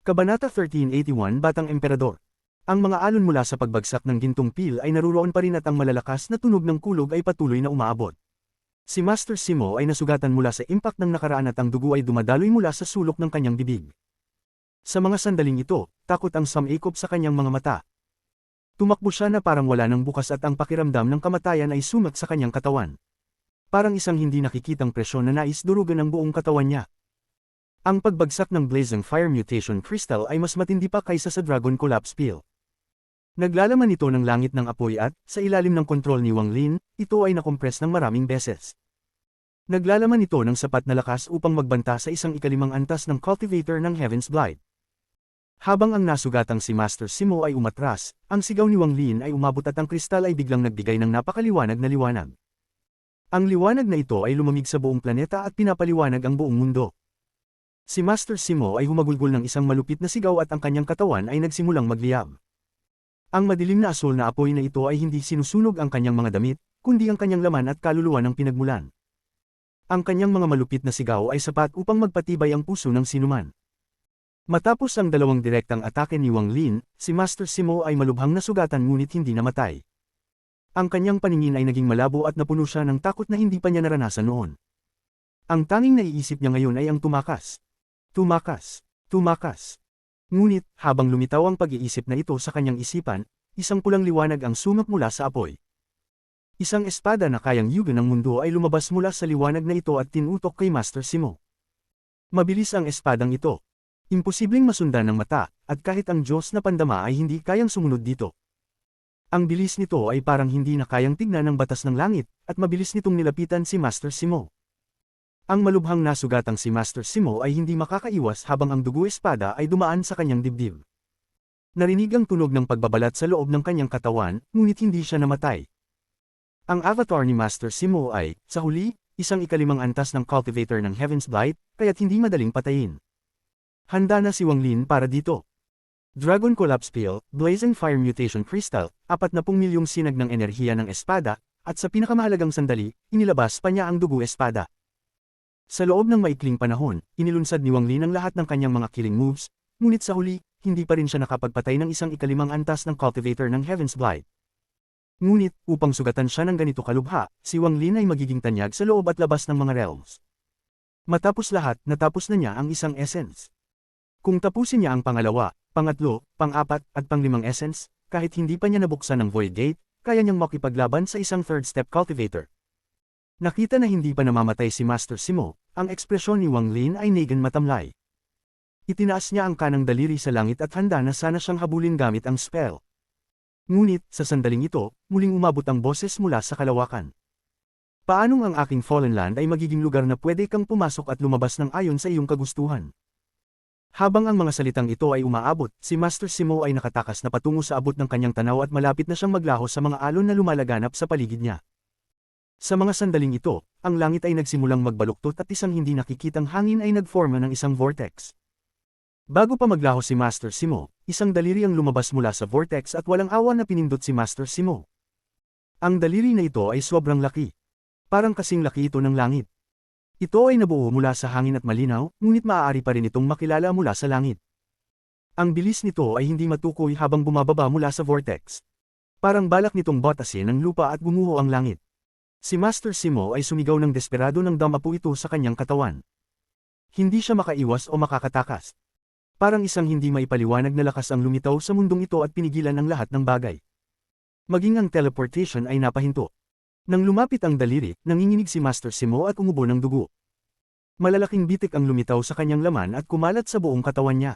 Kabanata 1381 Batang Emperador. Ang mga alon mula sa pagbagsak ng gintong pil ay naruroon pa rin at ang malalakas na tunog ng kulog ay patuloy na umaabot. Si Master Simo ay nasugatan mula sa impact ng nakaraan at ang dugo ay dumadaloy mula sa sulok ng kanyang bibig. Sa mga sandaling ito, takot ang sumakop sa kanyang mga mata. Tumakbo siya na parang wala ng bukas at ang pakiramdam ng kamatayan ay sumat sa kanyang katawan. Parang isang hindi nakikitang presyon na nais durugan ang buong katawan niya. Ang pagbagsak ng Blazing Fire Mutation Crystal ay mas matindi pa kaysa sa Dragon Collapse Peel. Naglalaman ito ng langit ng apoy at, sa ilalim ng kontrol ni Wang Lin, ito ay nakompres ng maraming beses. Naglalaman ito ng sapat na lakas upang magbanta sa isang ikalimang antas ng Cultivator ng Heaven's Blight. Habang ang nasugatang si Master Simo ay umatras, ang sigaw ni Wang Lin ay umabot at ang kristal ay biglang nagbigay ng napakaliwanag na liwanag. Ang liwanag na ito ay lumamig sa buong planeta at pinapaliwanag ang buong mundo. Si Master Simo ay humagulgol ng isang malupit na sigaw at ang kanyang katawan ay nagsimulang magliyab. Ang madilim na asul na apoy na ito ay hindi sinusunog ang kanyang mga damit, kundi ang kanyang laman at kaluluwa ng pinagmulan. Ang kanyang mga malupit na sigaw ay sapat upang magpatibay ang puso ng sinuman. Matapos ang dalawang direktang atake ni Wang Lin, si Master Simo ay malubhang nasugatan ngunit hindi namatay. Ang kanyang paningin ay naging malabo at napuno siya ng takot na hindi pa niya naranasan noon. Ang tanging naiisip niya ngayon ay ang tumakas. Tumakas. Tumakas. Ngunit, habang lumitaw ang pag-iisip na ito sa kanyang isipan, isang pulang liwanag ang sumap mula sa apoy. Isang espada na kayang yugan ng mundo ay lumabas mula sa liwanag na ito at tinutok kay Master Simo. Mabilis ang espadang ito. Imposibleng masundan ng mata, at kahit ang Diyos na pandama ay hindi kayang sumunod dito. Ang bilis nito ay parang hindi na kayang tignan ng batas ng langit, at mabilis nitong nilapitan si Master Simo. Ang malubhang nasugatang si Master Simo ay hindi makakaiwas habang ang dugo espada ay dumaan sa kanyang dibdib. Narinig ang tunog ng pagbabalat sa loob ng kanyang katawan, ngunit hindi siya namatay. Ang avatar ni Master Simo ay, sa huli, isang ikalimang antas ng Cultivator ng Heaven's Blight, kaya't hindi madaling patayin. Handa na si Wang Lin para dito. Dragon Collapse Peel, Blazing Fire Mutation Crystal, 40 milyong sinag ng enerhiya ng espada, at sa pinakamahalagang sandali, inilabas pa niya ang dugo espada. Sa loob ng maikling panahon, inilunsad ni Wang Lin ang lahat ng kanyang mga killing moves, ngunit sa huli, hindi pa rin siya nakapagpatay ng isang ikalimang antas ng Cultivator ng Heaven's Blight. Ngunit, upang sugatan siya ng ganito kalubha, si Wang Lin ay magiging tanyag sa loob at labas ng mga realms. Matapos lahat, natapos na niya ang isang essence. Kung tapusin niya ang pangalawa, pangatlo, pang-apat, at panglimang essence, kahit hindi pa niya nabuksan ang Void Gate, kaya niyang makipaglaban sa isang third step cultivator. Nakita na hindi pa namamatay si Master Simo, ang ekspresyon ni Wang Lin ay nagan matamlay. Itinaas niya ang kanang daliri sa langit at handa na sana siyang habulin gamit ang spell. Ngunit, sa sandaling ito, muling umabot ang boses mula sa kalawakan. Paanong ang aking Fallen Land ay magiging lugar na pwede kang pumasok at lumabas ng ayon sa iyong kagustuhan? Habang ang mga salitang ito ay umaabot, si Master Simo ay nakatakas na patungo sa abot ng kanyang tanaw at malapit na siyang maglaho sa mga alon na lumalaganap sa paligid niya. Sa mga sandaling ito, ang langit ay nagsimulang magbaluktot at isang hindi nakikitang hangin ay nagforma ng isang vortex. Bago pa maglaho si Master Simo, isang daliri ang lumabas mula sa vortex at walang awa na pinindot si Master Simo. Ang daliri na ito ay sobrang laki. Parang kasing laki ito ng langit. Ito ay nabuo mula sa hangin at malinaw, ngunit maaari pa rin itong makilala mula sa langit. Ang bilis nito ay hindi matukoy habang bumababa mula sa vortex. Parang balak nitong batasin ang lupa at gumuho ang langit. Si Master Simo ay sumigaw ng desperado nang damapo ito sa kanyang katawan. Hindi siya makaiwas o makakatakas. Parang isang hindi maipaliwanag na lakas ang lumitaw sa mundong ito at pinigilan ang lahat ng bagay. Maging ang teleportation ay napahinto. Nang lumapit ang daliri, nanginginig si Master Simo at umubo ng dugo. Malalaking bitik ang lumitaw sa kanyang laman at kumalat sa buong katawan niya.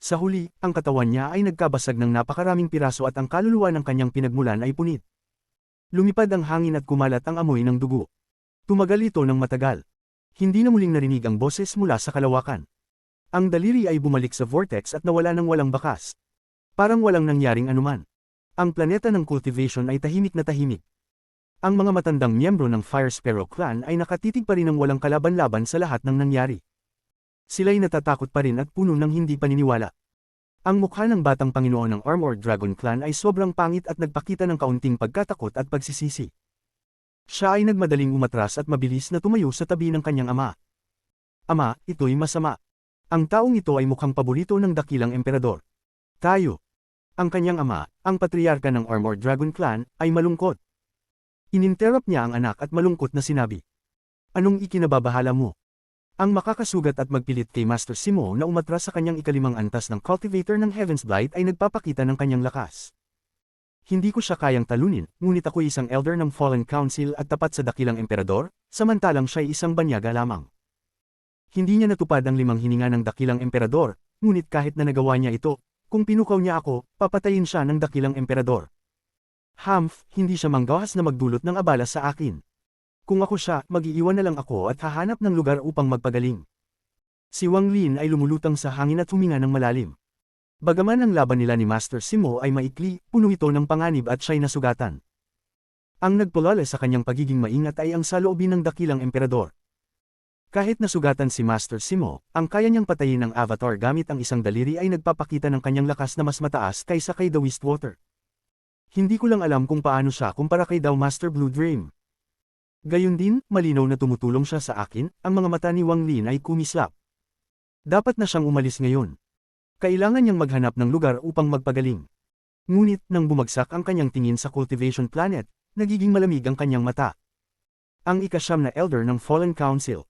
Sa huli, ang katawan niya ay nagkabasag ng napakaraming piraso at ang kaluluwa ng kanyang pinagmulan ay punit. Lumipad ang hangin at kumalat ang amoy ng dugo. Tumagal ito ng matagal. Hindi na muling narinig ang boses mula sa kalawakan. Ang daliri ay bumalik sa vortex at nawala ng walang bakas. Parang walang nangyaring anuman. Ang planeta ng cultivation ay tahimik na tahimik. Ang mga matandang miyembro ng Fire Sparrow Clan ay nakatitig pa rin ng walang kalaban-laban sa lahat ng nangyari. Sila'y natatakot pa rin at puno ng hindi paniniwala. Ang mukha ng batang Panginoon ng Armored Dragon Clan ay sobrang pangit at nagpakita ng kaunting pagkatakot at pagsisisi. Siya ay nagmadaling umatras at mabilis na tumayo sa tabi ng kanyang ama. Ama, ito'y masama. Ang taong ito ay mukhang paborito ng dakilang emperador. Tayo. Ang kanyang ama, ang patriarka ng Armored Dragon Clan, ay malungkot. Ininterrupt niya ang anak at malungkot na sinabi. Anong ikinababahala mo? Ang makakasugat at magpilit kay Master Simo na umatras sa kanyang ikalimang antas ng cultivator ng Heaven's Blight ay nagpapakita ng kanyang lakas. Hindi ko siya kayang talunin, ngunit ako'y isang elder ng Fallen Council at tapat sa dakilang emperador, samantalang siya'y isang banyaga lamang. Hindi niya natupad ang 5 hininga ng dakilang emperador, ngunit kahit na nagawa niya ito, kung pinukaw niya ako, papatayin siya ng dakilang emperador. Humph, hindi siya manggawas na magdulot ng abala sa akin. Kung ako siya, mag-iiwan na lang ako at hahanap ng lugar upang magpagaling. Si Wang Lin ay lumulutang sa hangin at huminga ng malalim. Bagaman ang laban nila ni Master Simo ay maikli, puno ito ng panganib at siya'y nasugatan. Ang nagpulala sa kanyang pagiging maingat ay ang saloobin ng dakilang emperador. Kahit nasugatan si Master Simo, ang kaya niyang patayin ng avatar gamit ang isang daliri ay nagpapakita ng kanyang lakas na mas mataas kaysa kay The Wistwater. Hindi ko lang alam kung paano siya kumpara kay Daw Master Blue Dream. Gayun din, malinaw na tumutulong siya sa akin, ang mga mata ni Wang Lin ay kumislap. Dapat na siyang umalis ngayon. Kailangan niyang maghanap ng lugar upang magpagaling. Ngunit, nang bumagsak ang kanyang tingin sa cultivation planet, nagiging malamig ang kanyang mata. Ang ika-9 na elder ng Fallen Council.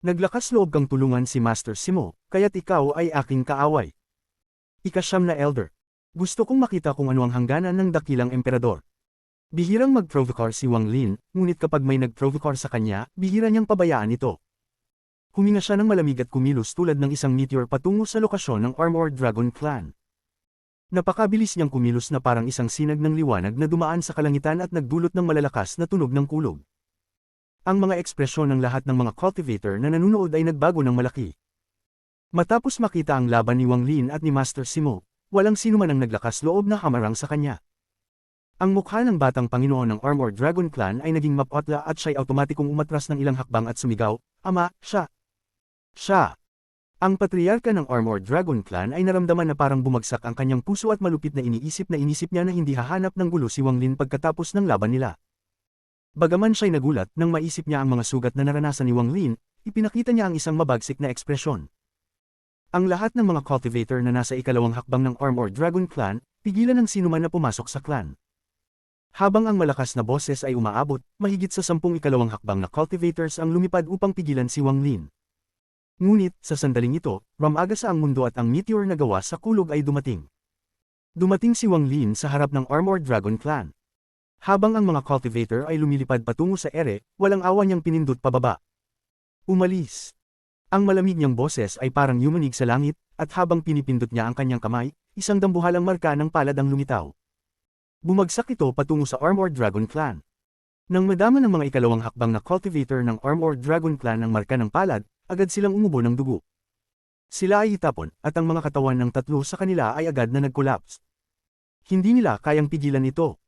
Naglakas loob kang tulungan si Master Simo, kaya't ikaw ay aking kaaway. Ika-9 na elder. Gusto kong makita kung ano ang hangganan ng dakilang emperador. Bihirang mag-provocar si Wang Lin, ngunit kapag may nag-provocar sa kanya, bihira niyang pabayaan ito. Huminga siya ng malamig at kumilos tulad ng isang meteor patungo sa lokasyon ng Armored Dragon Clan. Napakabilis niyang kumilos na parang isang sinag ng liwanag na dumaan sa kalangitan at nagdulot ng malalakas na tunog ng kulog. Ang mga ekspresyon ng lahat ng mga cultivator na nanunood ay nagbago ng malaki. Matapos makita ang laban ni Wang Lin at ni Master Simo, walang sinuman ang naglakas loob na hamarang sa kanya. Ang mukha ng batang Panginoon ng Armored Dragon Clan ay naging mapotla at siya'y automatikong umatras ng ilang hakbang at sumigaw, Ama, siya! Siya! Ang patriarka ng Armored Dragon Clan ay naramdaman na parang bumagsak ang kanyang puso at malupit na inisip niya na hindi hahanap ng gulo si Wang Lin pagkatapos ng laban nila. Bagaman siya'y nagulat nang maisip niya ang mga sugat na naranasan ni Wang Lin, ipinakita niya ang isang mabagsik na ekspresyon. Ang lahat ng mga cultivator na nasa ikalawang hakbang ng Armored Dragon Clan, pigilan ng sinuman na pumasok sa clan. Habang ang malakas na boses ay umaabot, mahigit sa 10 ikalawang hakbang na cultivators ang lumipad upang pigilan si Wang Lin. Ngunit, sa sandaling ito, ramaga sa ang mundo at ang meteor na gawa sa kulog ay dumating. Dumating si Wang Lin sa harap ng Armored Dragon Clan. Habang ang mga cultivator ay lumilipad patungo sa ere, walang awa niyang pinindot pababa. Umalis. Ang malamig niyang boses ay parang yumanig sa langit, at habang pinipindot niya ang kanyang kamay, isang dambuhalang marka ng palad ang lumitaw. Bumagsak ito patungo sa Armored Dragon Clan. Nang madama ng mga ikalawang hakbang na cultivator ng Armored Dragon Clan ang marka ng palad, agad silang umubo ng dugo. Sila ay itapon, at ang mga katawan ng tatlo sa kanila ay agad na nag-collapse. Hindi nila kayang pigilan ito.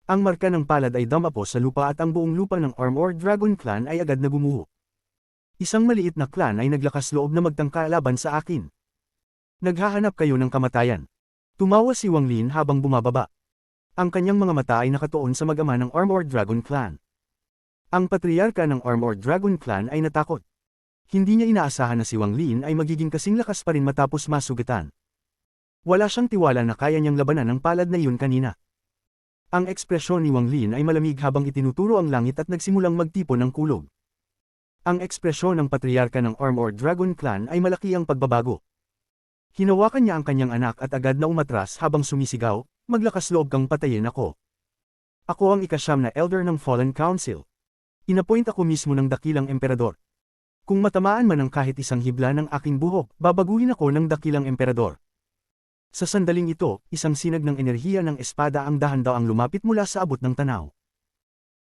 Ang marka ng palad ay dumapo sa lupa at ang buong lupa ng Armored Dragon Clan ay agad na gumuho. Isang maliit na clan ay naglakas loob na magtangka laban sa akin. Naghahanap kayo ng kamatayan. Tumawa si Wang Lin habang bumababa. Ang kanyang mga mata ay nakatuon sa mag-ama ng Armored Dragon Clan. Ang patriarka ng Armored Dragon Clan ay natakot. Hindi niya inaasahan na si Wang Lin ay magiging kasing lakas pa rin matapos masugatan. Wala siyang tiwala na kaya niyang labanan ang palad na iyon kanina. Ang ekspresyon ni Wang Lin ay malamig habang itinuturo ang langit at nagsimulang magtipon ng kulog. Ang ekspresyon ng patriarka ng Armored Dragon Clan ay malaki ang pagbabago. Hinawakan niya ang kanyang anak at agad na umatras habang sumisigaw, maglakas loob kang patayin ako. Ako ang ika-9 na elder ng Fallen Council. Inapoint ako mismo ng dakilang emperador. Kung matamaan man ang kahit isang hibla ng aking buhok, babaguhin ako ng dakilang emperador. Sa sandaling ito, isang sinag ng enerhiya ng espada ang dahan-daang lumapit mula sa abot ng tanaw.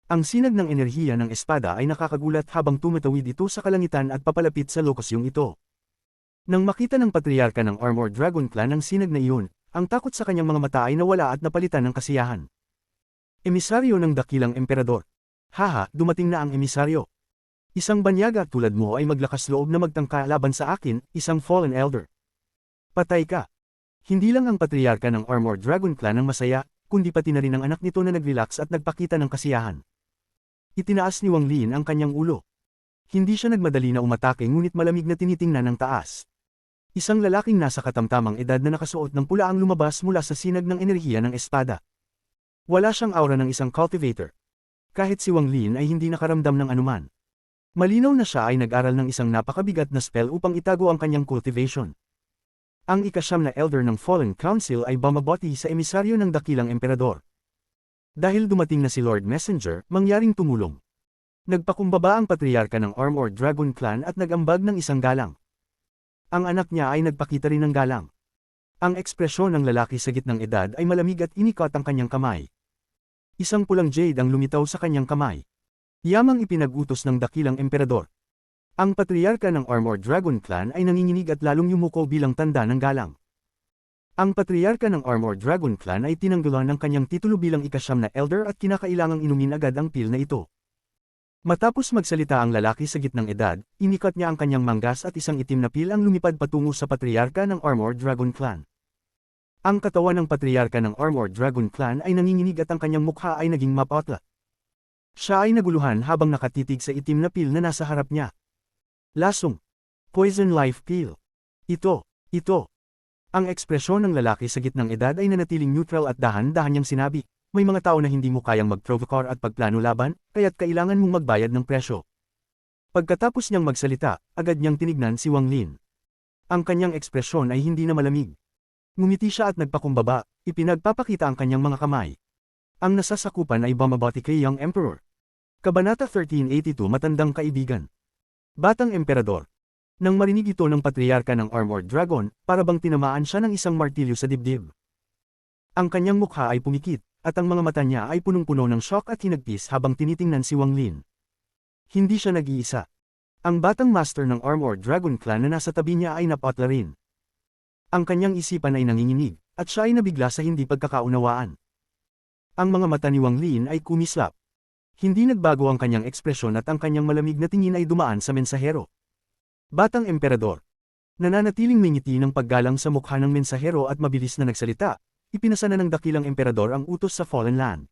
Ang sinag ng enerhiya ng espada ay nakakagulat habang tumatawid ito sa kalangitan at papalapit sa lokasyong ito. Nang makita ng patriarka ng Armored Dragon Clan ang sinag na iyon, ang takot sa kanyang mga mata ay nawala at napalitan ng kasiyahan. Emisaryo ng dakilang emperador. Haha, dumating na ang emisaryo. Isang banyaga tulad mo ay maglakas loob na magtangka laban sa akin, isang fallen elder. Patay ka. Hindi lang ang patriarka ng Armored Dragon Clan ang masaya, kundi pati na rin ang anak nito na nag-relax at nagpakita ng kasiyahan. Itinaas ni Wang Lin ang kanyang ulo. Hindi siya nagmadali na umatake ngunit malamig na tinitingnan ng taas. Isang lalaking nasa katamtamang edad na nakasuot ng pula ang lumabas mula sa sinag ng enerhiya ng espada. Wala siyang aura ng isang cultivator. Kahit si Wang Lin ay hindi nakaramdam ng anuman. Malinaw na siya ay nag-aral ng isang napakabigat na spell upang itago ang kanyang cultivation. Ang ikasyam na elder ng Fallen Council ay bumabati sa emisaryo ng dakilang emperador. Dahil dumating na si Lord Messenger, mangyaring tumulong. Nagpakumbaba ang patriarka ng Armored Dragon Clan at nag-ambag ng isang galang. Ang anak niya ay nagpakita rin ng galang. Ang ekspresyon ng lalaki sa gitnang edad ay malamig at inikot ang kanyang kamay. Isang pulang jade ang lumitaw sa kanyang kamay. Yamang ipinag-utos ng dakilang emperador. Ang patriarka ng Armored Dragon Clan ay nanginginig at lalong yumuko bilang tanda ng galang. Ang patriarka ng Armored Dragon Clan ay tinanggalan ng kanyang titulo bilang ikasyam na elder at kinakailangang inumin agad ang pil na ito. Matapos magsalita ang lalaki sa gitnang edad, inikot niya ang kanyang manggas at isang itim na pil ang lumipad patungo sa patriarka ng Armored Dragon Clan. Ang katawan ng patriarka ng Armored Dragon Clan ay nanginginig at ang kanyang mukha ay naging mapotla. Siya ay naguluhan habang nakatitig sa itim na pil na nasa harap niya. Lasong. Poison Life Pill. Ito. Ang ekspresyon ng lalaki sa gitnang edad ay nanatiling neutral at dahan-dahan niyang sinabi, may mga tao na hindi mo kayang mag-provocar at pagplano laban, kaya't kailangan mong magbayad ng presyo. Pagkatapos niyang magsalita, agad niyang tinignan si Wang Lin. Ang kanyang ekspresyon ay hindi na malamig. Ngumiti siya at nagpakumbaba, ipinagpapakita ang kanyang mga kamay. Ang nasasakupan ay bumabati kay Young Emperor. Kabanata 1382 Matandang Kaibigan. Batang Emperador. Nang marinig ito ng patriarka ng Armored Dragon, para bang tinamaan siya ng isang martilyo sa dibdib. Ang kanyang mukha ay pumikit, at ang mga mata niya ay punong-puno ng shock at hinagpis habang tinitingnan si Wang Lin. Hindi siya nag-iisa. Ang batang master ng Armored Dragon Clan na nasa tabi niya ay napotla rin. Ang kanyang isipan ay nanginginig, at siya ay nabigla sa hindi pagkakaunawaan. Ang mga mata ni Wang Lin ay kumislap. Hindi nagbago ang kanyang ekspresyon at ang kanyang malamig na tingin ay dumaan sa mensahero. Batang Emperador. Nananatiling may ngiti ng paggalang sa mukha ng mensahero at mabilis na nagsalita, ipinasa na ng dakilang emperador ang utos sa Fallen Land.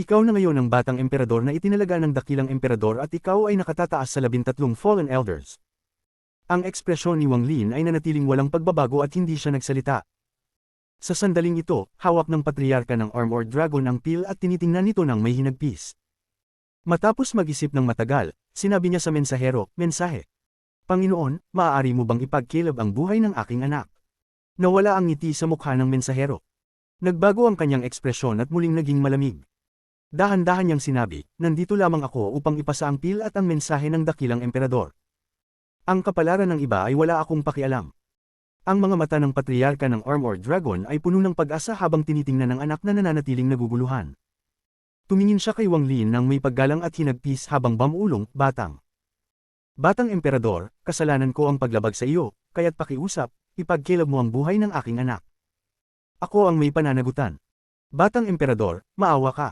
Ikaw na ngayon ang batang emperador na itinalaga ng dakilang emperador at ikaw ay nakatataas sa 13 Fallen Elders. Ang ekspresyon ni Wang Lin ay nanatiling walang pagbabago at hindi siya nagsalita. Sa sandaling ito, hawak ng patriarka ng Armored Dragon ang pil at tinitingnan nito ng may hinagpis. Matapos mag-isip ng matagal, sinabi niya sa mensahero, mensahe. Panginoon, maaari mo bang ipagkilab ang buhay ng aking anak? Nawala ang ngiti sa mukha ng mensahero. Nagbago ang kanyang ekspresyon at muling naging malamig. Dahan-dahan niyang sinabi, nandito lamang ako upang ipasa ang pil at ang mensahe ng dakilang emperador. Ang kapalaran ng iba ay wala akong pakialam. Ang mga mata ng patriarka ng Armored Dragon ay puno ng pag-asa habang tinitingnan ng anak na nananatiling naguguluhan. Tumingin siya kay Wang Lin ng may paggalang at hinagpis habang bamulong, Batang Emperador, kasalanan ko ang paglabag sa iyo, kaya't pakiusap, ipagkilab mo ang buhay ng aking anak. Ako ang may pananagutan. Batang Emperador, maawa ka.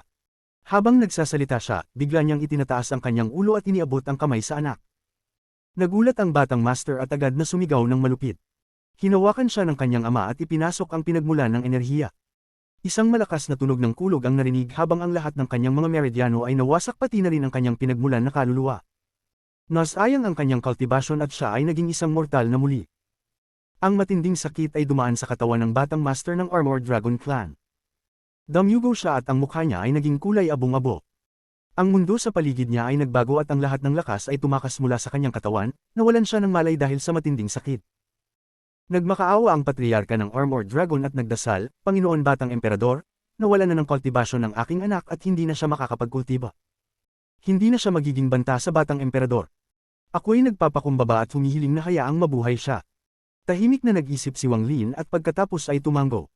Habang nagsasalita siya, bigla niyang itinataas ang kanyang ulo at iniabot ang kamay sa anak. Nagulat ang batang master at agad na sumigaw ng malupit. Hinawakan siya ng kanyang ama at ipinasok ang pinagmulan ng enerhiya. Isang malakas na tunog ng kulog ang narinig habang ang lahat ng kanyang mga meridiano ay nawasak pati na rin ang kanyang pinagmulan na kaluluwa. Nasayang ang kanyang kultibasyon at siya ay naging isang mortal na muli. Ang matinding sakit ay dumaan sa katawan ng batang master ng Armored Dragon Clan. Damyugo siya at ang mukha niya ay naging kulay abong-abo. Ang mundo sa paligid niya ay nagbago at ang lahat ng lakas ay tumakas mula sa kanyang katawan, nawalan siya ng malay dahil sa matinding sakit. Nagmakaawa ang patriarka ng Armored Dragon at nagdasal, Panginoon Batang Emperador, nawalan na ng kultibasyon ng aking anak at hindi na siya makakapagkultiba. Hindi na siya magiging banta sa Batang Emperador. Ako'y nagpapakumbaba at humihiling na hayaang mabuhay siya. Tahimik na nag-isip si Wang Lin at pagkatapos ay tumango.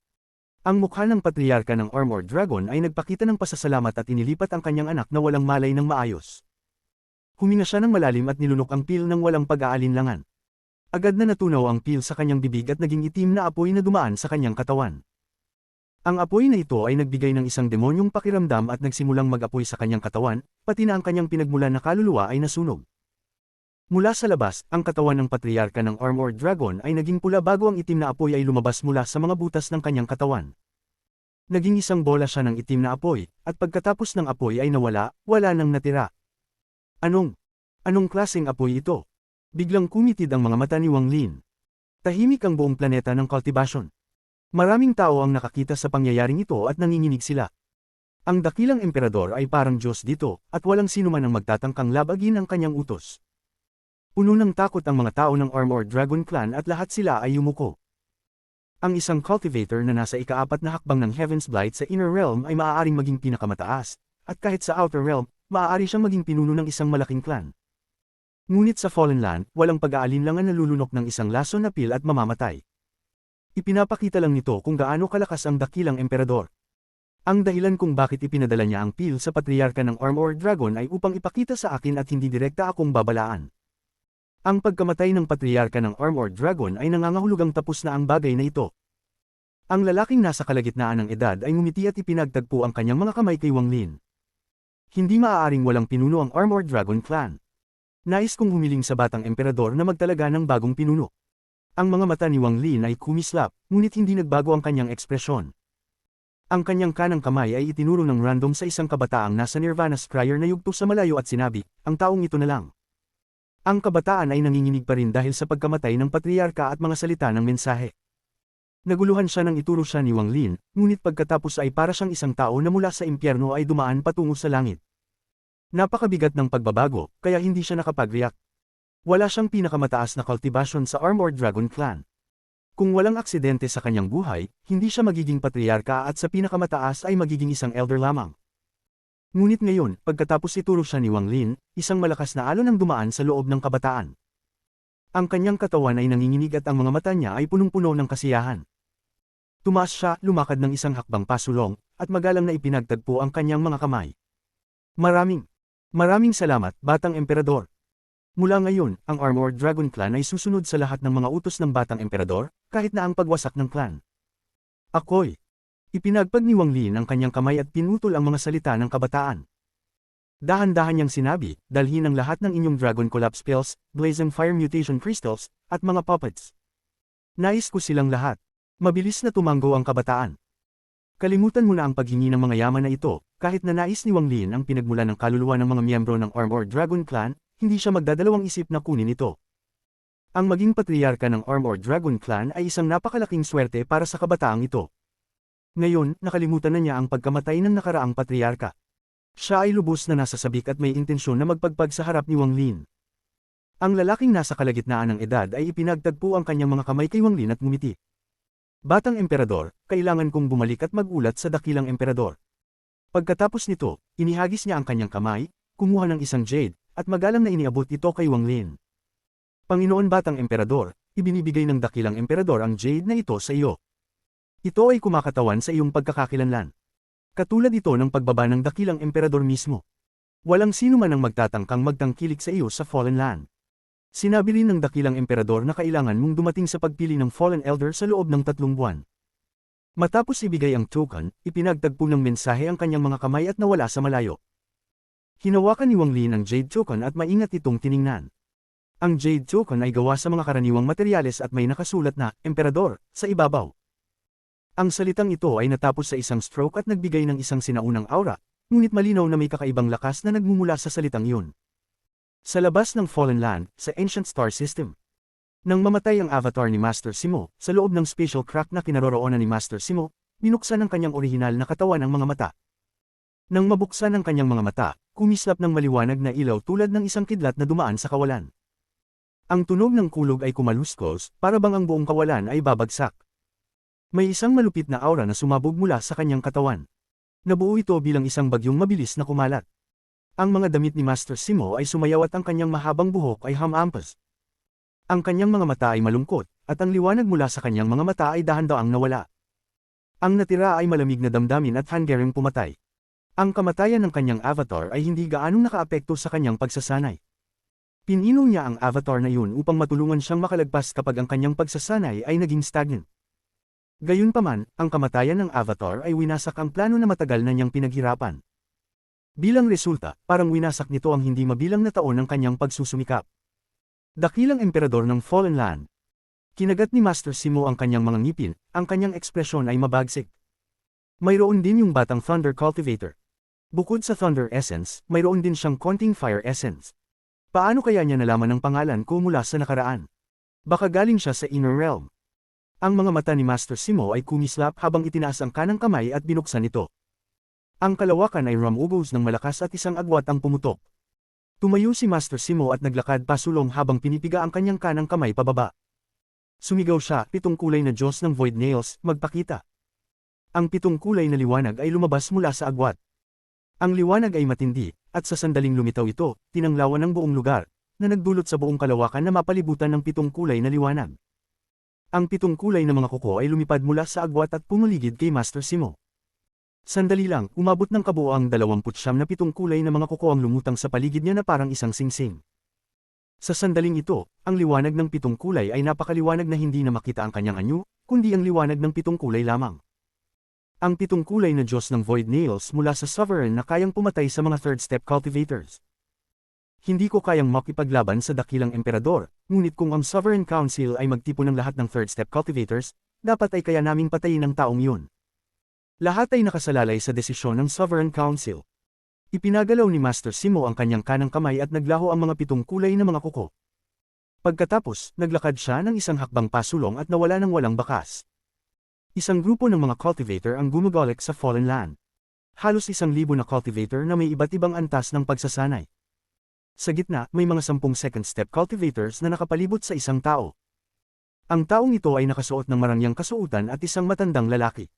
Ang mukha ng patriarka ng Armored Dragon ay nagpakita ng pasasalamat at inilipat ang kanyang anak na walang malay ng maayos. Huminga siya ng malalim at nilunok ang pil ng walang pag-aalinlangan. Agad na natunaw ang pil sa kanyang bibig at naging itim na apoy na dumaan sa kanyang katawan. Ang apoy na ito ay nagbigay ng isang demonyong pakiramdam at nagsimulang mag-apoy sa kanyang katawan, pati na ang kanyang pinagmulan na kaluluwa ay nasunog. Mula sa labas, ang katawan ng patriarka ng Armored Dragon ay naging pula bago ang itim na apoy ay lumabas mula sa mga butas ng kanyang katawan. Naging isang bola siya ng itim na apoy, at pagkatapos ng apoy ay nawala, wala nang natira. Anong klaseng apoy ito? Biglang kumitid ang mga mata ni Wang Lin. Tahimik ang buong planeta ng cultivation. Maraming tao ang nakakita sa pangyayaring ito at nanginginig sila. Ang dakilang emperador ay parang Diyos dito, at walang sinuman ang magtatangkang labagin ang kanyang utos. Puno ng takot ang mga tao ng Armored Dragon Clan at lahat sila ay yumuko. Ang isang cultivator na nasa ika-4 na hakbang ng Heaven's Blight sa Inner Realm ay maaaring maging pinakamataas, at kahit sa Outer Realm, maaari siyang maging pinuno ng isang malaking clan. Ngunit sa Fallen Land, walang pag-aalinlangan na lulunok ng isang laso na pil at mamamatay. Ipinapakita lang nito kung gaano kalakas ang dakilang emperador. Ang dahilan kung bakit ipinadala niya ang pil sa patriarka ng Armored Dragon ay upang ipakita sa akin at hindi direkta akong babalaan. Ang pagkamatay ng patriarka ng Armored Dragon ay nangangahulugang tapos na ang bagay na ito. Ang lalaking nasa kalagitnaan ng edad ay ngumiti at ipinagtagpo ang kanyang mga kamay kay Wang Lin. Hindi maaaring walang pinuno ang Armored Dragon Clan. Nais kong humiling sa batang emperador na magtalaga ng bagong pinuno. Ang mga mata ni Wang Lin ay kumislap, ngunit hindi nagbago ang kanyang ekspresyon. Ang kanyang kanang kamay ay itinuro ng random sa isang kabataang nasa Nirvana Scryer na yugto sa malayo at sinabi, ang taong ito na lang. Ang kabataan ay nanginginig pa rin dahil sa pagkamatay ng patriarka at mga salita ng mensahe. Naguluhan siya nang ituro siya ni Wang Lin, ngunit pagkatapos ay para siyang isang tao na mula sa impyerno ay dumaan patungo sa langit. Napakabigat ng pagbabago, kaya hindi siya nakapag-react. Wala siyang pinakamataas na cultivation sa Armored Dragon Clan. Kung walang aksidente sa kanyang buhay, hindi siya magiging patriarka at sa pinakamataas ay magiging isang elder lamang. Ngunit ngayon, pagkatapos ituro siya ni Wang Lin, isang malakas na alon ang dumaan sa loob ng kabataan. Ang kanyang katawan ay nanginginig at ang mga mata niya ay punong-puno ng kasiyahan. Tumaas siya, lumakad ng isang hakbang pasulong, at magalang na ipinagtagpo ang kanyang mga kamay. Maraming salamat, Batang Emperador. Mula ngayon, ang Armored Dragon Clan ay susunod sa lahat ng mga utos ng Batang Emperador, kahit na ang pagwasak ng clan. Ako'y ipinagpag ni Wang Lin ang kanyang kamay at pinutol ang mga salita ng kabataan. Dahan-dahan niyang sinabi, dalhin ang lahat ng inyong Dragon Collapse Spells, Blazing Fire Mutation Crystals, at mga puppets. Nais ko silang lahat. Mabilis na tumango ang kabataan. Kalimutan mo na ang paghingi ng mga yaman na ito, kahit na nais ni Wang Lin ang pinagmula ng kaluluwa ng mga miyembro ng Armored Dragon Clan, hindi siya magdadalawang isip na kunin ito. Ang maging patriarka ng Armored Dragon Clan ay isang napakalaking swerte para sa kabataang ito. Ngayon, nakalimutan na niya ang pagkamatay ng nakaraang patriarka. Siya ay lubos na nasasabik at may intensyon na magpagpag sa harap ni Wang Lin. Ang lalaking nasa kalagitnaan ng edad ay ipinagtagpo ang kanyang mga kamay kay Wang Lin at ngumiti. Batang Emperador, kailangan kong bumalik at magulat sa dakilang emperador. Pagkatapos nito, inihagis niya ang kanyang kamay, kumuha ng isang jade, at magalang na iniabot ito kay Wang Lin. Panginoon Batang Emperador, ibinibigay ng dakilang emperador ang jade na ito sa iyo. Ito ay kumakatawan sa iyong pagkakakilanlan. Katulad ito ng pagbaba ng dakilang emperador mismo. Walang sino man ang magtatangkang magtangkilik sa iyo sa Fallen Land. Sinabi rin ng dakilang emperador na kailangan mong dumating sa pagpili ng Fallen Elder sa loob ng 3 buwan. Matapos ibigay ang token, ipinagtagpo ng mensahe ang kanyang mga kamay at nawala sa malayo. Hinawakan ni Wang Lin ang Jade Token at maingat itong tiningnan. Ang Jade Token ay gawa sa mga karaniwang materyales at may nakasulat na, Emperador, sa ibabaw. Ang salitang ito ay natapos sa isang stroke at nagbigay ng isang sinaunang aura, ngunit malinaw na may kakaibang lakas na nagmumula sa salitang yun. Sa labas ng Fallen Land, sa Ancient Star System. Nang mamatay ang avatar ni Master Simo, sa loob ng spatial crack na kinaroroonan ni Master Simo, binuksan ang kanyang orihinal na katawan ang mga mata. Nang mabuksan ang kanyang mga mata, kumislap ng maliwanag na ilaw tulad ng isang kidlat na dumaan sa kawalan. Ang tunog ng kulog ay kumaluskos, para bang ang buong kawalan ay babagsak. May isang malupit na aura na sumabog mula sa kanyang katawan. Nabuo ito bilang isang bagyong mabilis na kumalat. Ang mga damit ni Master Simo ay sumayaw at ang kanyang mahabang buhok ay hamampas. Ang kanyang mga mata ay malungkot, at ang liwanag mula sa kanyang mga mata ay dahan-daang nawala. Ang natira ay malamig na damdamin at hanggaring pumatay. Ang kamatayan ng kanyang avatar ay hindi gaanong nakaapekto sa kanyang pagsasanay. Pinino niya ang avatar na yun upang matulungan siyang makalagpas kapag ang kanyang pagsasanay ay naging stagnant. Gayunpaman, ang kamatayan ng avatar ay winasak ang plano na matagal na niyang pinaghirapan. Bilang resulta, parang winasak nito ang hindi mabilang na taon ng kanyang pagsusumikap. Dakilang emperador ng Fallen Land. Kinagat ni Master Simo ang kanyang mga ngipin, ang kanyang ekspresyon ay mabagsik. Mayroon din yung batang Thunder Cultivator. Bukod sa Thunder Essence, mayroon din siyang konting Fire Essence. Paano kaya niya nalaman ang pangalan ko mula sa nakaraan? Baka galing siya sa inner realm. Ang mga mata ni Master Simo ay kumislap habang itinaas ang kanang kamay at binuksan ito. Ang kalawakan ay rumugos ng malakas at isang agwat ang pumutok. Tumayo si Master Simo at naglakad pasulong habang pinipiga ang kanyang kanang kamay pababa. Sumigaw siya, 7 kulay na Diyos ng Void Nails, magpakita. Ang 7 kulay na liwanag ay lumabas mula sa agwat. Ang liwanag ay matindi, at sa sandaling lumitaw ito, tinanglawan ng buong lugar, na nagdulot sa buong kalawakan na mapalibutan ng 7 kulay na liwanag. Ang 7 kulay na mga kuko ay lumipad mula sa agwat at pumaligid kay Master Simo. Sandali lang, umabot ng kabuoang 29 na 7 kulay na mga kuko ang lumutang sa paligid niya na parang isang singsing. Sa sandaling ito, ang liwanag ng 7 kulay ay napakaliwanag na hindi na makita ang kanyang anyo, kundi ang liwanag ng 7 kulay lamang. Ang 7 kulay na Diyos ng Void Nails mula sa Sovereign na kayang pumatay sa mga third step cultivators. Hindi ko kayang makipaglaban sa dakilang emperador, ngunit kung ang Sovereign Council ay magtipon ng lahat ng third step cultivators, dapat ay kaya naming patayin ang taong yun. Lahat ay nakasalalay sa desisyon ng Sovereign Council. Ipinagalaw ni Master Simo ang kanyang kanang kamay at naglaho ang mga 7 kulay na mga kuko. Pagkatapos, naglakad siya ng isang hakbang pasulong at nawala ng walang bakas. Isang grupo ng mga cultivator ang gumagalik sa Fallen Land. Halos 1,000 na cultivator na may iba't ibang antas ng pagsasanay. Sa gitna, may mga 10 second step cultivators na nakapalibot sa isang tao. Ang taong ito ay nakasuot ng marangyang kasuotan at isang matandang lalaki.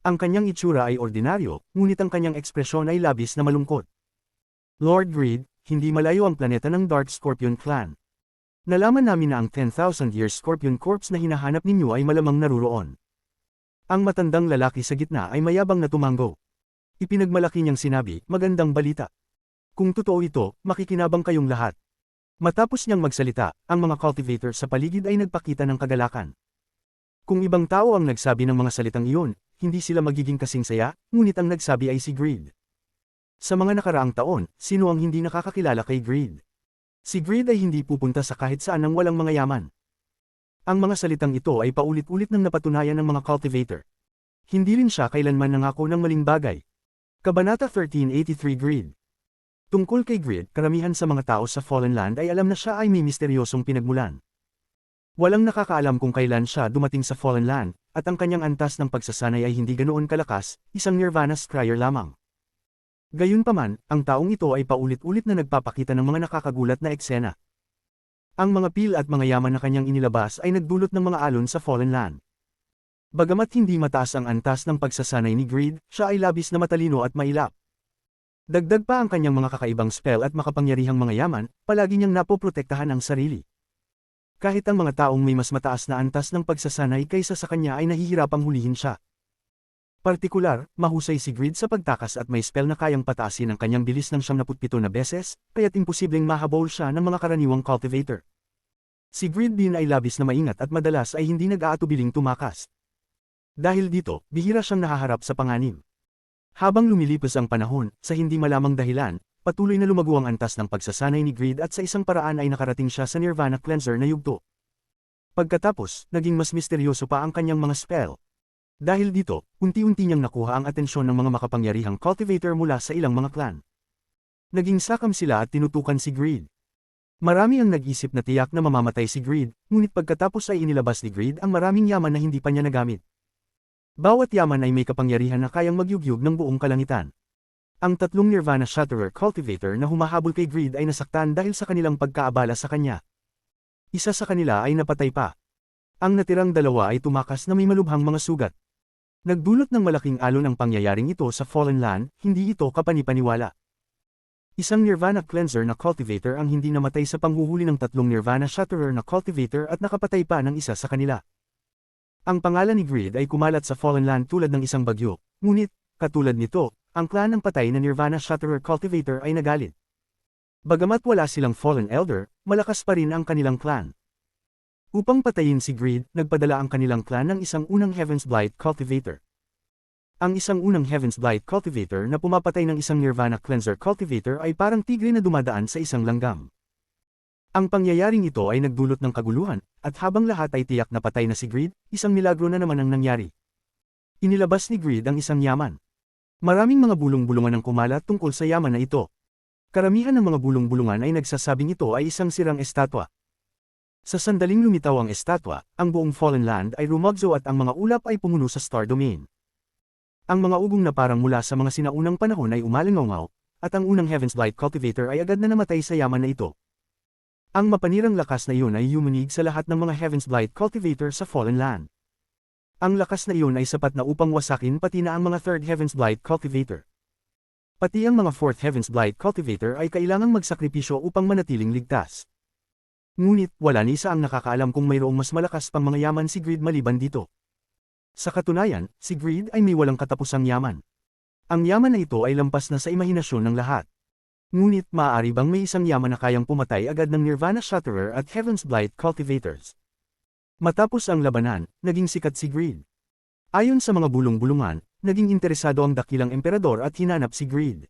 Ang kanyang itsura ay ordinaryo, ngunit ang kanyang ekspresyon ay labis na malungkot. Lord Greed, hindi malayo ang planeta ng Dark Scorpion Clan. Nalaman namin na ang 10,000 Year Scorpion Corpse na hinahanap ninyo ay malamang naruroon. Ang matandang lalaki sa gitna ay mayabang na tumanggo. Ipinagmalaki niyang sinabi, magandang balita. Kung totoo ito, makikinabang kayong lahat. Matapos niyang magsalita, ang mga cultivator sa paligid ay nagpakita ng kagalakan. Kung ibang tao ang nagsabi ng mga salitang iyon, hindi sila magiging kasing saya, ngunit ang nagsabi ay si Greed. Sa mga nakaraang taon, sino ang hindi nakakakilala kay Greed? Si Greed ay hindi pupunta sa kahit saan ng walang mga yaman. Ang mga salitang ito ay paulit-ulit nang napatunayan ng mga cultivator. Hindi rin siya kailanman nangako ng maling bagay. Kabanata 1383 Greed. Tungkol kay Greed, karamihan sa mga tao sa Fallen Land ay alam na siya ay may misteryosong pinagmulan. Walang nakakaalam kung kailan siya dumating sa Fallen Land, at ang kanyang antas ng pagsasanay ay hindi ganoon kalakas, isang Nirvana Scryer lamang. Gayunpaman, ang taong ito ay paulit-ulit na nagpapakita ng mga nakakagulat na eksena. Ang mga pil at mga yaman na kanyang inilabas ay nagdulot ng mga alon sa Fallen Land. Bagamat hindi mataas ang antas ng pagsasanay ni Greed, siya ay labis na matalino at mailap. Dagdag pa ang kanyang mga kakaibang spell at makapangyarihang mga yaman, palagi niyang napoprotektahan ang sarili. Kahit ang mga taong may mas mataas na antas ng pagsasanay kaysa sa kanya ay nahihirapang hulihin siya. Partikular, mahusay si Greed sa pagtakas at may spell na kayang pataasin ang kanyang bilis ng 77 na beses, kaya't imposibleng mahabol siya ng mga karaniwang cultivator. Si Greed din ay labis na maingat at madalas ay hindi nag-aatubiling tumakas. Dahil dito, bihira siyang nahaharap sa panganib. Habang lumilipas ang panahon, sa hindi malamang dahilan, patuloy na lumago ang antas ng pagsasanay ni Greed at sa isang paraan ay nakarating siya sa Nirvana Cleanser na yugto. Pagkatapos, naging mas misteryoso pa ang kanyang mga spell. Dahil dito, unti-unti niyang nakuha ang atensyon ng mga makapangyarihang cultivator mula sa ilang mga clan. Naging sakam sila at tinutukan si Greed. Marami ang nag-isip na tiyak na mamamatay si Greed, ngunit pagkatapos ay inilabas ni Greed ang maraming yaman na hindi pa niya nagamit. Bawat yaman ay may kapangyarihan na kayang magyugyug ng buong kalangitan. Ang 3 Nirvana Shatterer Cultivator na humahabol kay Greed ay nasaktan dahil sa kanilang pagkaabala sa kanya. Isa sa kanila ay napatay pa. Ang natirang 2 ay tumakas na may malubhang mga sugat. Nagdulot ng malaking alon ang pangyayaring ito sa Fallen Land, hindi ito kapanipaniwala. Isang Nirvana Cleanser na Cultivator ang hindi namatay sa panghuhuli ng 3 Nirvana Shatterer na Cultivator at nakapatay pa ng isa sa kanila. Ang pangalan ni Greed ay kumalat sa Fallen Land tulad ng isang bagyo, ngunit, katulad nito, ang clan ng patay na Nirvana Shatterer Cultivator ay nagalit. Bagamat wala silang Fallen Elder, malakas pa rin ang kanilang clan. Upang patayin si Greed, nagpadala ang kanilang clan ng isang unang Heaven's Blight Cultivator. Ang isang unang Heaven's Blight Cultivator na pumapatay ng isang Nirvana Cleanser Cultivator ay parang tigre na dumadaan sa isang langgam. Ang pangyayaring ito ay nagdulot ng kaguluhan, at habang lahat ay tiyak na patay na si Greed, isang milagro na naman ang nangyari. Inilabas ni Greed ang isang yaman. Maraming mga bulong-bulungan ang kumalat tungkol sa yaman na ito. Karamihan ng mga bulong-bulungan ay nagsasabing ito ay isang sirang estatwa. Sa sandaling lumitaw ang estatwa, ang buong Fallen Land ay rumagso at ang mga ulap ay pumuno sa Star Domain. Ang mga ugong na parang mula sa mga sinaunang panahon ay umalingaw, at ang unang Heaven's Blight Cultivator ay agad na namatay sa yaman na ito. Ang mapanirang lakas na iyon ay yumanig sa lahat ng mga Heaven's Blight Cultivator sa Fallen Land. Ang lakas na iyon ay sapat na upang wasakin pati na ang mga Third Heaven's Blight Cultivator. Pati ang mga Fourth Heaven's Blight Cultivator ay kailangang magsakripisyo upang manatiling ligtas. Ngunit, wala ni isa ang nakakaalam kung mayroong mas malakas pang mga yaman si Greed maliban dito. Sa katunayan, si Greed ay may walang katapusang yaman. Ang yaman na ito ay lampas na sa imahinasyon ng lahat. Ngunit maaari bang may isang yaman na kayang pumatay agad ng Nirvana Shatterer at Heaven's Blight Cultivators? Matapos ang labanan, naging sikat si Greed. Ayon sa mga bulong-bulungan, naging interesado ang dakilang emperador at hinanap si Greed.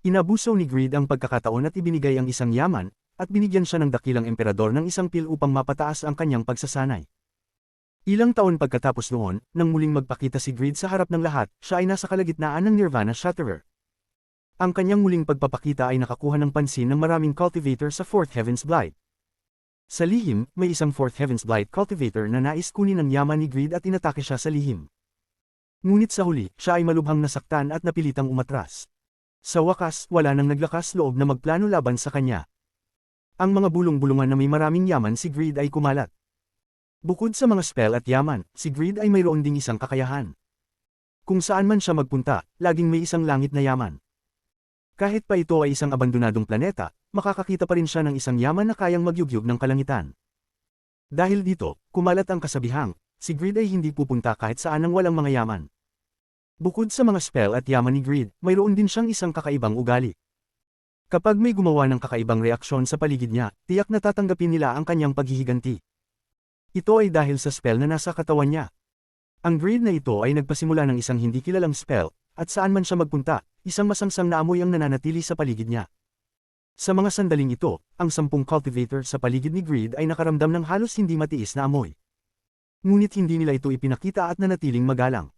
Inabuso ni Greed ang pagkakataon at ibinigay ang isang yaman, at binigyan siya ng dakilang emperador ng isang pil upang mapataas ang kanyang pagsasanay. Ilang taon pagkatapos noon, nang muling magpakita si Greed sa harap ng lahat, siya ay nasa kalagitnaan ng Nirvana Shatterer. Ang kanyang muling pagpapakita ay nakakuha ng pansin ng maraming cultivator sa Fourth Heaven's Blight. Sa lihim, may isang Fourth Heaven's Blight cultivator na nais kunin ang yaman ni Greed at inatake siya sa lihim. Ngunit sa huli, siya ay malubhang nasaktan at napilitang umatras. Sa wakas, wala nang naglakas loob na magplano laban sa kanya. Ang mga bulong-bulungan na may maraming yaman si Greed ay kumalat. Bukod sa mga spell at yaman, si Greed ay mayroon ding isang kakayahan. Kung saan man siya magpunta, laging may isang langit na yaman. Kahit pa ito ay isang abandonadong planeta, makakakita pa rin siya ng isang yaman na kayang magyugyug ng kalangitan. Dahil dito, kumalat ang kasabihang, si Greed ay hindi pupunta kahit saan nang walang mga yaman. Bukod sa mga spell at yaman ni Greed, mayroon din siyang isang kakaibang ugali. Kapag may gumawa ng kakaibang reaksyon sa paligid niya, tiyak na tatanggapin nila ang kanyang paghihiganti. Ito ay dahil sa spell na nasa katawan niya. Ang Greed na ito ay nagpasimula ng isang hindi kilalang spell, at saan man siya magpunta, isang masamsam na amoy ang nananatili sa paligid niya. Sa mga sandaling ito, ang 10 cultivator sa paligid ni Greed ay nakaramdam ng halos hindi matiis na amoy. Ngunit hindi nila ito ipinakita at nanatiling magalang.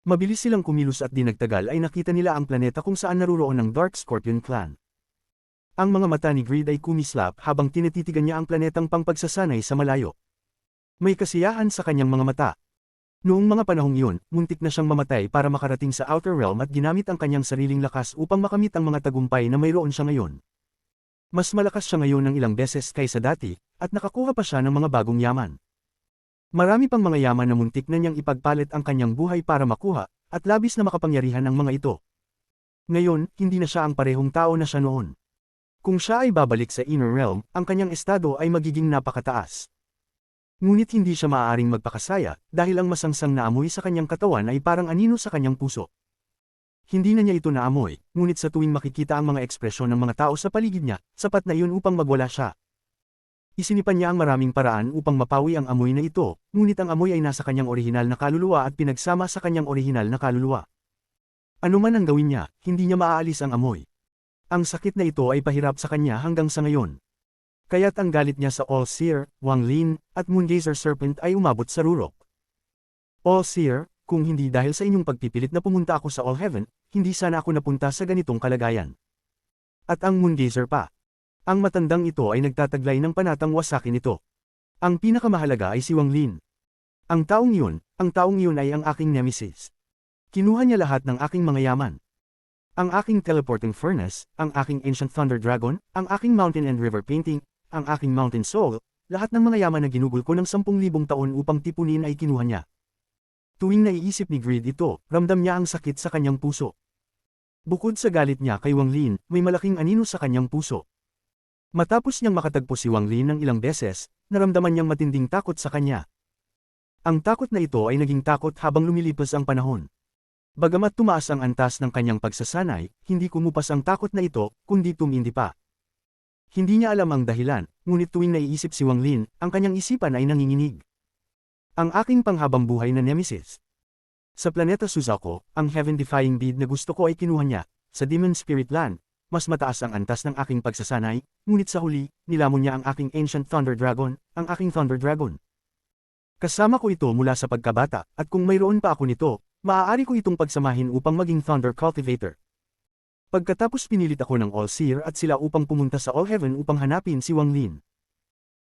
Mabilis silang kumilos at di nagtagal ay nakita nila ang planeta kung saan naruroon ang Dark Scorpion Clan. Ang mga mata ni Greed ay kumislap habang tinititigan niya ang planetang pangpagsasanay sa malayo. May kasiyahan sa kanyang mga mata. Noong mga panahong iyon, muntik na siyang mamatay para makarating sa Outer Realm at ginamit ang kanyang sariling lakas upang makamit ang mga tagumpay na mayroon siya ngayon. Mas malakas siya ngayon ng ilang beses kaysa dati, at nakakuha pa siya ng mga bagong yaman. Marami pang mga yaman na muntik na niyang ipagpalit ang kanyang buhay para makuha, at labis na makapangyarihan ang mga ito. Ngayon, hindi na siya ang parehong tao na siya noon. Kung siya ay babalik sa Inner Realm, ang kanyang estado ay magiging napakataas. Ngunit hindi siya maaaring magpakasaya, dahil ang masangsang na amoy sa kanyang katawan ay parang anino sa kanyang puso. Hindi na niya ito naamoy, ngunit sa tuwing makikita ang mga ekspresyon ng mga tao sa paligid niya, sapat na iyon upang magwala siya. Isinipan niya ang maraming paraan upang mapawi ang amoy na ito, ngunit ang amoy ay nasa kanyang orihinal na kaluluwa at pinagsama sa kanyang orihinal na kaluluwa. Ano man ang gawin niya, hindi niya maaalis ang amoy. Ang sakit na ito ay pahirap sa kanya hanggang sa ngayon. Kaya't ang galit niya sa All-Seer, Wang Lin, at Moongazer Serpent ay umabot sa rurok. All-Seer, kung hindi dahil sa inyong pagpipilit na pumunta ako sa All Heaven, hindi sana ako napunta sa ganitong kalagayan. At ang Moongazer pa. Ang matandang ito ay nagtataglay ng panatang wasakin ito. Ang pinakamahalaga ay si Wang Lin. Ang taong iyon ay ang aking nemesis. Kinuha niya lahat ng aking mga yaman. Ang aking teleporting furnace, ang aking ancient thunder dragon, ang aking mountain and river painting, ang aking mountain soul, lahat ng mga yaman na ginugol ko ng 10,000 taon upang tipunin ay kinuha niya. Tuwing naiisip ni Greed ito, ramdam niya ang sakit sa kanyang puso. Bukod sa galit niya kay Wang Lin, may malaking anino sa kanyang puso. Matapos niyang makatagpo si Wang Lin ng ilang beses, naramdaman niyang matinding takot sa kanya. Ang takot na ito ay naging takot habang lumilipas ang panahon. Bagamat tumaas ang antas ng kanyang pagsasanay, hindi kumupas ang takot na ito, kundi tumindi pa. Hindi niya alam ang dahilan, ngunit tuwing naiisip si Wang Lin, ang kanyang isipan ay nanginginig. Ang aking panghabang buhay na nemesis. Sa planeta Suzaku, ang heaven-defying deed na gusto ko ay kinuha niya, sa Demon Spirit Land, mas mataas ang antas ng aking pagsasanay, ngunit sa huli, nilamon niya ang aking Ancient Thunder Dragon, ang aking Thunder Dragon. Kasama ko ito mula sa pagkabata, at kung mayroon pa ako nito, maaari ko itong pagsamahin upang maging Thunder Cultivator. Pagkatapos pinilit ako ng All-Seer at sila upang pumunta sa All Heaven upang hanapin si Wang Lin.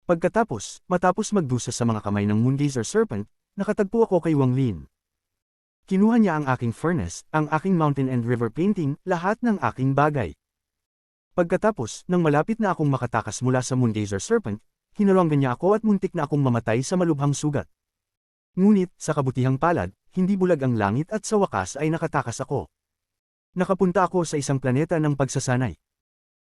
Matapos magdusa sa mga kamay ng Moongazer Serpent, nakatagpo ako kay Wang Lin. Kinuha niya ang aking furnace, ang aking mountain and river painting, lahat ng aking bagay. Pagkatapos, nang malapit na akong makatakas mula sa Moongazer Serpent, hinaranggan niya ako at muntik na akong mamatay sa malubhang sugat. Ngunit, sa kabutihang palad, hindi bulag ang langit at sa wakas ay nakatakas ako. Nakapunta ako sa isang planeta ng pagsasanay.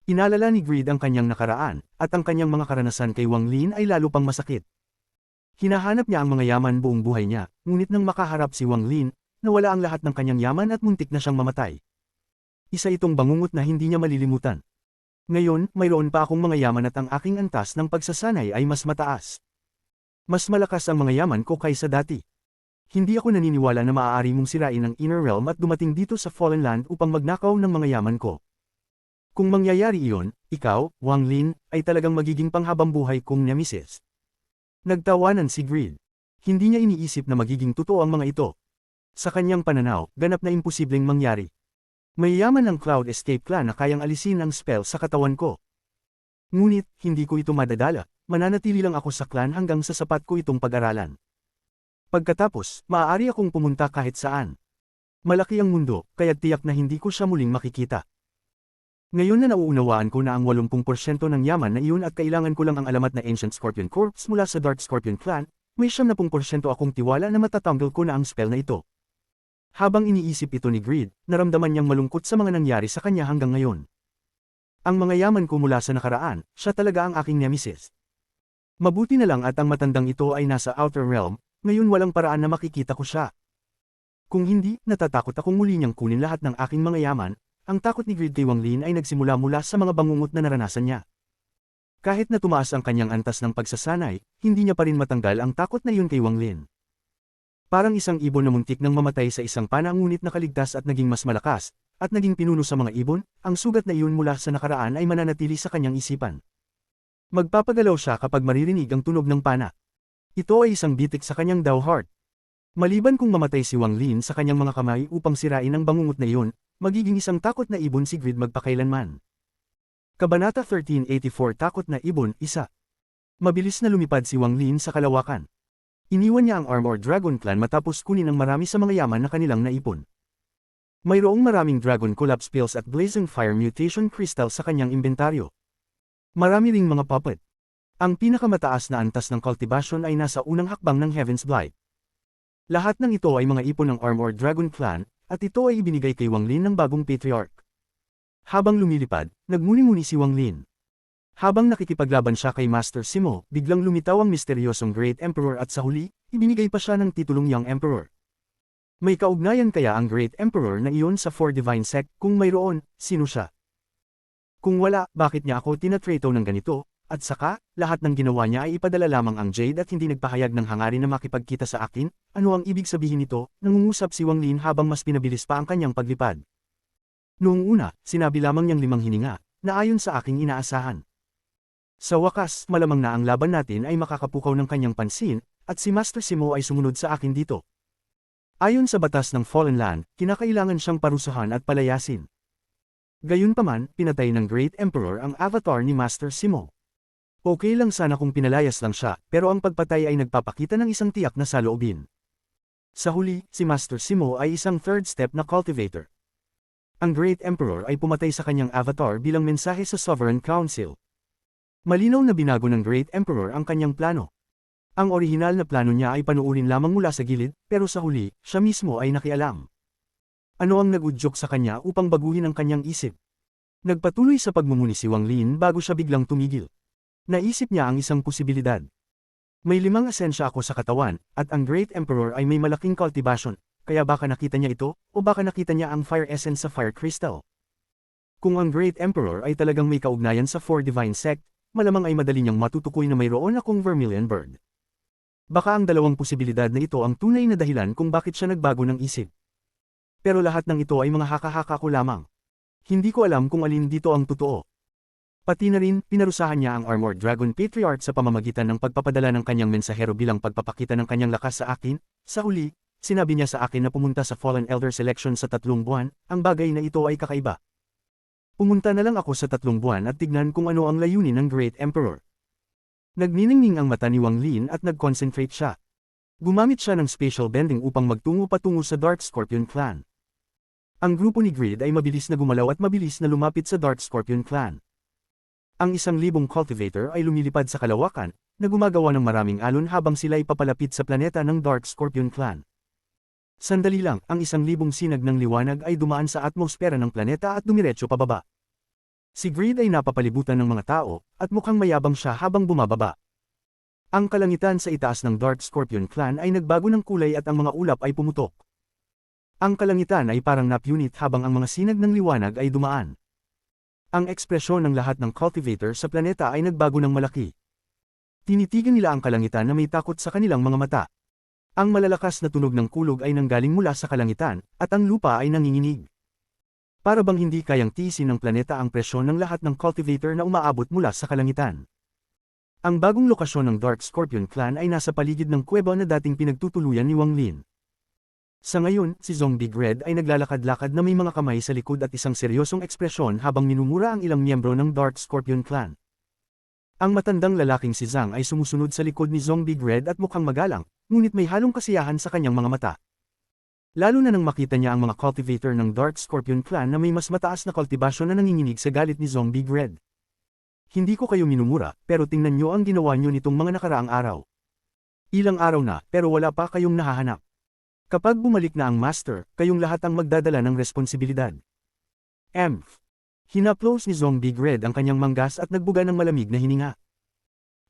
Inalala ni Greed ang kanyang nakaraan, at ang kanyang mga karanasan kay Wang Lin ay lalo pang masakit. Hinahanap niya ang mga yaman buong buhay niya, ngunit nang makaharap si Wang Lin, nawala ang lahat ng kanyang yaman at muntik na siyang mamatay. Isa itong bangungot na hindi niya malilimutan. Ngayon, mayroon pa akong mga yaman at ang aking antas ng pagsasanay ay mas mataas. Mas malakas ang mga yaman ko kaysa dati. Hindi ako naniniwala na maaari mong sirain ang Inner Realm at dumating dito sa Fallen Land upang magnakaw ng mga yaman ko. Kung mangyayari iyon, ikaw, Wang Lin, ay talagang magiging panghabambuhay kong nemesis. Nagtawanan si Greed. Hindi niya iniisip na magiging totoo ang mga ito. Sa kanyang pananaw, ganap na imposibleng mangyari. May yaman ang Cloud Escape Clan na kayang alisin ang spell sa katawan ko. Ngunit, hindi ko ito madadala, mananatili lang ako sa clan hanggang sa sapat ko itong pag-aralan. Pagkatapos, maaari akong pumunta kahit saan. Malaki ang mundo, kaya't tiyak na hindi ko siya muling makikita. Ngayon na nauunawaan ko na ang 80% ng yaman na iyon at kailangan ko lang ang alamat na Ancient Scorpion Corps mula sa Dark Scorpion Clan, may 70% akong tiwala na matatanggal ko na ang spell na ito. Habang iniisip ito ni Greed, naramdaman niyang malungkot sa mga nangyari sa kanya hanggang ngayon. Ang mga yaman ko mula sa nakaraan, siya talaga ang aking nemesis. Mabuti na lang at ang matandang ito ay nasa Outer Realm, ngayon walang paraan na makikita ko siya. Kung hindi, natatakot akong muli niyang kunin lahat ng aking mga yaman. Ang takot ni Greed kay Wang Lin ay nagsimula mula sa mga bangungot na naranasan niya. Kahit na tumaas ang kanyang antas ng pagsasanay, hindi niya pa rin matanggal ang takot na iyon kay Wang Lin. Parang isang ibon na muntik nang mamatay sa isang pana ngunit nakaligtas at naging mas malakas, at naging pinuno sa mga ibon, ang sugat na iyon mula sa nakaraan ay mananatili sa kanyang isipan. Magpapagalaw siya kapag maririnig ang tunog ng pana. Ito ay isang bitik sa kanyang Dao Heart. Maliban kung mamatay si Wang Lin sa kanyang mga kamay upang sirain ang bangungot na iyon, magiging isang takot na ibon si Greed magpakailanman. Kabanata 1384 Takot na Ibon, 1. Mabilis na lumipad si Wang Lin sa kalawakan. Iniwan niya ang Armored Dragon Clan matapos kunin ang marami sa mga yaman na kanilang naipon. Mayroong maraming Dragon Collapse Pills at Blazing Fire Mutation Crystal sa kanyang inventaryo. Marami ring mga puppet. Ang pinakamataas na antas ng cultivation ay nasa unang hakbang ng Heaven's Blight. Lahat ng ito ay mga ipon ng Armored Dragon Clan, at ito ay ibinigay kay Wang Lin ng bagong Patriarch. Habang lumilipad, nagmuni-muni si Wang Lin. Habang nakikipaglaban siya kay Master Simo, biglang lumitaw ang misteryosong Great Emperor at sa huli, ibinigay pa siya ng titulong Young Emperor. May kaugnayan kaya ang Great Emperor na iyon sa Four Divine Sect? Kung mayroon, sino siya? Kung wala, bakit niya ako tinatrato ng ganito? At saka, lahat ng ginawa niya ay ipadala lamang ang Jade at hindi nagpahayag ng hangarin na makipagkita sa akin? Ano ang ibig sabihin nito? Nangungusap si Wang Lin habang mas pinabilis pa ang kanyang paglipad. Noong una, sinabi lamang niyang 5 hininga, na ayon sa aking inaasahan. Sa wakas, malamang na ang laban natin ay makakapukaw ng kanyang pansin, at si Master Simo ay sumunod sa akin dito. Ayon sa batas ng Fallen Land, kinakailangan siyang parusahan at palayasin. Gayunpaman, pinatay ng Great Emperor ang avatar ni Master Simo. Okay lang sana kung pinalayas lang siya, pero ang pagpatay ay nagpapakita ng isang tiyak na saloobin. Sa huli, si Master Simo ay isang third step na cultivator. Ang Great Emperor ay pumatay sa kanyang avatar bilang mensahe sa Sovereign Council. Malinaw na binago ng Great Emperor ang kanyang plano. Ang orihinal na plano niya ay panuurin lamang mula sa gilid, pero sa huli, siya mismo ay nakialam. Ano ang nag-udyok sa kanya upang baguhin ang kanyang isip? Nagpatuloy sa pagmumuni si Wang Lin bago siya biglang tumigil. Naisip niya ang isang posibilidad. May 5 esensya ako sa katawan, at ang Great Emperor ay may malaking cultivation, kaya baka nakita niya ito, o baka nakita niya ang Fire Essence sa Fire Crystal. Kung ang Great Emperor ay talagang may kaugnayan sa Four Divine Sect, malamang ay madali niyang matutukoy na mayroon akong Vermilion Bird. Baka ang dalawang posibilidad na ito ang tunay na dahilan kung bakit siya nagbago ng isip. Pero lahat ng ito ay mga haka-haka ko lamang. Hindi ko alam kung alin dito ang totoo. Pati na rin, pinarusahan niya ang Armored Dragon Patriarch sa pamamagitan ng pagpapadala ng kanyang mensahero bilang pagpapakita ng kanyang lakas sa akin. Sa huli, sinabi niya sa akin na pumunta sa Fallen Elder Selection sa 3 buwan, ang bagay na ito ay kakaiba. Pumunta na lang ako sa 3 buwan at tignan kung ano ang layunin ng Great Emperor. Nagniningning ang mata ni Wang Lin at nag-concentrate siya. Gumamit siya ng spatial bending upang magtungo patungo sa Dark Scorpion Clan. Ang grupo ni Grid ay mabilis na gumalaw at mabilis na lumapit sa Dark Scorpion Clan. Ang 1,000 cultivator ay lumilipad sa kalawakan, na gumagawa ng maraming alon habang sila ay papalapit sa planeta ng Dark Scorpion Clan. Sandali lang, ang 1,000 sinag ng liwanag ay dumaan sa atmosfera ng planeta at dumiretso pababa. Si Grid ay napapalibutan ng mga tao, at mukhang mayabang siya habang bumababa. Ang kalangitan sa itaas ng Dark Scorpion Clan ay nagbago ng kulay at ang mga ulap ay pumutok. Ang kalangitan ay parang napunit habang ang mga sinag ng liwanag ay dumaan. Ang ekspresyon ng lahat ng cultivator sa planeta ay nagbago ng malaki. Tinitigan nila ang kalangitan na may takot sa kanilang mga mata. Ang malalakas na tunog ng kulog ay nanggaling mula sa kalangitan, at ang lupa ay nanginginig. Para bang hindi kayang tiisin ng planeta ang presyon ng lahat ng cultivator na umaabot mula sa kalangitan. Ang bagong lokasyon ng Dark Scorpion Clan ay nasa paligid ng kuweba na dating pinagtutuluyan ni Wang Lin. Sa ngayon, si Zong Big Red ay naglalakad-lakad na may mga kamay sa likod at isang seryosong ekspresyon habang minumura ang ilang miyembro ng Dark Scorpion Clan. Ang matandang lalaking si Zhang ay sumusunod sa likod ni Zong Big Red at mukhang magalang, ngunit may halong kasiyahan sa kanyang mga mata. Lalo na nang makita niya ang mga cultivator ng Dark Scorpion Clan na may mas mataas na kultibasyon na nanginginig sa galit ni Zong Big Red. Hindi ko kayo minumura, pero tingnan niyo ang ginawa niyo nitong mga nakaraang araw. Ilang araw na, pero wala pa kayong nahahanap. Kapag bumalik na ang Master, kayong lahat ang magdadala ng responsibilidad. Hinaplos ni Zong Big Red ang kanyang manggas at nagbuga ng malamig na hininga.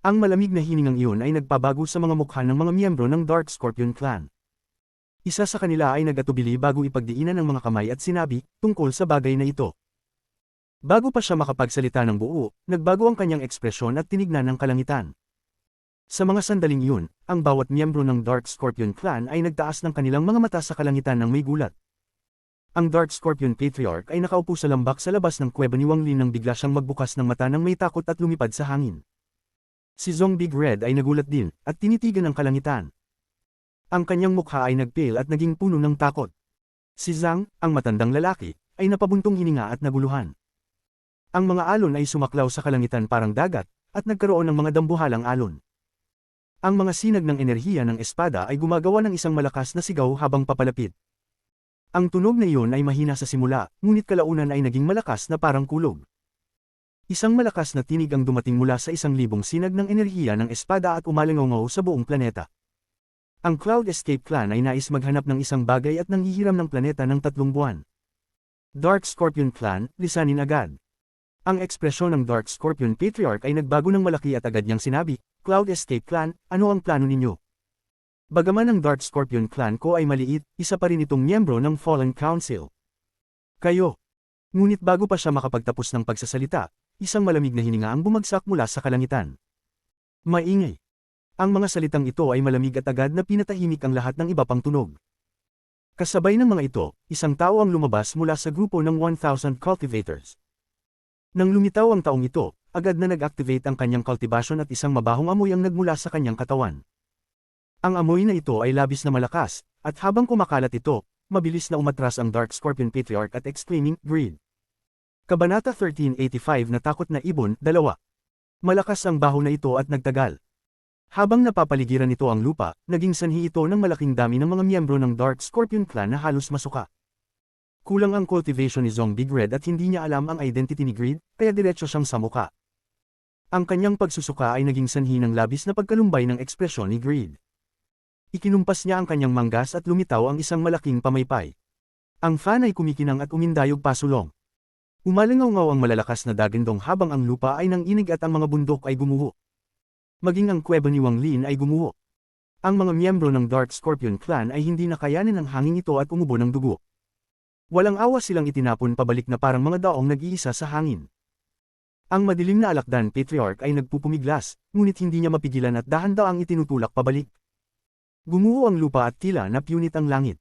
Ang malamig na hiningang iyon ay nagpabago sa mga mukha ng mga miyembro ng Dark Scorpion Clan. Isa sa kanila ay nag-atubili bago ipagdiinan ng mga kamay at sinabi, tungkol sa bagay na ito. Bago pa siya makapagsalita ng buo, nagbago ang kanyang ekspresyon at tinignan ng kalangitan. Sa mga sandaling iyon, ang bawat miyembro ng Dark Scorpion Clan ay nagtaas ng kanilang mga mata sa kalangitan ng may gulat. Ang Dark Scorpion Patriarch ay nakaupo sa lambak sa labas ng kuweba ni Wang Lin nang bigla siyang magbukas ng mata ng may takot at lumipad sa hangin. Si Zong Big Red ay nagulat din, at tinitigan ang kalangitan. Ang kanyang mukha ay nagpale at naging puno ng takot. Si Zhang, ang matandang lalaki, ay napabuntong hininga at naguluhan. Ang mga alon ay sumaklaw sa kalangitan parang dagat, at nagkaroon ng mga dambuhalang alon. Ang mga sinag ng enerhiya ng espada ay gumagawa ng isang malakas na sigaw habang papalapit. Ang tunog na iyon ay mahina sa simula, ngunit kalaunan ay naging malakas na parang kulog. Isang malakas na tinig ang dumating mula sa 1,000 sinag ng enerhiya ng espada at umalingaw sa buong planeta. Ang Cloud Escape Clan ay nais maghanap ng isang bagay at nanghihiram ng planeta ng 3 buwan. Dark Scorpion Clan, lisanin agad. Ang ekspresyon ng Dark Scorpion Patriarch ay nagbago ng malaki at agad niyang sinabi, Cloud Escape Clan, ano ang plano ninyo? Bagaman ang Dark Scorpion Clan ko ay maliit, isa pa rin itong miyembro ng Fallen Council. Kayo. Ngunit bago pa siya makapagtapos ng pagsasalita, isang malamig na hininga ang bumagsak mula sa kalangitan. Maingay. Ang mga salitang ito ay malamig at agad na pinatahimik ang lahat ng iba pang tunog. Kasabay ng mga ito, isang tao ang lumabas mula sa grupo ng 1,000 cultivators. Nang lumitaw ang taong ito, agad na nag-activate ang kanyang cultivation at isang mabahong amoy ang nagmula sa kanyang katawan. Ang amoy na ito ay labis na malakas, at habang kumakalat ito, mabilis na umatras ang Dark Scorpion Patriarch at exclaiming, Greed. Kabanata 1385 na takot na ibon, 2. Malakas ang baho na ito at nagtagal. Habang napapaligiran nito ang lupa, naging sanhi ito ng malaking dami ng mga miyembro ng Dark Scorpion Clan na halos masuka. Kulang ang cultivation ni Zong Big Red at hindi niya alam ang identity ni Greed, kaya diretso siyang samuka. Ang kanyang pagsusuka ay naging sanhi ng labis na pagkalumbay ng ekspresyon ni Greed. Ikinumpas niya ang kanyang manggas at lumitaw ang isang malaking pamaypay. Ang fan ay kumikinang at umindayog pasulong. Umalingaw ang malalakas na dagandong habang ang lupa ay nanginig at ang mga bundok ay gumuho. Maging ang kuweba ni Wang Lin ay gumuho. Ang mga miyembro ng Dark Scorpion Clan ay hindi nakayanin ang hangin ito at umubo ng dugo. Walang awa silang itinapon pabalik na parang mga daong nag-iisa sa hangin. Ang madilim na alakdan Patriarch ay nagpupumiglas, ngunit hindi niya mapigilan at dahan-daang itinutulak pabalik. Gumuho ang lupa at tila napunit ang langit.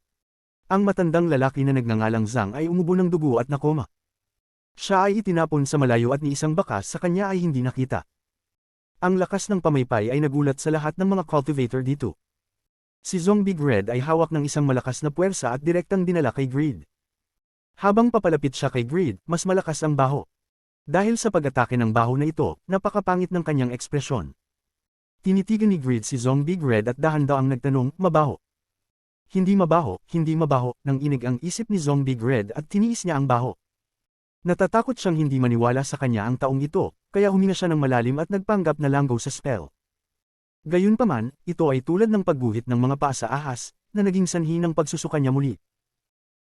Ang matandang lalaki na nagngangalang Zhang ay umubo ng dugo at nakoma. Siya ay itinapon sa malayo at ni isang bakas sa kanya ay hindi nakita. Ang lakas ng pamaypay ay nagulat sa lahat ng mga cultivator dito. Si Zong Big Red ay hawak ng isang malakas na puwersa at direktang dinala kay Greed. Habang papalapit siya kay Greed, mas malakas ang baho. Dahil sa pag-atake ng baho na ito, napakapangit ng kanyang ekspresyon. Tinitigan ni Greed si Zombie Red at dahan-dahang nagtanong, mabaho. Hindi mabaho, hindi mabaho, nang inig ang isip ni Zombie Red at tiniis niya ang baho. Natatakot siyang hindi maniwala sa kanya ang taong ito, kaya huminga siya ng malalim at nagpanggap na langgaw sa spell. Gayunpaman, ito ay tulad ng pagguhit ng mga paa sa ahas, na naging sanhi ng pagsusuka niya muli.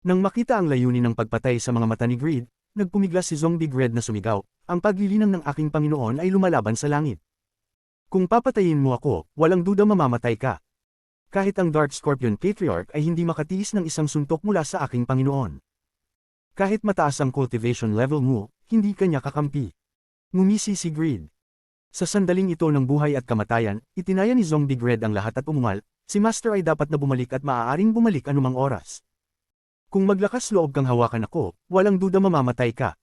Nang makita ang layunin ng pagpatay sa mga mata ni Greed, nagpumiglas si Zombie Red na sumigaw, ang paglilinang ng aking Panginoon ay lumalaban sa langit. Kung papatayin mo ako, walang duda mamamatay ka. Kahit ang Dark Scorpion Patriarch ay hindi makatiis ng isang suntok mula sa aking Panginoon. Kahit mataas ang cultivation level mo, hindi kanya kakampi. Ngumisi si Greed. Sa sandaling ito ng buhay at kamatayan, itinaya ni Zombie Red ang lahat at umungal, si Master ay dapat na bumalik at maaaring bumalik anumang oras. Kung maglakas loob kang hawakan ako, walang duda mamamatay ka.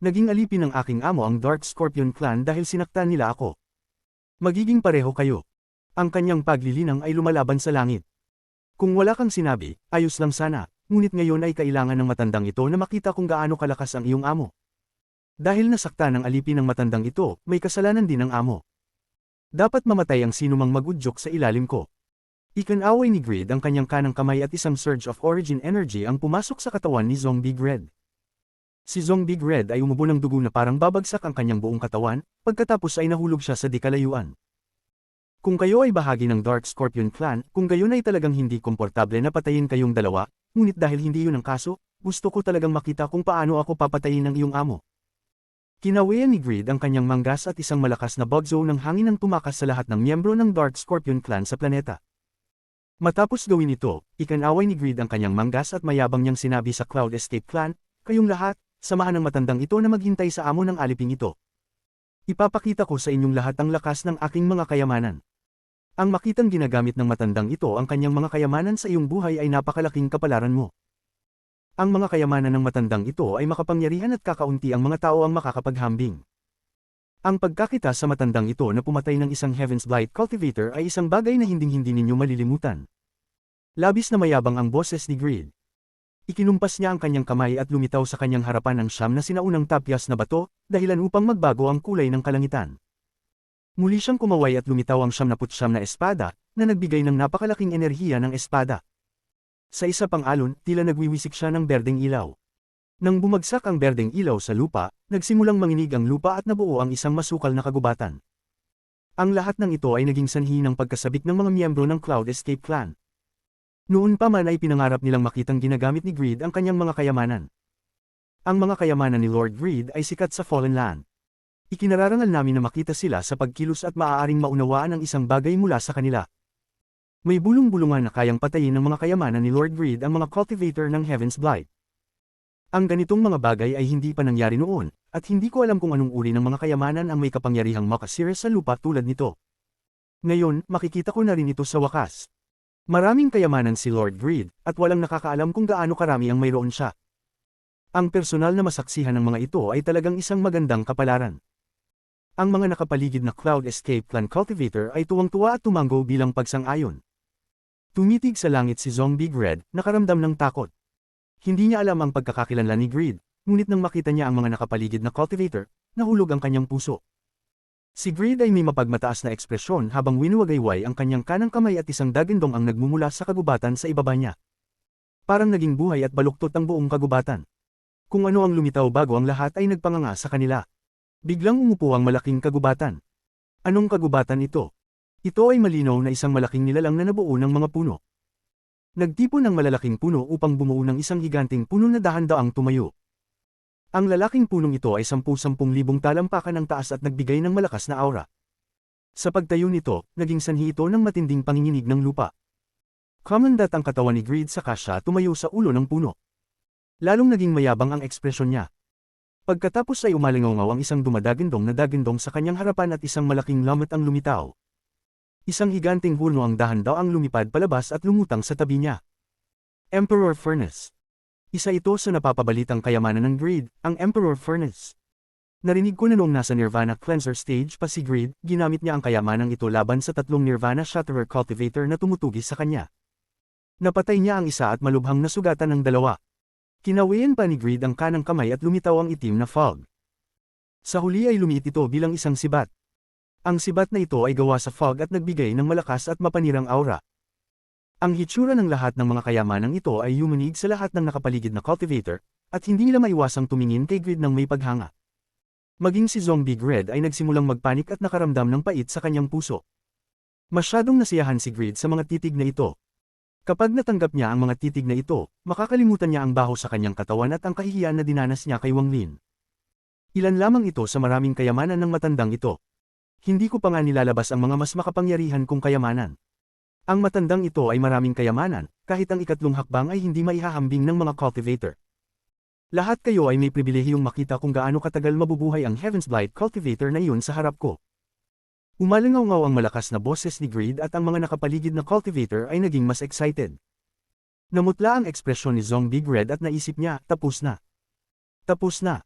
Naging alipin ng aking amo ang Dark Scorpion Clan dahil sinaktan nila ako. Magiging pareho kayo. Ang kanyang paglilinang ay lumalaban sa langit. Kung wala kang sinabi, ayos lang sana, ngunit ngayon ay kailangan ng matandang ito na makita kung gaano kalakas ang iyong amo. Dahil nasaktan ng alipin ng matandang ito, may kasalanan din ang amo. Dapat mamatay ang sinumang mag-udyok sa ilalim ko. Ikinaway ni Greed ang kanyang kanang kamay at isang surge of origin energy ang pumasok sa katawan ni Zombie Red. Si Zombie Red ay umubo ng dugo na parang babagsak ang kanyang buong katawan, pagkatapos ay nahulog siya sa di kalayuan. Kung kayo ay bahagi ng Dark Scorpion Clan, kung gayon ay talagang hindi komportable na patayin kayong dalawa, ngunit dahil hindi yun ang kaso, gusto ko talagang makita kung paano ako papatayin ng iyong amo. Kinawian ni Greed ang kanyang manggas at isang malakas na bugzo ng hangin ang tumakas sa lahat ng miyembro ng Dark Scorpion Clan sa planeta. Matapos gawin ito, ikinaway ni Greed ang kanyang manggas at mayabang niyang sinabi sa Cloud Escape Clan, kayong lahat, samahan ng matandang ito na maghintay sa amo ng aliping ito. Ipapakita ko sa inyong lahat ang lakas ng aking mga kayamanan. Ang makitang ginagamit ng matandang ito ang kanyang mga kayamanan sa iyong buhay ay napakalaking kapalaran mo. Ang mga kayamanan ng matandang ito ay makapangyarihan at kakaunti ang mga tao ang makakapaghambing. Ang pagkakita sa matandang ito na pumatay ng isang Heaven's Blight Cultivator ay isang bagay na hinding-hindi ninyo malilimutan. Labis na mayabang ang boses ni Greed. Ikinumpas niya ang kanyang kamay at lumitaw sa kanyang harapan ang siyam na sinaunang tapyas na bato, dahilan upang magbago ang kulay ng kalangitan. Muli siyang kumaway at lumitaw ang 79 na espada, na nagbigay ng napakalaking enerhiya ng espada. Sa isa pang alon, tila nagwiwisik siya ng berdeng ilaw. Nang bumagsak ang berdeng ilaw sa lupa, nagsimulang manginig ang lupa at nabuo ang isang masukal na kagubatan. Ang lahat ng ito ay naging sanhi ng pagkasabik ng mga miyembro ng Cloud Escape Clan. Noon pa man ay pinangarap nilang makitang ginagamit ni Greed ang kanyang mga kayamanan. Ang mga kayamanan ni Lord Greed ay sikat sa Fallen Land. Ikinararangal namin na makita sila sa pagkilos at maaaring maunawaan ang isang bagay mula sa kanila. May bulong-bulungan na kayang patayin ng mga kayamanan ni Lord Greed ang mga cultivator ng Heaven's Blight. Ang ganitong mga bagay ay hindi pa nangyari noon, at hindi ko alam kung anong uri ng mga kayamanan ang may kapangyarihang makasira sa lupa tulad nito. Ngayon, makikita ko na rin ito sa wakas. Maraming kayamanan si Lord Greed, at walang nakakaalam kung gaano karami ang mayroon siya. Ang personal na masaksihan ng mga ito ay talagang isang magandang kapalaran. Ang mga nakapaligid na Cloud Escape Clan Cultivator ay tuwang-tuwa at tumanggo bilang pagsang-ayon. Tumitig sa langit si Zombie Red, nakaramdam ng takot. Hindi niya alam ang pagkakakilanlan ni Greed, ngunit nang makita niya ang mga nakapaligid na cultivator, nahulog ang kanyang puso. Si Greed ay may mapagmataas na ekspresyon habang winuwagayway ang kanyang kanang kamay at isang dagindong ang nagmumula sa kagubatan sa ibaba niya. Parang naging buhay at baluktot ang buong kagubatan. Kung ano ang lumitaw bago ang lahat ay nagpanganga sa kanila. Biglang umupo ang malaking kagubatan. Anong kagubatan ito? Ito ay malinaw na isang malaking nilalang na nabuo ng mga puno. Nagtipon ng malalaking puno upang bumuo ng isang higanting puno na dahan-daang tumayo. Ang lalaking punong ito ay 10,000 talampakan ang taas at nagbigay ng malakas na aura. Sa pagtayo nito, naging sanhi ito ng matinding panginginig ng lupa. Kamandat ang katawan ni Greed saka siya tumayo sa ulo ng puno. Lalong naging mayabang ang ekspresyon niya. Pagkatapos ay umalingaw ang isang dumadagindong na dagindong sa kanyang harapan at isang malaking lamat ang lumitaw. Isang higanting hurno ang dahan-daang lumipad palabas at lumutang sa tabi niya. Emperor Furnace. Isa ito sa napapabalitang kayamanan ng Greed, ang Emperor Furnace. Narinig ko na noong nasa Nirvana Cleanser stage pa si Greed, ginamit niya ang kayamanang ito laban sa 3 Nirvana Shatterer Cultivator na tumutugis sa kanya. Napatay niya ang isa at malubhang nasugatan ng 2. Kinawian pa ni Greed ang kanang kamay at lumitaw ang itim na fog. Sa huli ay lumiit ito bilang isang sibat. Ang sibat na ito ay gawa sa fog at nagbigay ng malakas at mapanirang aura. Ang hitsura ng lahat ng mga kayamanang ito ay yumunig sa lahat ng nakapaligid na cultivator, at hindi nila maiwasang tumingin kay Grid ng may paghanga. Maging si Zombie Grid ay nagsimulang magpanik at nakaramdam ng pait sa kanyang puso. Masyadong nasiyahan si Grid sa mga titig na ito. Kapag natanggap niya ang mga titig na ito, makakalimutan niya ang baho sa kanyang katawan at ang kahihiyan na dinanas niya kay Wang Lin. Ilan lamang ito sa maraming kayamanan ng matandang ito. Hindi ko pa nga nilalabas ang mga mas makapangyarihan kong kayamanan. Ang matandang ito ay maraming kayamanan, kahit ang ikatlong hakbang ay hindi maihahambing ng mga cultivator. Lahat kayo ay may pribilehiyong makita kung gaano katagal mabubuhay ang Heaven's Blight cultivator na iyon sa harap ko. Umalingaw-ngaw ang malakas na boses ni Grid at ang mga nakapaligid na cultivator ay naging mas excited. Namutla ang ekspresyon ni Zombie Grid at naisip niya, tapos na. Tapos na.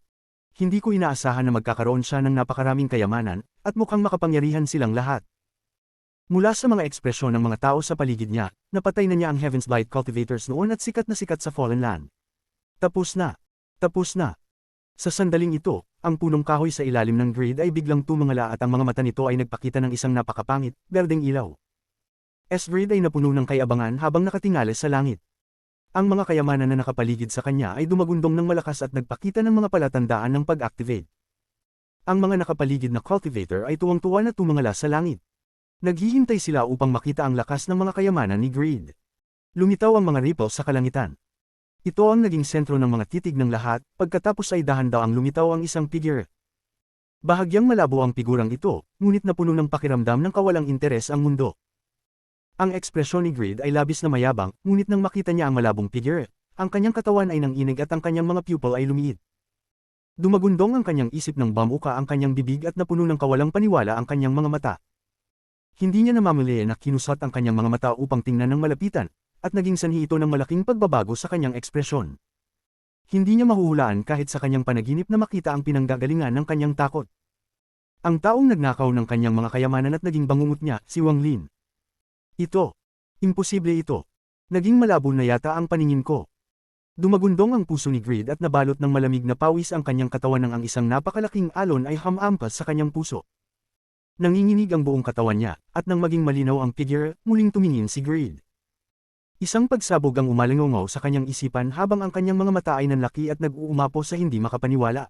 Hindi ko inaasahan na magkakaroon siya ng napakaraming kayamanan, at mukhang makapangyarihan silang lahat. Mula sa mga ekspresyon ng mga tao sa paligid niya, napatay na niya ang Heaven's Blight cultivators noon at sikat na sikat sa Fallen Land. Tapos na. Tapos na. Sa sandaling ito, ang punong kahoy sa ilalim ng Grid ay biglang tumangala at ang mga mata nito ay nagpakita ng isang napakapangit, berdeng ilaw. Grid ay napuno ng kayabangan habang nakatingala sa langit. Ang mga kayamanan na nakapaligid sa kanya ay dumagundong ng malakas at nagpakita ng mga palatandaan ng pag-activate. Ang mga nakapaligid na cultivator ay tuwang-tuwa na tumangala sa langit. Naghihintay sila upang makita ang lakas ng mga kayamanan ni Grid. Lumitaw ang mga ripple sa kalangitan. Ito ang naging sentro ng mga titig ng lahat, pagkatapos ay dahan-daang lumitaw ang isang figure. Bahagyang malabo ang figurang ito, ngunit napuno ng pakiramdam ng kawalang interes ang mundo. Ang ekspresyon ni Grid ay labis na mayabang, ngunit nang makita niya ang malabong figure, ang kanyang katawan ay nanginig at ang kanyang mga pupil ay lumiit. Dumagundong ang kanyang isip ng bamuka ang kanyang bibig at napuno ng kawalang paniwala ang kanyang mga mata. Hindi niya namamali na kinusat ang kanyang mga mata upang tingnan ng malapitan, at naging sanhi ito ng malaking pagbabago sa kanyang ekspresyon. Hindi niya mahuhulaan kahit sa kanyang panaginip na makita ang pinanggagalingan ng kanyang takot. Ang taong nagnakaw ng kanyang mga kayamanan at naging bangungot niya, si Wang Lin. Ito. Imposible ito. Naging malabo na yata ang paningin ko. Dumagundong ang puso ni Grid at nabalot ng malamig na pawis ang kanyang katawan nang ang isang napakalaking alon ay hamampas sa kanyang puso. Nanginginig ang buong katawan niya, at nang maging malinaw ang figure, muling tumingin si Grid. Isang pagsabog ang umalingaw sa kanyang isipan habang ang kanyang mga mata ay nanlaki at nag-uumapo sa hindi makapaniwala.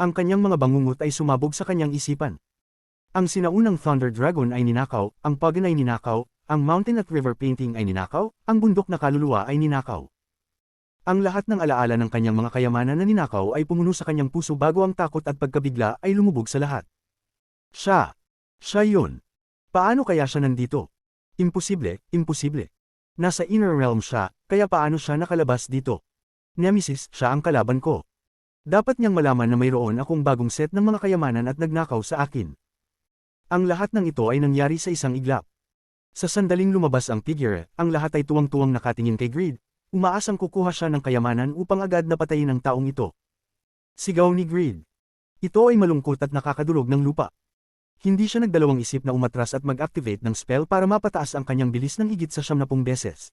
Ang kanyang mga bangungot ay sumabog sa kanyang isipan. Ang sinaunang Thunder Dragon ay ninakaw, ang Pagan ay ninakaw, ang Mountain at River Painting ay ninakaw, ang bundok na kaluluwa ay ninakaw. Ang lahat ng alaala ng kanyang mga kayamanan na ninakaw ay pumuno sa kanyang puso bago ang takot at pagkabigla ay lumubog sa lahat. Siya yun. Paano kaya siya nandito? Imposible, imposible. Nasa inner realm siya, kaya paano siya nakalabas dito? Nemesis, siya ang kalaban ko. Dapat niyang malaman na mayroon akong bagong set ng mga kayamanan at nagnakaw sa akin. Ang lahat ng ito ay nangyari sa isang iglap. Sa sandaling lumabas ang figure, ang lahat ay tuwang-tuwang nakatingin kay Grid, umaasang kukuha siya ng kayamanan upang agad na patayin ang taong ito. Sigaw ni Grid. Ito ay malungkot at nakakadurog ng lupa. Hindi siya nagdalawang isip na umatras at mag-activate ng spell para mapataas ang kanyang bilis ng higit sa 70 beses.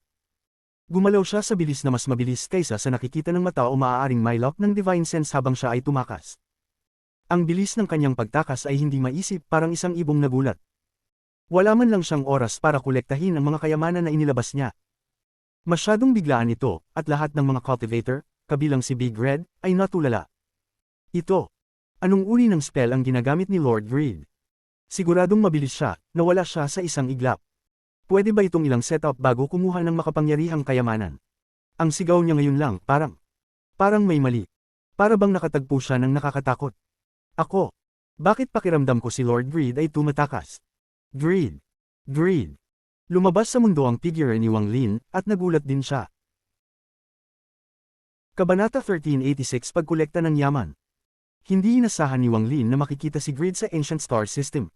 Gumalaw siya sa bilis na mas mabilis kaysa sa nakikita ng mata o maaaring mailock ng Divine Sense habang siya ay tumakas. Ang bilis ng kanyang pagtakas ay hindi maisip, parang isang ibong nagulat. Wala man lang siyang oras para kolektahin ang mga kayamanan na inilabas niya. Masyadong biglaan ito, at lahat ng mga cultivator, kabilang si Big Red, ay natulala. Ito. Anong uri ng spell ang ginagamit ni Lord Grid? Siguradong mabilis siya, nawala siya sa isang iglap. Pwede ba itong ilang setup bago kumuha ng makapangyarihang kayamanan? Ang sigaw niya ngayon lang, parang may mali. Para bang nakatagpo siya ng nakakatakot. Ako. Bakit pakiramdam ko si Lord Grid ay tumatakas? Grid. Lumabas sa mundo ang figure ni Wang Lin, at nagulat din siya. Kabanata 1386 Pagkolekta ng yaman. Hindi inasahan ni Wang Lin na makikita si Grid sa Ancient Star System.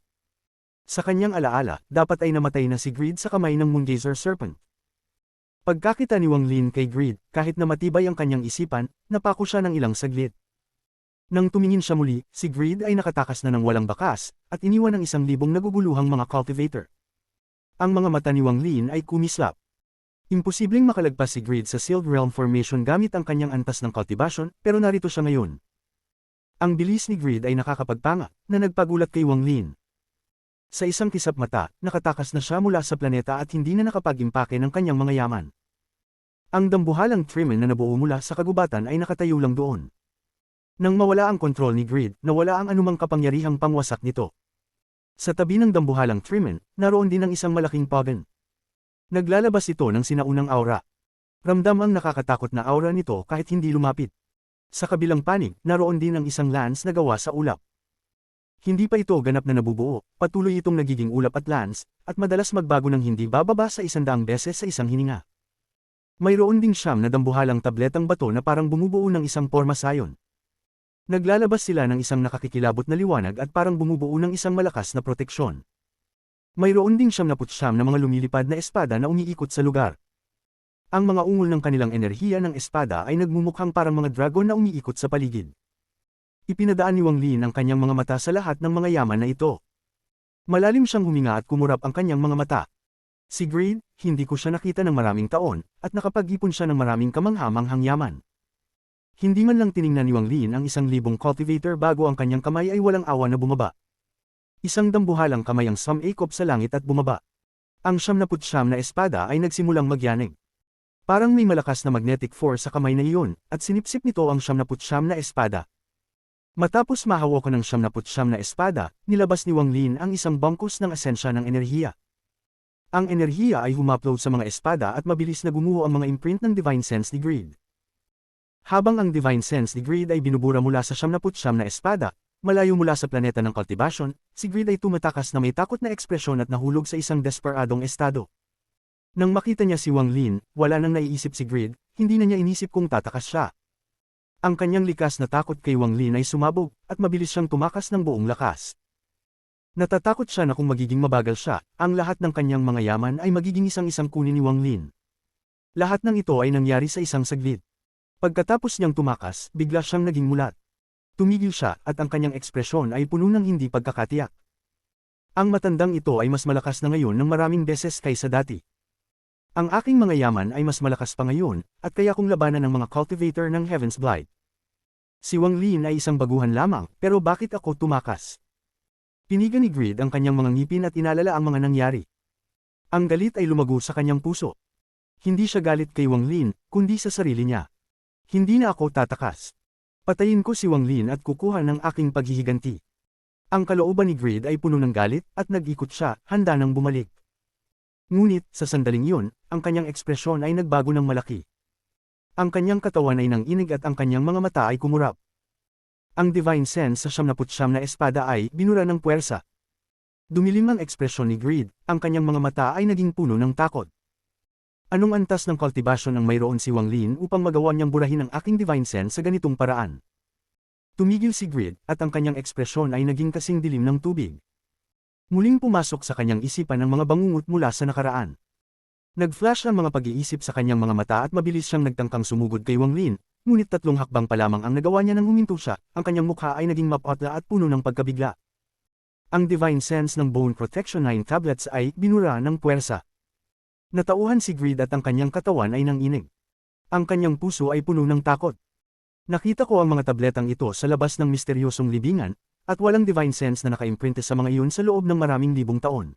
Sa kanyang alaala, dapat ay namatay na si Grid sa kamay ng Moongazer Serpent. Pagkakita ni Wang Lin kay Grid, kahit na matibay ang kanyang isipan, napako siya ng ilang saglit. Nang tumingin siya muli, si Grid ay nakatakas na ng walang bakas, at iniwan ng 1,000 naguguluhang mga cultivator. Ang mga mata ni Wang Lin ay kumislap. Imposibleng makalagpas si Grid sa Sealed Realm Formation gamit ang kanyang antas ng cultivation, pero narito siya ngayon. Ang bilis ni Grid ay nakakapagpanga, na nagpagulat kay Wang Lin. Sa isang kisap mata, nakatakas na siya mula sa planeta at hindi na nakapag-impake ng kanyang mga yaman. Ang dambuhalang Freeman na nabuo mula sa kagubatan ay nakatayo lang doon. Nang mawala ang kontrol ni Greed, nawala ang anumang kapangyarihang pangwasak nito. Sa tabi ng dambuhalang Freeman, naroon din ang isang malaking Pogan. Naglalabas ito ng sinaunang aura. Ramdam ang nakakatakot na aura nito kahit hindi lumapit. Sa kabilang panig, naroon din ang isang lance na gawa sa ulap. Hindi pa ito ganap na nabubuo, patuloy itong nagiging ulap at lance, at madalas magbago ng hindi bababa sa 100 beses sa isang hininga. Mayroon ding siyam na dambuhalang tabletang bato na parang bumubuo ng isang porma sayon. Naglalabas sila ng isang nakakikilabot na liwanag at parang bumubuo ng isang malakas na proteksyon. Mayroon ding 79 na mga lumilipad na espada na umiikot sa lugar. Ang mga ungol ng kanilang enerhiya ng espada ay nagmumukhang parang mga dragon na umiikot sa paligid. Ipinadaan ni Wang Lin ang kanyang mga mata sa lahat ng mga yaman na ito. Malalim siyang huminga at kumurap ang kanyang mga mata. Si Greed, hindi ko siya nakita ng maraming taon, at nakapag-ipon siya ng maraming kamanghamanghang yaman. Hindi man lang tiningnan ni Wang Lin ang 1,000 cultivator bago ang kanyang kamay ay walang awa na bumaba. Isang dambuhalang kamay ang sumakop sa langit at bumaba. Ang 79 na espada ay nagsimulang magyanig. Parang may malakas na magnetic force sa kamay na iyon, at sinipsip nito ang 79 na espada. Matapos mahawakan ng 79 na espada, nilabas ni Wang Lin ang isang bangkus ng asensya ng enerhiya. Ang enerhiya ay humupload sa mga espada at mabilis na gumuho ang mga imprint ng Divine Sense ni Greed. Habang ang Divine Sense ni Greed ay binubura mula sa 79 na espada, malayo mula sa planeta ng cultivation, si Greed ay tumatakas na may takot na ekspresyon at nahulog sa isang desperadong estado. Nang makita niya si Wang Lin, wala nang naiisip si Greed, hindi na niya inisip kung tatakas siya. Ang kanyang likas na takot kay Wang Lin ay sumabog, at mabilis siyang tumakas ng buong lakas. Natatakot siya na kung magiging mabagal siya, ang lahat ng kanyang mga yaman ay magiging isang-isang kunin ni Wang Lin. Lahat ng ito ay nangyari sa isang saglit. Pagkatapos niyang tumakas, bigla siyang naging mulat. Tumigil siya, at ang kanyang ekspresyon ay puno ng hindi pagkakatiyak. Ang matandang ito ay mas malakas na ngayon ng maraming beses kaysa dati. Ang aking mga yaman ay mas malakas pa ngayon, at kaya kong labanan ng mga cultivator ng Heaven's Blight. Si Wang Lin ay isang baguhan lamang, pero bakit ako tumakas? Piniga ni Greed ang kanyang mga ngipin at inalala ang mga nangyari. Ang galit ay lumago sa kanyang puso. Hindi siya galit kay Wang Lin, kundi sa sarili niya. Hindi na ako tatakas. Patayin ko si Wang Lin at kukuha ng aking paghihiganti. Ang kalooban ni Greed ay puno ng galit, at nag-ikot siya, handa nang bumalik. Ngunit, sa sandaling yun, ang kanyang ekspresyon ay nagbago ng malaki. Ang kanyang katawan ay nanginig at ang kanyang mga mata ay kumurap. Ang Divine Sense sa 79 na espada ay binura ng puwersa. Dumilim ang ekspresyon ni Greed, ang kanyang mga mata ay naging puno ng takot. Anong antas ng cultivation ang mayroon si Wang Lin upang magawa niyang burahin ang aking Divine Sense sa ganitong paraan? Tumigil si Greed, at ang kanyang ekspresyon ay naging kasing dilim ng tubig. Muling pumasok sa kanyang isipan ang mga bangungot mula sa nakaraan. Nag-flash ang mga pag-iisip sa kanyang mga mata at mabilis siyang nagtangkang sumugod kay Wang Lin, ngunit 3 hakbang pa lamang ang nagawa niya nang huminto siya, ang kanyang mukha ay naging mapotla at puno ng pagkabigla. Ang Divine Sense ng Bone Protection 9 tablets ay binura ng puwersa. Natauhan si Greed at ang kanyang katawan ay nanginig. Ang kanyang puso ay puno ng takot. Nakita ko ang mga tabletang ito sa labas ng misteryosong libingan, at walang Divine Sense na naka-imprinte sa mga iyon sa loob ng maraming libong taon.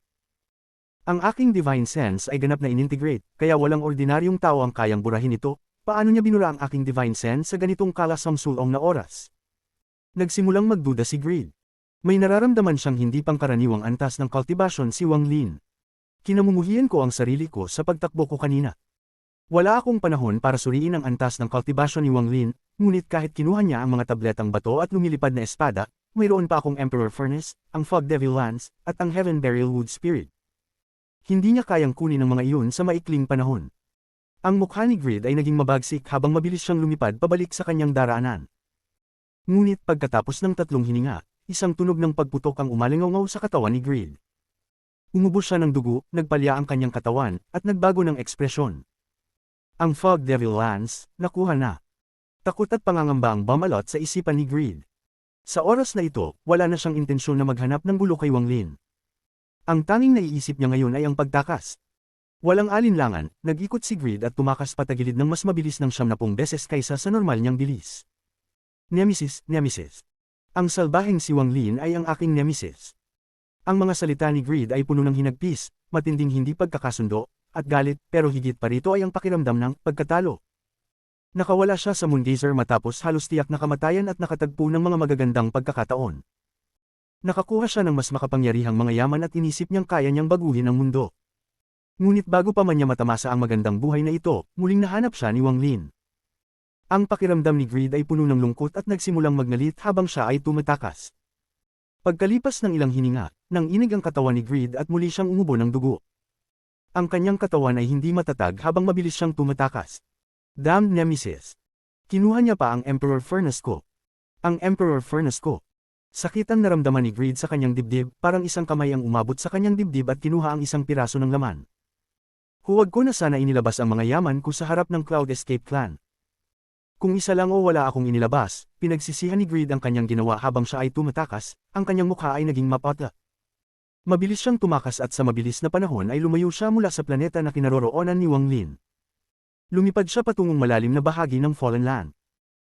Ang aking Divine Sense ay ganap na inintegrate, kaya walang ordinaryong tao ang kayang burahin ito. Paano niya binura ang aking Divine Sense sa ganitong kalasamsulong na oras? Nagsimulang magduda si Greed. May nararamdaman siyang hindi pangkaraniwang antas ng cultivation si Wang Lin. Kinamumuhian ko ang sarili ko sa pagtakbo ko kanina. Wala akong panahon para suriin ang antas ng cultivation ni Wang Lin, ngunit kahit kinuha niya ang mga tabletang bato at lumilipad na espada, mayroon pa akong Emperor Furnace, ang Fog Devil Lance, at ang Heaven Burial Wood Spirit. Hindi niya kayang kunin ang mga iyon sa maikling panahon. Ang mukha ni Greed ay naging mabagsik habang mabilis siyang lumipad pabalik sa kanyang daraanan. Ngunit pagkatapos ng 3 hininga, isang tunog ng pagputok ang umalingaw sa katawan ni Greed. Umubos siya ng dugo, nagpalya ang kanyang katawan, at nagbago ng ekspresyon. Ang Fog Devil Lance, nakuha na. Takot at pangangamba ang bumalot sa isipan ni Greed. Sa oras na ito, wala na siyang intensyon na maghanap ng gulo kay Wang Lin. Ang tanging naiisip niya ngayon ay ang pagtakas. Walang alinlangan, nag-ikot si Greed at tumakas patagilid ng mas mabilis ng 70 beses kaysa sa normal niyang bilis. Nemesis, Nemesis. Ang salbaheng si Wang Lin ay ang aking nemesis. Ang mga salita ni Greed ay puno ng hinagpis, matinding hindi pagkakasundo, at galit, pero higit pa rito ay ang pakiramdam ng pagkatalo. Nakawala siya sa Moongazer matapos halos tiyak na kamatayan at nakatagpo ng mga magagandang pagkakataon. Nakakuha siya ng mas makapangyarihang mga yaman at inisip niyang kaya niyang baguhin ang mundo. Ngunit bago pa man niya matamasa ang magandang buhay na ito, muling nahanap siya ni Wang Lin. Ang pakiramdam ni Greed ay puno ng lungkot at nagsimulang magnalit habang siya ay tumatakas. Pagkalipas ng ilang hininga, nanginig ang katawan ni Greed at muli siyang umubo ng dugo. Ang kanyang katawan ay hindi matatag habang mabilis siyang tumatakas. Damned Nemesis! Kinuha niya pa ang Emperor Furnace ko. Ang Emperor Furnace ko. Sakit ang naramdaman ni Greed sa kanyang dibdib, parang isang kamay ang umabot sa kanyang dibdib at kinuha ang isang piraso ng laman. Huwag ko na sana inilabas ang mga yaman ko sa harap ng Cloud Escape Clan. Kung isa lang o wala akong inilabas, pinagsisihan ni Greed ang kanyang ginawa habang siya ay tumatakas, ang kanyang mukha ay naging mapatla. Mabilis siyang tumakas at sa mabilis na panahon ay lumayo siya mula sa planeta na kinaroroonan ni Wang Lin. Lumipad siya patungong malalim na bahagi ng Fallen Land.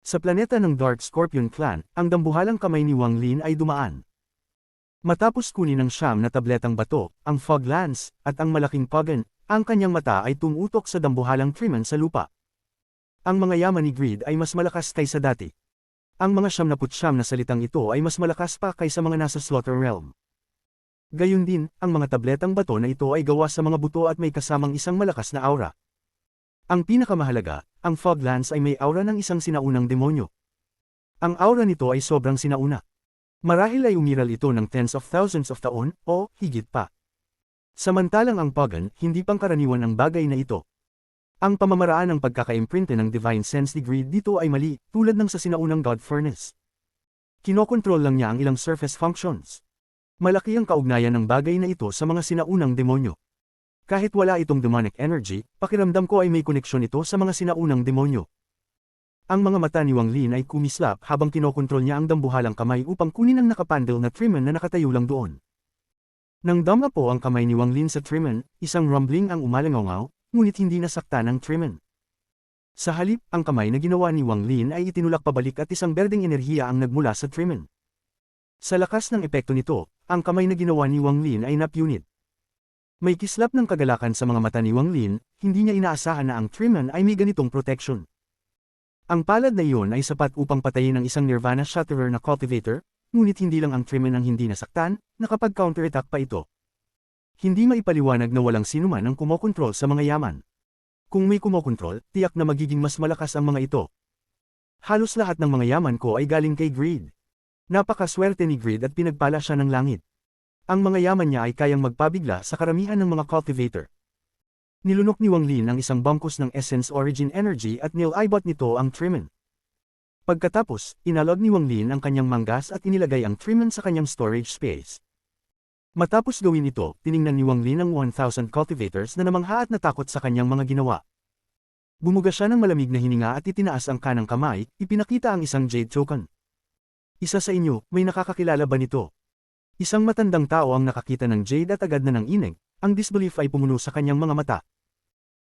Sa planeta ng Dark Scorpion Clan, ang dambuhalang kamay ni Wang Lin ay dumaan. Matapos kunin ng siyam na tabletang bato, ang Fog Lance, at ang malaking Pogon, ang kanyang mata ay tumutok sa dambuhalang Triman sa lupa. Ang mga yaman ni Greed ay mas malakas kaysa dati. Ang mga 79 na salitang ito ay mas malakas pa kaysa mga nasa Slaughter Realm. Gayun din, ang mga tabletang bato na ito ay gawa sa mga buto at may kasamang isang malakas na aura. Ang pinakamahalaga, ang Fog Lance ay may aura ng isang sinaunang demonyo. Ang aura nito ay sobrang sinauna. Marahil ay umiral ito ng tens of thousands of taon, o higit pa. Samantalang ang Pogon, hindi pangkaraniwan ang bagay na ito. Ang pamamaraan ng pagkaka-imprinte ng Divine Sense ni Greed dito ay mali, tulad ng sa sinaunang God Furnace. Kinokontrol lang niya ang ilang surface functions. Malaki ang kaugnayan ng bagay na ito sa mga sinaunang demonyo. Kahit wala itong demonic energy, pakiramdam ko ay may koneksyon ito sa mga sinaunang demonyo. Ang mga mata ni Wang Lin ay kumislap habang kinokontrol niya ang dambuhalang kamay upang kunin ang nakapandel na Triman na nakatayo lang doon. Nang dama po ang kamay ni Wang Lin sa Triman, isang rumbling ang umalangaw, ngunit hindi nasaktan ng Triman. Sa halip, ang kamay na ginawa ni Wang Lin ay itinulak pabalik at isang berdeng enerhiya ang nagmula sa Triman. Sa lakas ng epekto nito, ang kamay na ginawa ni Wang Lin ay napunit. May kislap ng kagalakan sa mga mata ni Wang Lin, hindi niya inaasahan na ang Triman ay may ganitong protection. Ang palad na iyon ay sapat upang patayin ang isang Nirvana Shatterer na cultivator, ngunit hindi lang ang Triman ang hindi nasaktan, nakapag-counterattack pa ito. Hindi maipaliwanag na walang sinuman ang kumokontrol sa mga yaman. Kung may kumokontrol, tiyak na magiging mas malakas ang mga ito. Halos lahat ng mga yaman ko ay galing kay Greed. Napakaswerte ni Greed at pinagpala siya ng langit. Ang mga yaman niya ay kayang magpabigla sa karamihan ng mga cultivator. Nilunok ni Wang Lin ang isang bangkus ng Essence Origin Energy at nil-ibot nito ang Triman. Pagkatapos, inalog ni Wang Lin ang kanyang manggas at inilagay ang Triman sa kanyang storage space. Matapos gawin ito, tiningnan ni Wang Lin ang 1,000 cultivators na namangha at natakot sa kanyang mga ginawa. Bumuga siya ng malamig na hininga at itinaas ang kanang kamay, ipinakita ang isang Jade Token. Isa sa inyo, may nakakakilala ba nito? Isang matandang tao ang nakakita ng Jade at agad na nanginig, ang disbelief ay pumuno sa kanyang mga mata.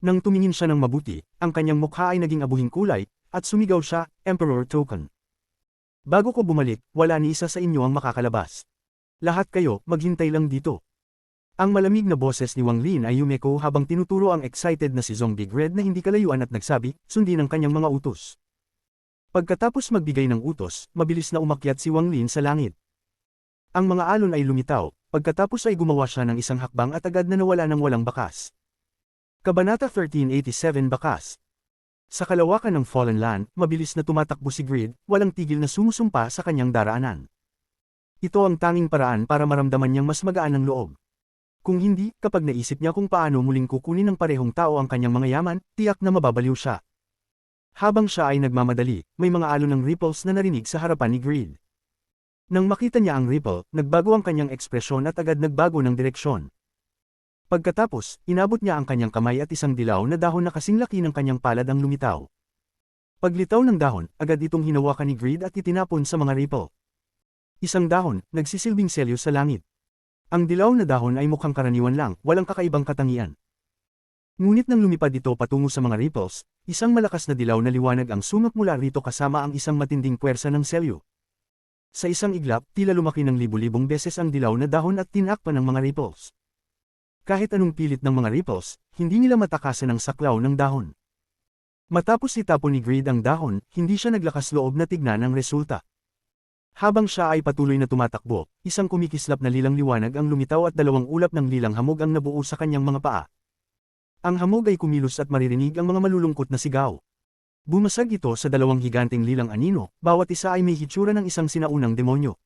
Nang tumingin siya ng mabuti, ang kanyang mukha ay naging abuhing kulay, at sumigaw siya, Emperor Token. Bago ko bumalik, wala ni isa sa inyo ang makakalabas. Lahat kayo, maghintay lang dito. Ang malamig na boses ni Wang Lin ay yumeko habang tinuturo ang excited na si Zong Big Red na hindi kalayuan at nagsabi, sundin ang kanyang mga utos. Pagkatapos magbigay ng utos, mabilis na umakyat si Wang Lin sa langit. Ang mga alon ay lumitaw, pagkatapos ay gumawa siya ng isang hakbang at agad na nawala ng walang bakas. Kabanata 1387 Bakas. Sa kalawakan ng Fallen Land, mabilis na tumatakbo si Greed, walang tigil na sumusumpa sa kanyang daraanan. Ito ang tanging paraan para maramdaman niyang mas magaan ang loob. Kung hindi, kapag naisip niya kung paano muling kukunin ng parehong tao ang kanyang mga yaman, tiyak na mababaliw siya. Habang siya ay nagmamadali, may mga alon ng ripples na narinig sa harapan ni Greed. Nang makita niya ang ripple, nagbago ang kanyang ekspresyon at agad nagbago ng direksyon. Pagkatapos, inabot niya ang kanyang kamay at isang dilaw na dahon na kasing laki ng kanyang palad ang lumitaw. Paglitaw ng dahon, agad itong hinawakan ni Greed at itinapon sa mga ripple. Isang dahon, nagsisilbing selyo sa langit. Ang dilaw na dahon ay mukhang karaniwan lang, walang kakaibang katangian. Ngunit nang lumipad ito patungo sa mga ripples, isang malakas na dilaw na liwanag ang sumak mula rito kasama ang isang matinding puwersa ng selyo. Sa isang iglap, tila lumaki ng libu-libong beses ang dilaw na dahon at tinakpan ng mga ripples. Kahit anong pilit ng mga ripples, hindi nila matakasan ang saklaw ng dahon. Matapos itapon ni Greed ang dahon, hindi siya naglakas loob na tignan ang resulta. Habang siya ay patuloy na tumatakbo, isang kumikislap na lilang liwanag ang lumitaw at dalawang ulap ng lilang hamog ang nabuo sa kanyang mga paa. Ang hamog ay kumilos at maririnig ang mga malulungkot na sigaw. Bumasag ito sa dalawang higanteng lilang anino, bawat isa ay may hitsura ng isang sinaunang demonyo.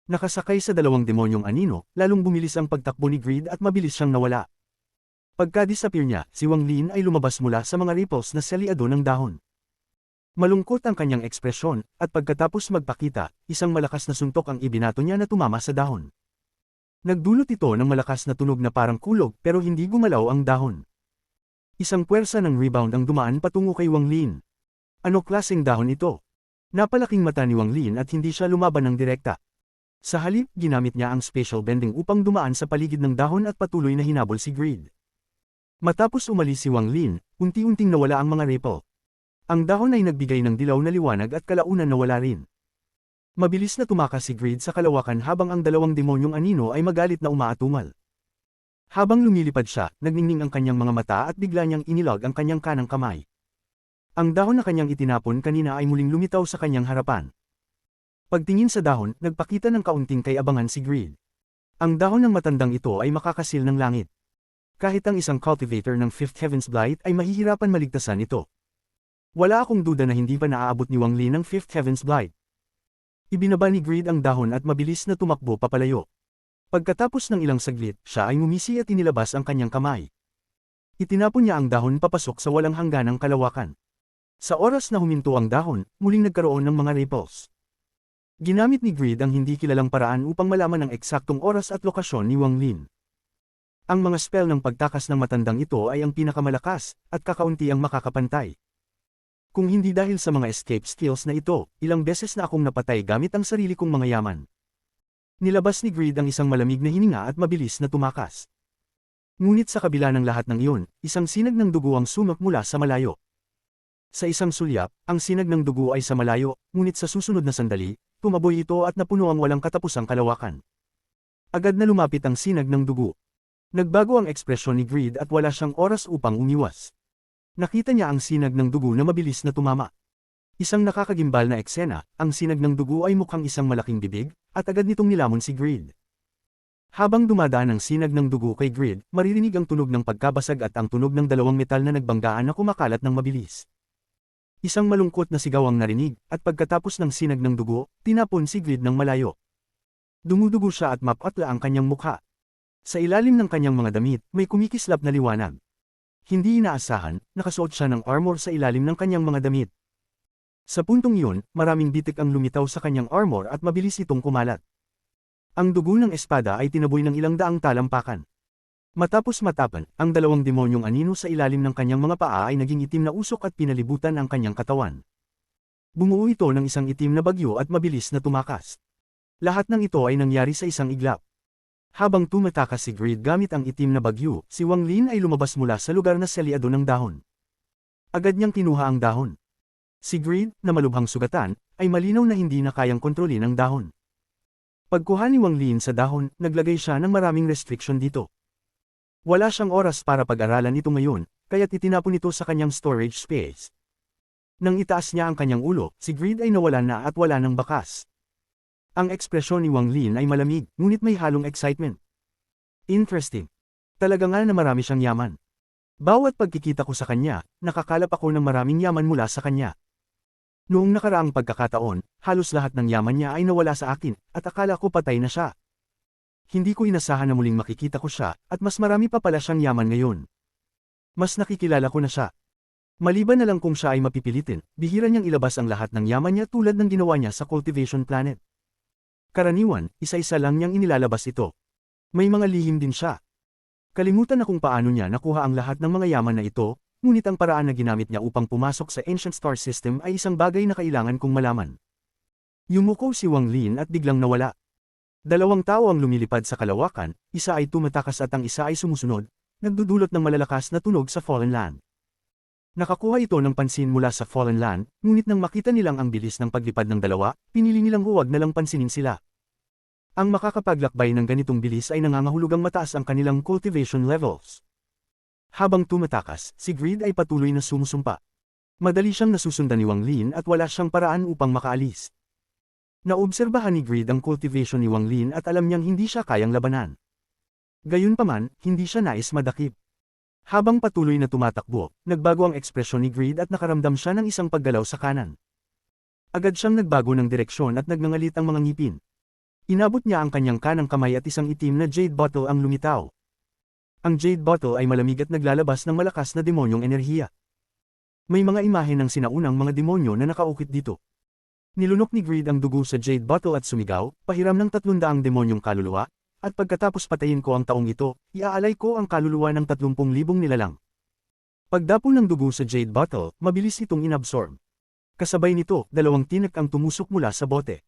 Nakasakay sa dalawang demonyong anino, lalong bumilis ang pagtakbo ni Greed at mabilis siyang nawala. Pagka-disappear niya, si Wang Lin ay lumabas mula sa mga ripples na selyado ng dahon. Malungkot ang kanyang ekspresyon, at pagkatapos magpakita, isang malakas na suntok ang ibinato niya na tumama sa dahon. Nagdulot ito ng malakas na tunog na parang kulog pero hindi gumalaw ang dahon. Isang puwersa ng rebound ang dumaan patungo kay Wang Lin. Ano klaseng dahon ito? Napalaking mata ni Wang Lin at hindi siya lumaban ng direkta. Sa halip, ginamit niya ang special bending upang dumaan sa paligid ng dahon at patuloy na hinabol si Greed. Matapos umalis si Wang Lin, unti-unting nawala ang mga ripple. Ang dahon ay nagbigay ng dilaw na liwanag at kalaunan nawala rin. Mabilis na tumakas si Greed sa kalawakan habang ang dalawang demonyong anino ay magalit na umaatungal. Habang lumilipad siya, nagningning ang kanyang mga mata at bigla niyang inilog ang kanyang kanang kamay. Ang dahon na kanyang itinapon kanina ay muling lumitaw sa kanyang harapan. Pagtingin sa dahon, nagpakita ng kaunting kay-abangan si Greed. Ang dahon ng matandang ito ay makakasil ng langit. Kahit ang isang cultivator ng Fifth Heaven's Blight ay mahihirapan maligtasan ito. Wala akong duda na hindi pa naaabot ni Wang Lin ng Fifth Heaven's Blight. Ibinaba ni Greed ang dahon at mabilis na tumakbo papalayo. Pagkatapos ng ilang saglit, siya ay ngumisi at inilabas ang kanyang kamay. Itinapon niya ang dahon papasok sa walang hangganang kalawakan. Sa oras na huminto ang dahon, muling nagkaroon ng mga ripples. Ginamit ni Greed ang hindi kilalang paraan upang malaman ang eksaktong oras at lokasyon ni Wang Lin. Ang mga spell ng pagtakas ng matandang ito ay ang pinakamalakas, at kakaunti ang makakapantay. Kung hindi dahil sa mga escape skills na ito, ilang beses na akong napatay gamit ang sarili kong mga yaman. Nilabas ni Greed ang isang malamig na hininga at mabilis na tumakas. Ngunit sa kabila ng lahat ng iyon, isang sinag ng dugo ang sumak mula sa malayo. Sa isang sulyap, ang sinag ng dugo ay sa malayo, ngunit sa susunod na sandali, tumaboy ito at napuno ang walang katapusang kalawakan. Agad na lumapit ang sinag ng dugo. Nagbago ang ekspresyon ni Greed at wala siyang oras upang umiwas. Nakita niya ang sinag ng dugo na mabilis na tumama. Isang nakakagimbal na eksena, ang sinag ng dugo ay mukhang isang malaking bibig, at agad nitong nilamon si Greed. Habang dumadaan ang sinag ng dugo kay Greed, maririnig ang tunog ng pagkabasag at ang tunog ng dalawang metal na nagbanggaan na kumakalat ng mabilis. Isang malungkot na sigaw ang narinig, at pagkatapos ng sinag ng dugo, tinapon si Greed ng malayo. Dumudugo siya at mapatla ang kanyang mukha. Sa ilalim ng kanyang mga damit, may kumikislap na liwanag. Hindi inaasahan, nakasuot siya ng armor sa ilalim ng kanyang mga damit. Sa puntong iyon, maraming bitik ang lumitaw sa kanyang armor at mabilis itong kumalat. Ang dugo ng espada ay tinaboy ng ilang daang talampakan. Matapos matapan, ang dalawang demonyong anino sa ilalim ng kanyang mga paa ay naging itim na usok at pinalibutan ang kanyang katawan. Bumuo ito ng isang itim na bagyo at mabilis na tumakas. Lahat ng ito ay nangyari sa isang iglap. Habang tumatakas si Greed gamit ang itim na bagyo, si Wang Lin ay lumabas mula sa lugar na selyado ng dahon. Agad niyang kinuha ang dahon. Si Greed, na malubhang sugatan, ay malinaw na hindi na kayang kontrolin ang dahon. Pagkuha ni Wang Lin sa dahon, naglagay siya ng maraming restriction dito. Wala siyang oras para pag-aralan ito ngayon, kaya't itinapon ito sa kanyang storage space. Nang itaas niya ang kanyang ulo, si Greed ay nawalan na at wala ng bakas. Ang ekspresyon ni Wang Lin ay malamig, ngunit may halong excitement. Interesting. Talaga nga na marami siyang yaman. Bawat pagkikita ko sa kanya, nakakalap ako ng maraming yaman mula sa kanya. Noong nakaraang pagkakataon, halos lahat ng yaman niya ay nawala sa akin, at akala ko patay na siya. Hindi ko inasahan na muling makikita ko siya, at mas marami pa pala siyang yaman ngayon. Mas nakikilala ko na siya. Maliban na lang kung siya ay mapipilitin, bihira niyang ilabas ang lahat ng yaman niya tulad ng ginawa niya sa Cultivation Planet. Karaniwan, isa-isa lang niyang inilalabas ito. May mga lihim din siya. Kalimutan na kung paano niya nakuha ang lahat ng mga yaman na ito, ngunit ang paraan na ginamit niya upang pumasok sa Ancient Star System ay isang bagay na kailangan kong malaman. Yumuko si Wang Lin at biglang nawala. Dalawang tao ang lumilipad sa kalawakan, isa ay tumatakas at ang isa ay sumusunod, nagdudulot ng malalakas na tunog sa Fallen Land. Nakakuha ito ng pansin mula sa Fallen Land, ngunit nang makita nilang ang bilis ng paglipad ng dalawa, pinili nilang huwag na lang pansinin sila. Ang makakapaglakbay ng ganitong bilis ay nangangahulugang mataas ang kanilang cultivation levels. Habang tumatakas, si Greed ay patuloy na sumusumpa. Madali siyang nasusundan ni Wang Lin at wala siyang paraan upang makaalis. Naobserbahan ni Greed ang cultivation ni Wang Lin at alam niyang hindi siya kayang labanan. Gayunpaman, hindi siya nais madakip. Habang patuloy na tumatakbo, nagbago ang ekspresyon ni Greed at nakaramdam siya ng isang paggalaw sa kanan. Agad siyang nagbago ng direksyon at nagngangalit ang mga ngipin. Inabot niya ang kanyang kanang kamay at isang itim na jade bottle ang lumitaw. Ang jade bottle ay malamig at naglalabas ng malakas na demonyong enerhiya. May mga imahe ng sinaunang mga demonyo na nakaukit dito. Nilunok ni Greed ang dugo sa jade bottle at sumigaw, pahiram ng 300 demonyong kaluluwa, at pagkatapos patayin ko ang taong ito, iaalay ko ang kaluluwa ng 30,000 nilalang. Pagdapo ng dugo sa jade bottle, mabilis itong inabsorb. Kasabay nito, 2 tinik ang tumusok mula sa bote.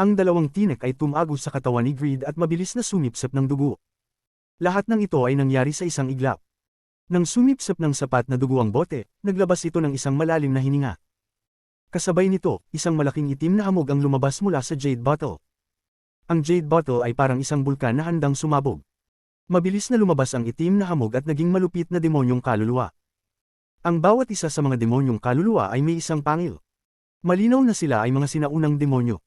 Ang 2 tinik ay tumagos sa katawan ni Greed at mabilis na sumipsip ng dugo. Lahat ng ito ay nangyari sa isang iglap. Nang sumipsip ng sapat na dugo ang bote, naglabas ito ng isang malalim na hininga. Kasabay nito, isang malaking itim na hamog ang lumabas mula sa jade bottle. Ang jade bottle ay parang isang bulkan na handang sumabog. Mabilis na lumabas ang itim na hamog at naging malupit na demonyong kaluluwa. Ang bawat isa sa mga demonyong kaluluwa ay may isang pangil. Malinaw na sila ay mga sinaunang demonyo.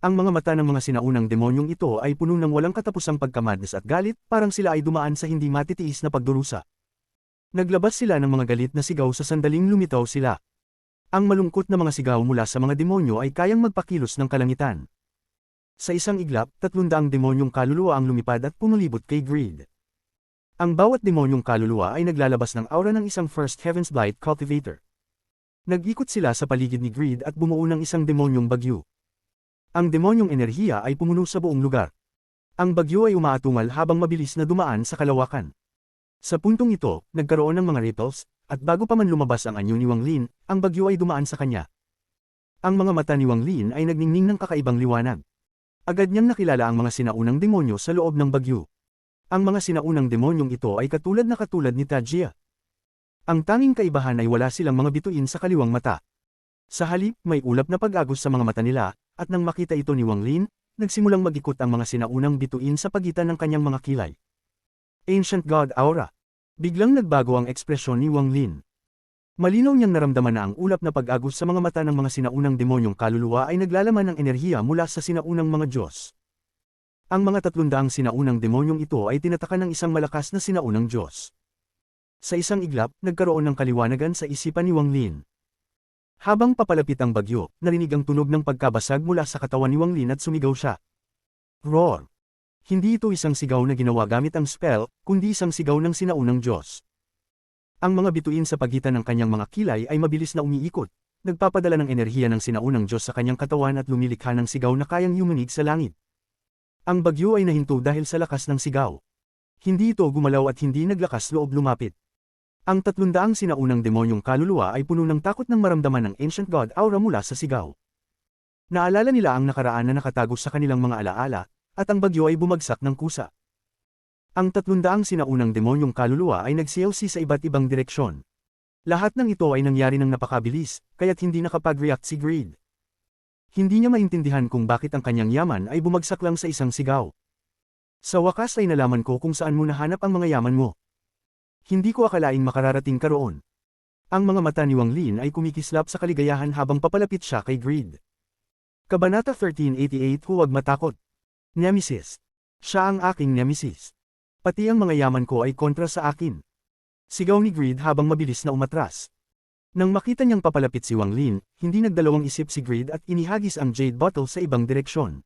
Ang mga mata ng mga sinaunang demonyong ito ay puno ng walang katapusang pagkamadness at galit, parang sila ay dumaan sa hindi matitiis na pagdurusa. Naglabas sila ng mga galit na sigaw sa sandaling lumitaw sila. Ang malungkot na mga sigaw mula sa mga demonyo ay kayang magpakilos ng kalangitan. Sa isang iglap, 300 demonyong kaluluwa ang lumipad at pumulibot kay Greed. Ang bawat demonyong kaluluwa ay naglalabas ng aura ng isang First Heaven's Blight Cultivator. Nag-ikot sila sa paligid ni Greed at bumuo ng isang demonyong bagyo. Ang demonyong enerhiya ay pumuno sa buong lugar. Ang bagyo ay umaatungal habang mabilis na dumaan sa kalawakan. Sa puntong ito, nagkaroon ng mga ripples, at bago pa man lumabas ang anyo ni Wang Lin, ang bagyo ay dumaan sa kanya. Ang mga mata ni Wang Lin ay nagningning ng kakaibang liwanag. Agad niyang nakilala ang mga sinaunang demonyo sa loob ng bagyo. Ang mga sinaunang demonyong ito ay katulad ni Tajia. Ang tanging kaibahan ay wala silang mga bituin sa kaliwang mata. Sa halip, may ulap na pag-agos sa mga mata nila, at nang makita ito ni Wang Lin, nagsimulang mag-ikot ang mga sinaunang bituin sa pagitan ng kanyang mga kilay. Ancient God Aura. Biglang nagbago ang ekspresyon ni Wang Lin. Malinaw niyang naramdaman na ang ulap na pag-agos sa mga mata ng mga sinaunang demonyong kaluluwa ay naglalaman ng enerhiya mula sa sinaunang mga Diyos. Ang mga 300 sinaunang demonyong ito ay tinatakan ng isang malakas na sinaunang Diyos. Sa isang iglap, nagkaroon ng kaliwanagan sa isipan ni Wang Lin. Habang papalapit ang bagyo, narinig ang tunog ng pagkabasag mula sa katawan ni Wang Lin at sumigaw siya. Roar! Hindi ito isang sigaw na ginawa gamit ang spell, kundi isang sigaw ng sinaunang Diyos. Ang mga bituin sa pagitan ng kanyang mga kilay ay mabilis na umiikot, nagpapadala ng enerhiya ng sinaunang Diyos sa kanyang katawan at lumilikha ng sigaw na kayang yumanig sa langit. Ang bagyo ay nahinto dahil sa lakas ng sigaw. Hindi ito gumalaw at hindi naglakas loob lumapit. Ang 300 sinaunang demonyong kaluluwa ay puno ng takot nang maramdaman ng Ancient God Aura mula sa sigaw. Naalala nila ang nakaraan na nakatago sa kanilang mga alaala, at ang bagyo ay bumagsak ng kusa. Ang 300 sinaunang demonyong kaluluwa ay nagsiyawsi sa iba't ibang direksyon. Lahat ng ito ay nangyari ng napakabilis, kaya't hindi nakapag-react si Greed. Hindi niya maintindihan kung bakit ang kanyang yaman ay bumagsak lang sa isang sigaw. Sa wakas ay nalaman ko kung saan mo nahanap ang mga yaman mo. Hindi ko akalaing makararating ka roon. Ang mga mata ni Wang Lin ay kumikislap sa kaligayahan habang papalapit siya kay Greed. Kabanata 1388. Huwag matakot. Nemesis. Siya ang aking nemesis. Pati ang mga yaman ko ay kontra sa akin. Sigaw ni Greed habang mabilis na umatras. Nang makita niyang papalapit si Wang Lin, hindi nagdalawang isip si Greed at inihagis ang jade bottle sa ibang direksyon.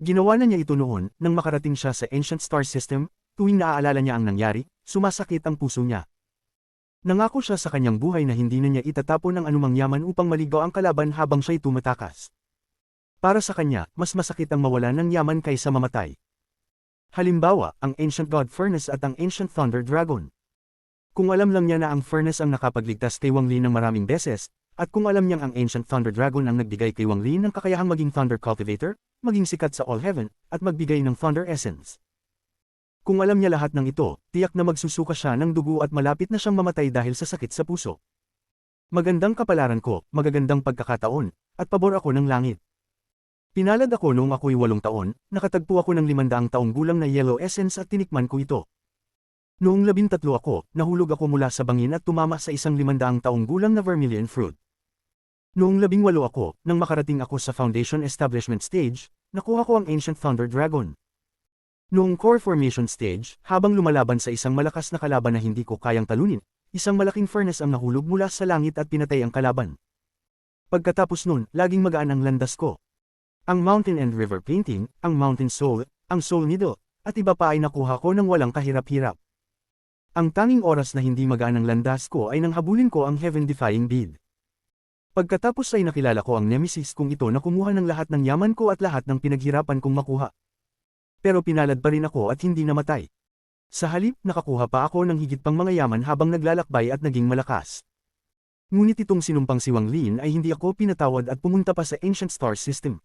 Ginawa na niya ito noon, nang makarating siya sa Ancient Star System, tuwing naaalala niya ang nangyari, sumasakit ang puso niya. Nangako siya sa kanyang buhay na hindi na niya itatapon ang anumang yaman upang maligaw ang kalaban habang siya'y tumatakas. Para sa kanya, mas masakit ang mawalan ng yaman kaysa mamatay. Halimbawa, ang Ancient God Furnace at ang Ancient Thunder Dragon. Kung alam lang niya na ang Furnace ang nakapagligtas kay Wang Lin ng maraming beses, at kung alam niyang ang Ancient Thunder Dragon ang nagbigay kay Wang Lin ng kakayahang maging Thunder Cultivator, maging sikat sa All Heaven, at magbigay ng Thunder Essence. Kung alam niya lahat ng ito, tiyak na magsusuka siya ng dugo at malapit na siyang mamatay dahil sa sakit sa puso. Magandang kapalaran ko, magagandang pagkakataon, at pabor ako ng langit. Pinalad ako noong ako'y 8 taon, nakatagpo ako ng 500 taong gulang na yellow essence at tinikman ko ito. Noong 13 ako, nahulog ako mula sa bangin at tumama sa isang 500 taong gulang na vermilion fruit. Noong 18 ako, nang makarating ako sa foundation establishment stage, nakuha ko ang ancient thunder dragon. Noong core formation stage, habang lumalaban sa isang malakas na kalaban na hindi ko kayang talunin, isang malaking furnace ang nahulog mula sa langit at pinatay ang kalaban. Pagkatapos nun, laging magaan ang landas ko. Ang mountain and river painting, ang mountain soul, ang soul needle, at iba pa ay nakuha ko ng walang kahirap-hirap. Ang tanging oras na hindi magaan ang landas ko ay nang habulin ko ang heaven-defying bead. Pagkatapos ay nakilala ko ang nemesis kong ito na kumuha ng lahat ng yaman ko at lahat ng pinaghirapan kong makuha. Pero pinalad pa rin ako at hindi namatay. Sa halip, nakakuha pa ako ng higit pang mga yaman habang naglalakbay at naging malakas. Ngunit itong sinumpang si Wang Lin ay hindi ako pinatawad at pumunta pa sa Ancient Star System.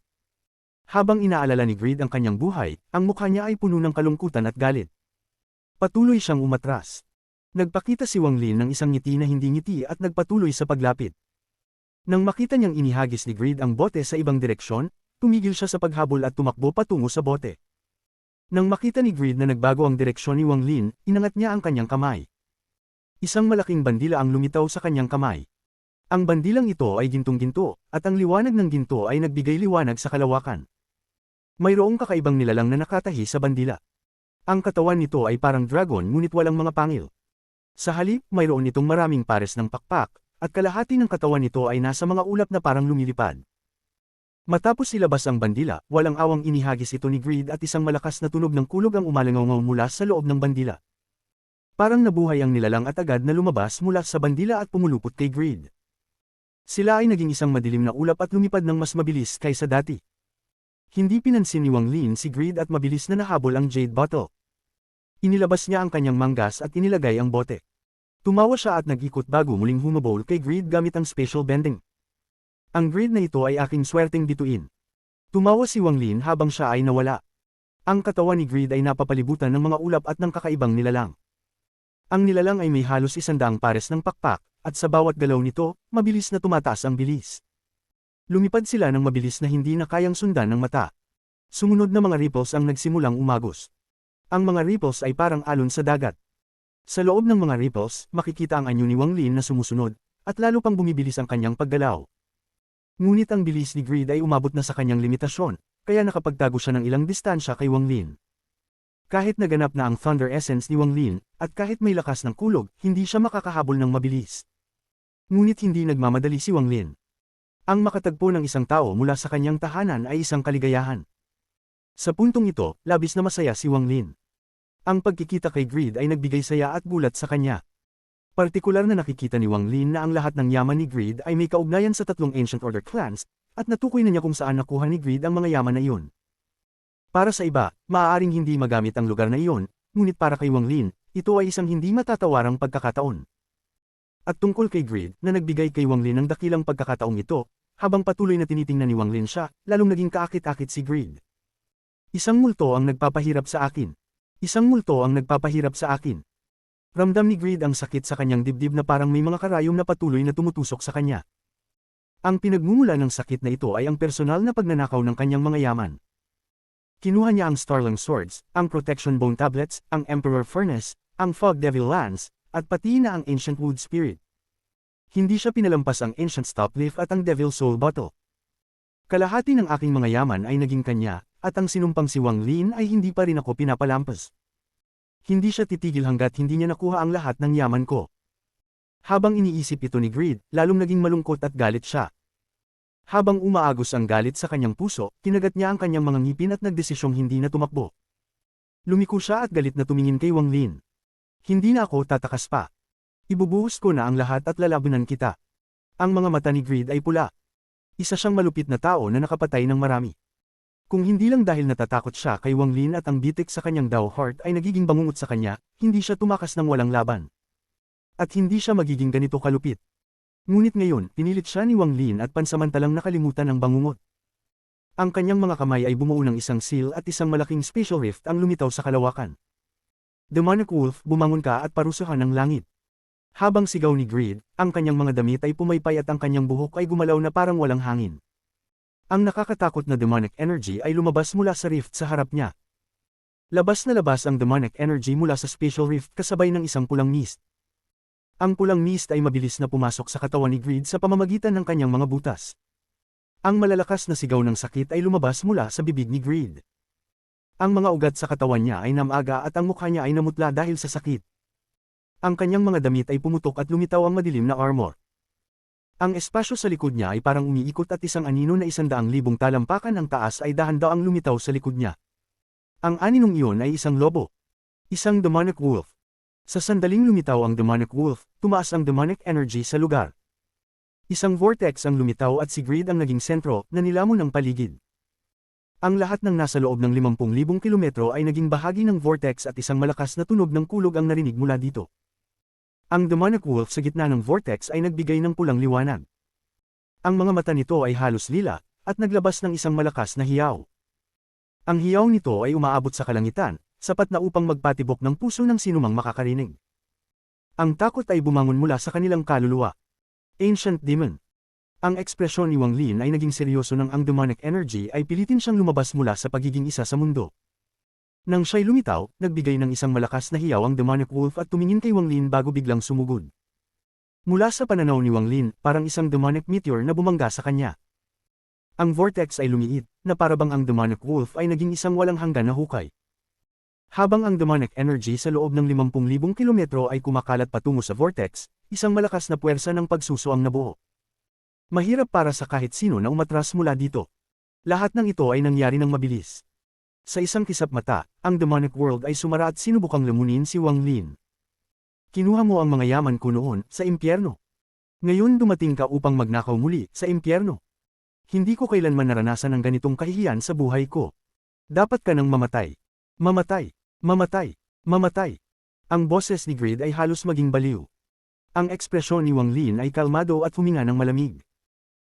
Habang inaalala ni Greed ang kanyang buhay, ang mukha niya ay puno ng kalungkutan at galit. Patuloy siyang umatras. Nagpakita si Wang Lin ng isang ngiti na hindi ngiti at nagpatuloy sa paglapit. Nang makita niyang inihagis ni Greed ang bote sa ibang direksyon, tumigil siya sa paghabol at tumakbo patungo sa bote. Nang makita ni Greed na nagbago ang direksyon ni Wang Lin, inangat niya ang kanyang kamay. Isang malaking bandila ang lumitaw sa kanyang kamay. Ang bandilang ito ay gintong-ginto, at ang liwanag ng ginto ay nagbigay liwanag sa kalawakan. Mayroong kakaibang nilalang na nakatahi sa bandila. Ang katawan nito ay parang dragon ngunit walang mga pangil. Sa halip, mayroon itong maraming pares ng pakpak, at kalahati ng katawan nito ay nasa mga ulap na parang lumilipad. Matapos ilabas ang bandila, walang awang inihagis ito ni Greed at isang malakas na tunog ng kulog ang umalangaw mula sa loob ng bandila. Parang nabuhay ang nilalang at agad na lumabas mula sa bandila at pumulupot kay Greed. Sila ay naging isang madilim na ulap at lumipad ng mas mabilis kaysa dati. Hindi pinansin ni Wang Lin si Greed at mabilis na nahabol ang jade bottle. Inilabas niya ang kanyang manggas at inilagay ang bote. Tumawa siya at nag-ikot bago muling humabol kay Greed gamit ang special bending. Ang Greed na ito ay aking swerteng bituin. Tumawa si Wang Lin habang siya ay nawala. Ang katawan ni Greed ay napapalibutan ng mga ulap at ng kakaibang nilalang. Ang nilalang ay may halos 100 pares ng pakpak, at sa bawat galaw nito, mabilis na tumataas ang bilis. Lumipad sila ng mabilis na hindi na kayang sundan ng mata. Sumunod na mga ripples ang nagsimulang umagos. Ang mga ripples ay parang alon sa dagat. Sa loob ng mga ripples, makikita ang anyo ni Wang Lin na sumusunod, at lalo pang bumibilis ang kanyang paggalaw. Ngunit ang bilis ni Greed ay umabot na sa kanyang limitasyon, kaya nakapagtago siya ng ilang distansya kay Wang Lin. Kahit naganap na ang Thunder Essence ni Wang Lin, at kahit may lakas ng kulog, hindi siya makakahabol ng mabilis. Ngunit hindi nagmamadali si Wang Lin. Ang makatagpo ng isang tao mula sa kanyang tahanan ay isang kaligayahan. Sa puntong ito, labis na masaya si Wang Lin. Ang pagkikita kay Greed ay nagbigay saya at gulat sa kanya. Partikular na nakikita ni Wang Lin na ang lahat ng yaman ni Greed ay may kaugnayan sa 3 Ancient Order clans, at natukoy na niya kung saan nakuha ni Greed ang mga yaman na iyon. Para sa iba, maaaring hindi magamit ang lugar na iyon, ngunit para kay Wang Lin, ito ay isang hindi matatawarang pagkakataon. At tungkol kay Greed, na nagbigay kay Wang Lin ng dakilang pagkakataong ito, habang patuloy na tinitingnan ni Wang Lin siya, lalong naging kaakit-akit si Greed. Isang multo ang nagpapahirap sa akin. Isang multo ang nagpapahirap sa akin. Ramdam ni Greed ang sakit sa kanyang dibdib na parang may mga karayom na patuloy na tumutusok sa kanya. Ang pinagmumula ng sakit na ito ay ang personal na pagnanakaw ng kanyang mga yaman. Kinuha niya ang Starling Swords, ang Protection Bone Tablets, ang Emperor Furnace, ang Fog Devil Lance, at pati na ang Ancient Wood Spirit. Hindi siya pinalampas ang Ancient Stop Leaf at ang Devil Soul Bottle. Kalahati ng aking mga yaman ay naging kanya, at ang sinumpang si Wang Lin ay hindi pa rin ako pinapalampas. Hindi siya titigil hanggat hindi niya nakuha ang lahat ng yaman ko. Habang iniisip ito ni Greed, lalong naging malungkot at galit siya. Habang umaagos ang galit sa kanyang puso, kinagat niya ang kanyang mga ngipin at nagdesisyong hindi na tumakbo. Lumiko siya at galit na tumingin kay Wang Lin. Hindi na ako tatakas pa. Ibubuhos ko na ang lahat at lalabanan kita. Ang mga mata ni Greed ay pula. Isa siyang malupit na tao na nakapatay ng marami. Kung hindi lang dahil natatakot siya kay Wang Lin at ang bitik sa kanyang Dao Heart ay nagiging bangungot sa kanya, hindi siya tumakas ng walang laban. At hindi siya magiging ganito kalupit. Ngunit ngayon, pinilit siya ni Wang Lin at pansamantalang nakalimutan ang bangungot. Ang kanyang mga kamay ay bumuo ng isang seal at isang malaking special rift ang lumitaw sa kalawakan. Demonic Wolf, bumangon ka at parusahan ng langit. Habang sigaw ni Greed, ang kanyang mga damit ay pumaypay at ang kanyang buhok ay gumalaw na parang walang hangin. Ang nakakatakot na demonic energy ay lumabas mula sa rift sa harap niya. Labas na labas ang demonic energy mula sa spatial rift kasabay ng isang pulang mist. Ang pulang mist ay mabilis na pumasok sa katawan ni Greed sa pamamagitan ng kanyang mga butas. Ang malalakas na sigaw ng sakit ay lumabas mula sa bibig ni Greed. Ang mga ugat sa katawan niya ay namaga at ang mukha niya ay namutla dahil sa sakit. Ang kanyang mga damit ay pumutok at lumitaw ang madilim na armor. Ang espasyo sa likod niya ay parang umiikot at isang anino na 100,000 talampakan ang taas ay dahan-daang lumitaw sa likod niya. Ang aninong iyon ay isang lobo. Isang demonic wolf. Sa sandaling lumitaw ang demonic wolf, tumaas ang demonic energy sa lugar. Isang vortex ang lumitaw at si Greed ang naging sentro na nilamon ng paligid. Ang lahat ng nasa loob ng 50,000 kilometro ay naging bahagi ng vortex at isang malakas na tunog ng kulog ang narinig mula dito. Ang demonic wolf sa gitna ng vortex ay nagbigay ng pulang liwanag. Ang mga mata nito ay halos lila, at naglabas ng isang malakas na hiyaw. Ang hiyaw nito ay umaabot sa kalangitan, sapat na upang magpatibok ng puso ng sinumang makakarinig. Ang takot ay bumangon mula sa kanilang kaluluwa. Ancient Demon. Ang ekspresyon ni Wang Lin ay naging seryoso nang ang demonic energy ay pilitin siyang lumabas mula sa pagiging isa sa mundo. Nang siya'y lumitaw, nagbigay ng isang malakas na hiyaw ang demonic wolf at tumingin kay Wang Lin bago biglang sumugod. Mula sa pananaw ni Wang Lin, parang isang demonic meteor na bumangga sa kanya. Ang vortex ay lumiit, na parabang ang demonic wolf ay naging isang walang hanggan na hukay. Habang ang demonic energy sa loob ng 50,000 kilometro ay kumakalat patungo sa vortex, isang malakas na puwersa ng pagsuso ang nabuo. Mahirap para sa kahit sino na umatras mula dito. Lahat ng ito ay nangyari ng mabilis. Sa isang kisap mata, ang demonic world ay sumara at sinubukang lamunin si Wang Lin. Kinuha mo ang mga yaman ko noon, sa impyerno. Ngayon dumating ka upang magnakaw muli, sa impyerno. Hindi ko kailanman naranasan ang ganitong kahihiyan sa buhay ko. Dapat ka nang mamatay. Mamatay. Mamatay. Mamatay. Ang boses ni Greed ay halos maging baliw. Ang ekspresyon ni Wang Lin ay kalmado at huminga ng malamig.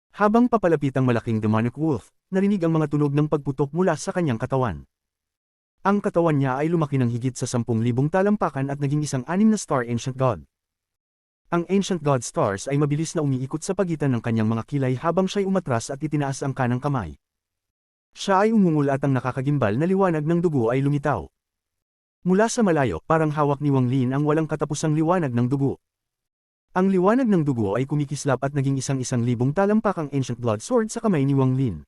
Habang papalapit ang malaking demonic wolf, narinig ang mga tunog ng pagputok mula sa kanyang katawan. Ang katawan niya ay lumaki ng higit sa 10,000 talampakan at naging isang 6 na star ancient god. Ang ancient god stars ay mabilis na umiikot sa pagitan ng kanyang mga kilay habang siya'y umatras at itinaas ang kanang kamay. Siya ay umungol at ang nakakagimbal na liwanag ng dugo ay lumitaw. Mula sa malayo, parang hawak ni Wang Lin ang walang katapusang liwanag ng dugo. Ang liwanag ng dugo ay kumikislap at naging isang libong talampakang ancient blood sword sa kamay ni Wang Lin.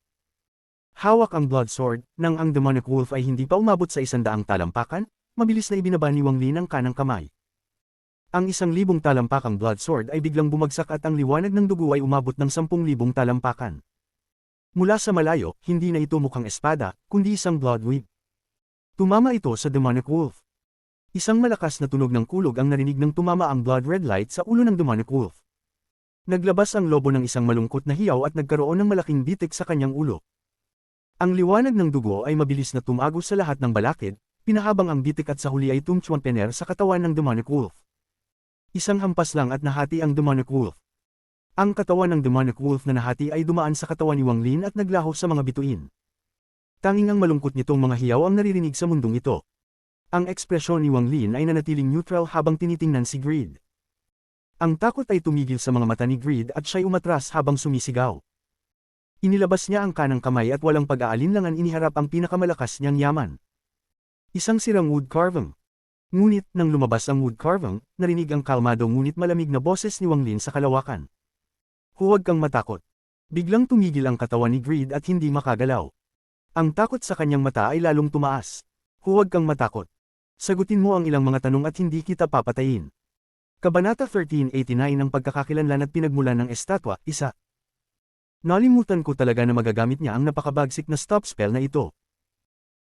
Hawak ang blood sword, nang ang demonic wolf ay hindi pa umabot sa 100 talampakan, mabilis na ibinaba ni Wang Lin ang kanang kamay. Ang 1,000 talampakang blood sword ay biglang bumagsak at ang liwanag ng dugo ay umabot ng 10,000 talampakan. Mula sa malayo, hindi na ito mukhang espada, kundi isang blood whip. Tumama ito sa demonic wolf. Isang malakas na tunog ng kulog ang narinig nang tumama ang blood red light sa ulo ng demonic wolf. Naglabas ang lobo ng isang malungkot na hiyaw at nagkaroon ng malaking bitik sa kanyang ulo. Ang liwanag ng dugo ay mabilis na tumagos sa lahat ng balakid, pinahabang ang bitik at sa huli ay tumchuanpener sa katawan ng demonic wolf. Isang hampas lang at nahati ang demonic wolf. Ang katawan ng demonic wolf na nahati ay dumaan sa katawan ni Wang Lin at naglaho sa mga bituin. Tanging ang malungkot nitong mga hiyaw ang naririnig sa mundong ito. Ang ekspresyon ni Wang Lin ay nanatiling neutral habang tinitingnan si Greed. Ang takot ay tumigil sa mga mata ni Greed at siya'y umatras habang sumisigaw. Inilabas niya ang kanang kamay at walang pag-aalinlangan iniharap ang pinakamalakas niyang yaman. Isang sirang wood carving. Ngunit, nang lumabas ang wood carving, narinig ang kalmado ngunit malamig na boses ni Wang Lin sa kalawakan. Huwag kang matakot. Biglang tumigil ang katawan ni Greed at hindi makagalaw. Ang takot sa kanyang mata ay lalong tumaas. Huwag kang matakot. Sagutin mo ang ilang mga tanong at hindi kita papatayin. Kabanata 1389 ng pagkakakilanlan at pinagmulan ng estatwa, 1. Nalimutan ko talaga na magagamit niya ang napakabagsik na stop spell na ito.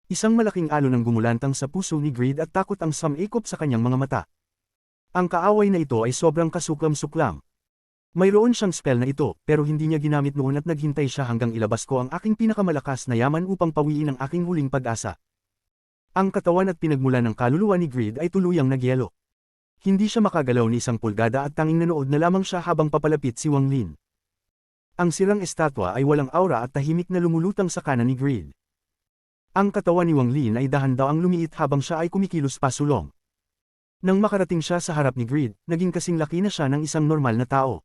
Isang malaking alon ang gumulantang sa puso ni Greed at takot ang sumikop sa kanyang mga mata. Ang kaaway na ito ay sobrang kasuklam-suklam. Mayroon siyang spell na ito, pero hindi niya ginamit noon at naghintay siya hanggang ilabas ko ang aking pinakamalakas na yaman upang pawiin ang aking huling pag-asa. Ang katawan at pinagmulan ng kaluluwa ni Greed ay tuluyang nagyelo. Hindi siya makagalaw ni 1 pulgada at tanging nanood na lamang siya habang papalapit si Wang Lin. Ang sirang estatwa ay walang aura at tahimik na lumulutang sa kanan ni Greed. Ang katawan ni Wang Lin ay dahan-daang lumiit habang siya ay kumikilos pasulong. Nang makarating siya sa harap ni Greed, naging kasing laki na siya ng isang normal na tao.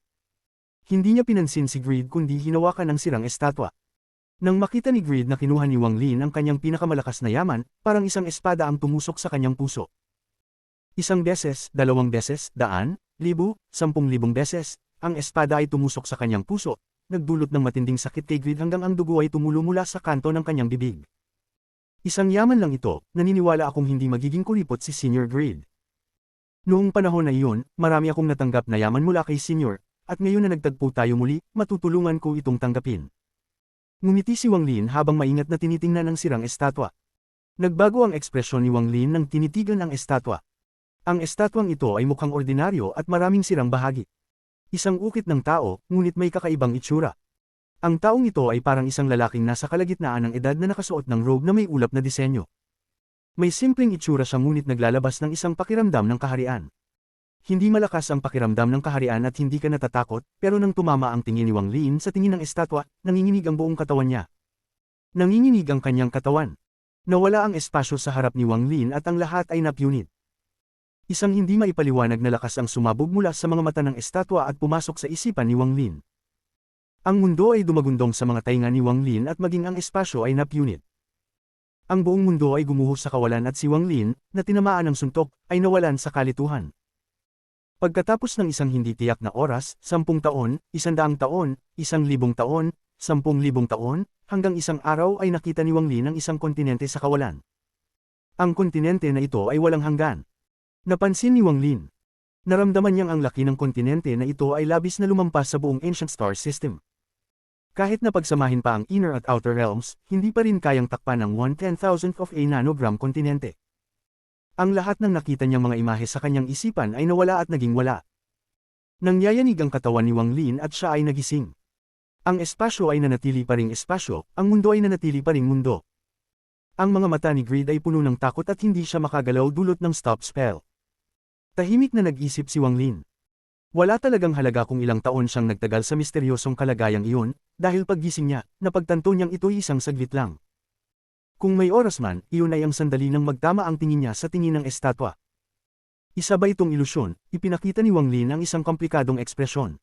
Hindi niya pinansin si Greed kundi hinawakan ang sirang estatwa. Nang makita ni Greed na kinuha ni Wang Lin ang kanyang pinakamalakas na yaman, parang isang espada ang tumusok sa kanyang puso. Isang beses, dalawang beses, daan, libo, 10,000 beses, ang espada ay tumusok sa kanyang puso, nagdulot ng matinding sakit kay Greed hanggang ang dugo ay tumulo mula sa kanto ng kanyang bibig. Isang yaman lang ito, naniniwala akong hindi magiging kuripot si Senior Greed. Noong panahon na iyon, marami akong natanggap na yaman mula kay Senior, at ngayon na nagtagpo tayo muli, matutulungan ko itong tanggapin. Ngumiti si Wang Lin habang maingat na tinitingnan ang sirang estatwa. Nagbago ang ekspresyon ni Wang Lin nang tinitigan ang estatwa. Ang estatwang ito ay mukhang ordinaryo at maraming sirang bahagi. Isang ukit ng tao, ngunit may kakaibang itsura. Ang taong ito ay parang isang lalaking nasa kalagitnaan ng edad na nakasuot ng robe na may ulap na disenyo. May simpleng itsura siya ngunit naglalabas ng isang pakiramdam ng kaharian. Hindi malakas ang pakiramdam ng kaharian at hindi ka natatakot, pero nang tumama ang tingin ni Wang Lin sa tingin ng estatwa, nanginginig ang buong katawan niya. Nanginginig ang kanyang katawan. Nawala ang espasyo sa harap ni Wang Lin at ang lahat ay napunit. Isang hindi maipaliwanag na lakas ang sumabog mula sa mga mata ng estatwa at pumasok sa isipan ni Wang Lin. Ang mundo ay dumagundong sa mga tainga ni Wang Lin at maging ang espasyo ay napunit. Ang buong mundo ay gumuho sa kawalan at si Wang Lin, na tinamaan ng suntok, ay nawalan sa kalituhan. Pagkatapos ng isang hindi tiyak na oras, 10 taon, 100 taon, 1,000 taon, 10,000 taon, hanggang isang araw ay nakita ni Wang Lin ang isang kontinente sa kawalan. Ang kontinente na ito ay walang hanggan. Napansin ni Wang Lin. Naramdaman niyang ang laki ng kontinente na ito ay labis na lumampas sa buong Ancient Star System. Kahit na pagsamahin pa ang Inner at Outer Realms, hindi pa rin kayang takpan ng 1/10,000th of a nanogram kontinente. Ang lahat ng nakita niyang mga imahe sa kanyang isipan ay nawala at naging wala. Nangyayanig ang katawan ni Wang Lin at siya ay nagising. Ang espasyo ay nanatili pa ring espasyo, ang mundo ay nanatili pa ring mundo. Ang mga mata ni Greed ay puno ng takot at hindi siya makagalaw dulot ng stop spell. Tahimik na nag-isip si Wang Lin. Wala talagang halaga kung ilang taon siyang nagtagal sa misteryosong kalagayang iyon, dahil paggising niya, napagtanto niyang ito'y isang saglit lang. Kung may oras man, iyon ay ang sandali nang magtama ang tingin niya sa tingin ng estatwa. Isa ba itong ilusyon? Ipinakita ni Wang Lin ang isang komplikadong ekspresyon.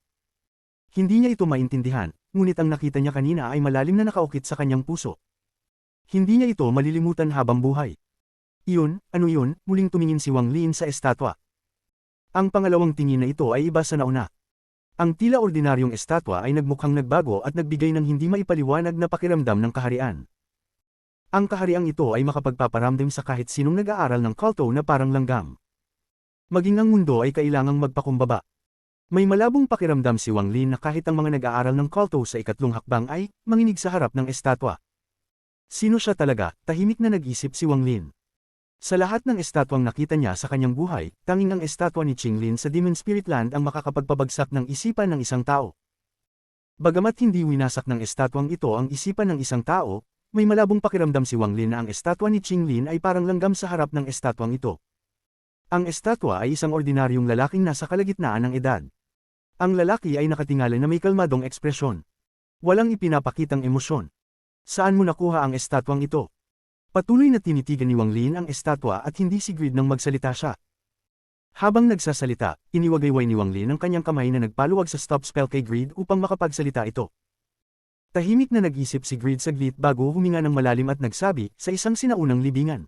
Hindi niya ito maintindihan, ngunit ang nakita niya kanina ay malalim na nakaukit sa kanyang puso. Hindi niya ito malilimutan habang buhay. Iyon, ano yun? Muling tumingin si Wang Lin sa estatwa. Ang pangalawang tingin na ito ay iba sa nauna. Ang tila ordinaryong estatwa ay nagmukhang nagbago at nagbigay ng hindi maipaliwanag na pakiramdam ng kaharian. Ang kahariang ito ay makapagpaparamdam sa kahit sinong nag-aaral ng kulto na parang langgam. Maging ang mundo ay kailangang magpakumbaba. May malabong pakiramdam si Wang Lin na kahit ang mga nag-aaral ng kulto sa ikatlong hakbang ay manginig sa harap ng estatwa. Sino siya talaga? Tahimik na nag-isip si Wang Lin. Sa lahat ng estatwang nakita niya sa kanyang buhay, tanging ang estatwa ni Qinglin sa Demon Spirit Land ang makakapagpabagsak ng isipan ng isang tao. Bagamat hindi winasak ng estatwang ito ang isipan ng isang tao, may malabong pakiramdam si Wang Lin na ang estatwa ni Qinglin ay parang langgam sa harap ng estatwang ito. Ang estatwa ay isang ordinaryong lalaking nasa kalagitnaan ng edad. Ang lalaki ay nakatingala na may kalmadong ekspresyon. Walang ipinapakitang emosyon. Saan mo nakuha ang estatwang ito? Patuloy na tinitigan ni Wang Lin ang estatwa at hindi si Greed nang magsalita siya. Habang nagsasalita, iniwagayway ni Wang Lin ang kanyang kamay na nagpaluwag sa stop spell kay Greed upang makapagsalita ito. Tahimik na nag-isip si Greed saglit bago huminga ng malalim at nagsabi, sa isang sinaunang libingan.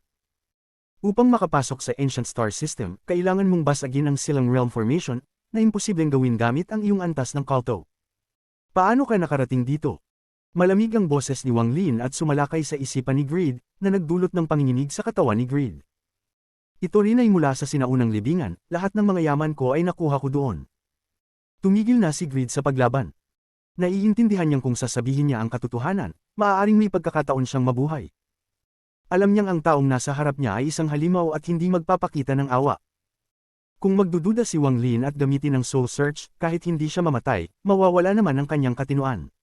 Upang makapasok sa Ancient Star System, kailangan mong basagin ang Silang Realm Formation, na imposibleng gawin gamit ang iyong antas ng kulto. Paano ka nakarating dito? Malamig ang boses ni Wang Lin at sumalakay sa isipan ni Greed, na nagdulot ng panginginig sa katawan ni Greed. Ito rin ay mula sa sinaunang libingan, lahat ng mga yaman ko ay nakuha ko doon. Tumigil na si Greed sa paglaban. Naiintindihan niyang kung sasabihin niya ang katotohanan, maaaring may pagkakataon siyang mabuhay. Alam niyang ang taong nasa harap niya ay isang halimaw at hindi magpapakita ng awa. Kung magdududa si Wang Lin at gamitin ang Soul Search, kahit hindi siya mamatay, mawawala naman ang kanyang katinuan.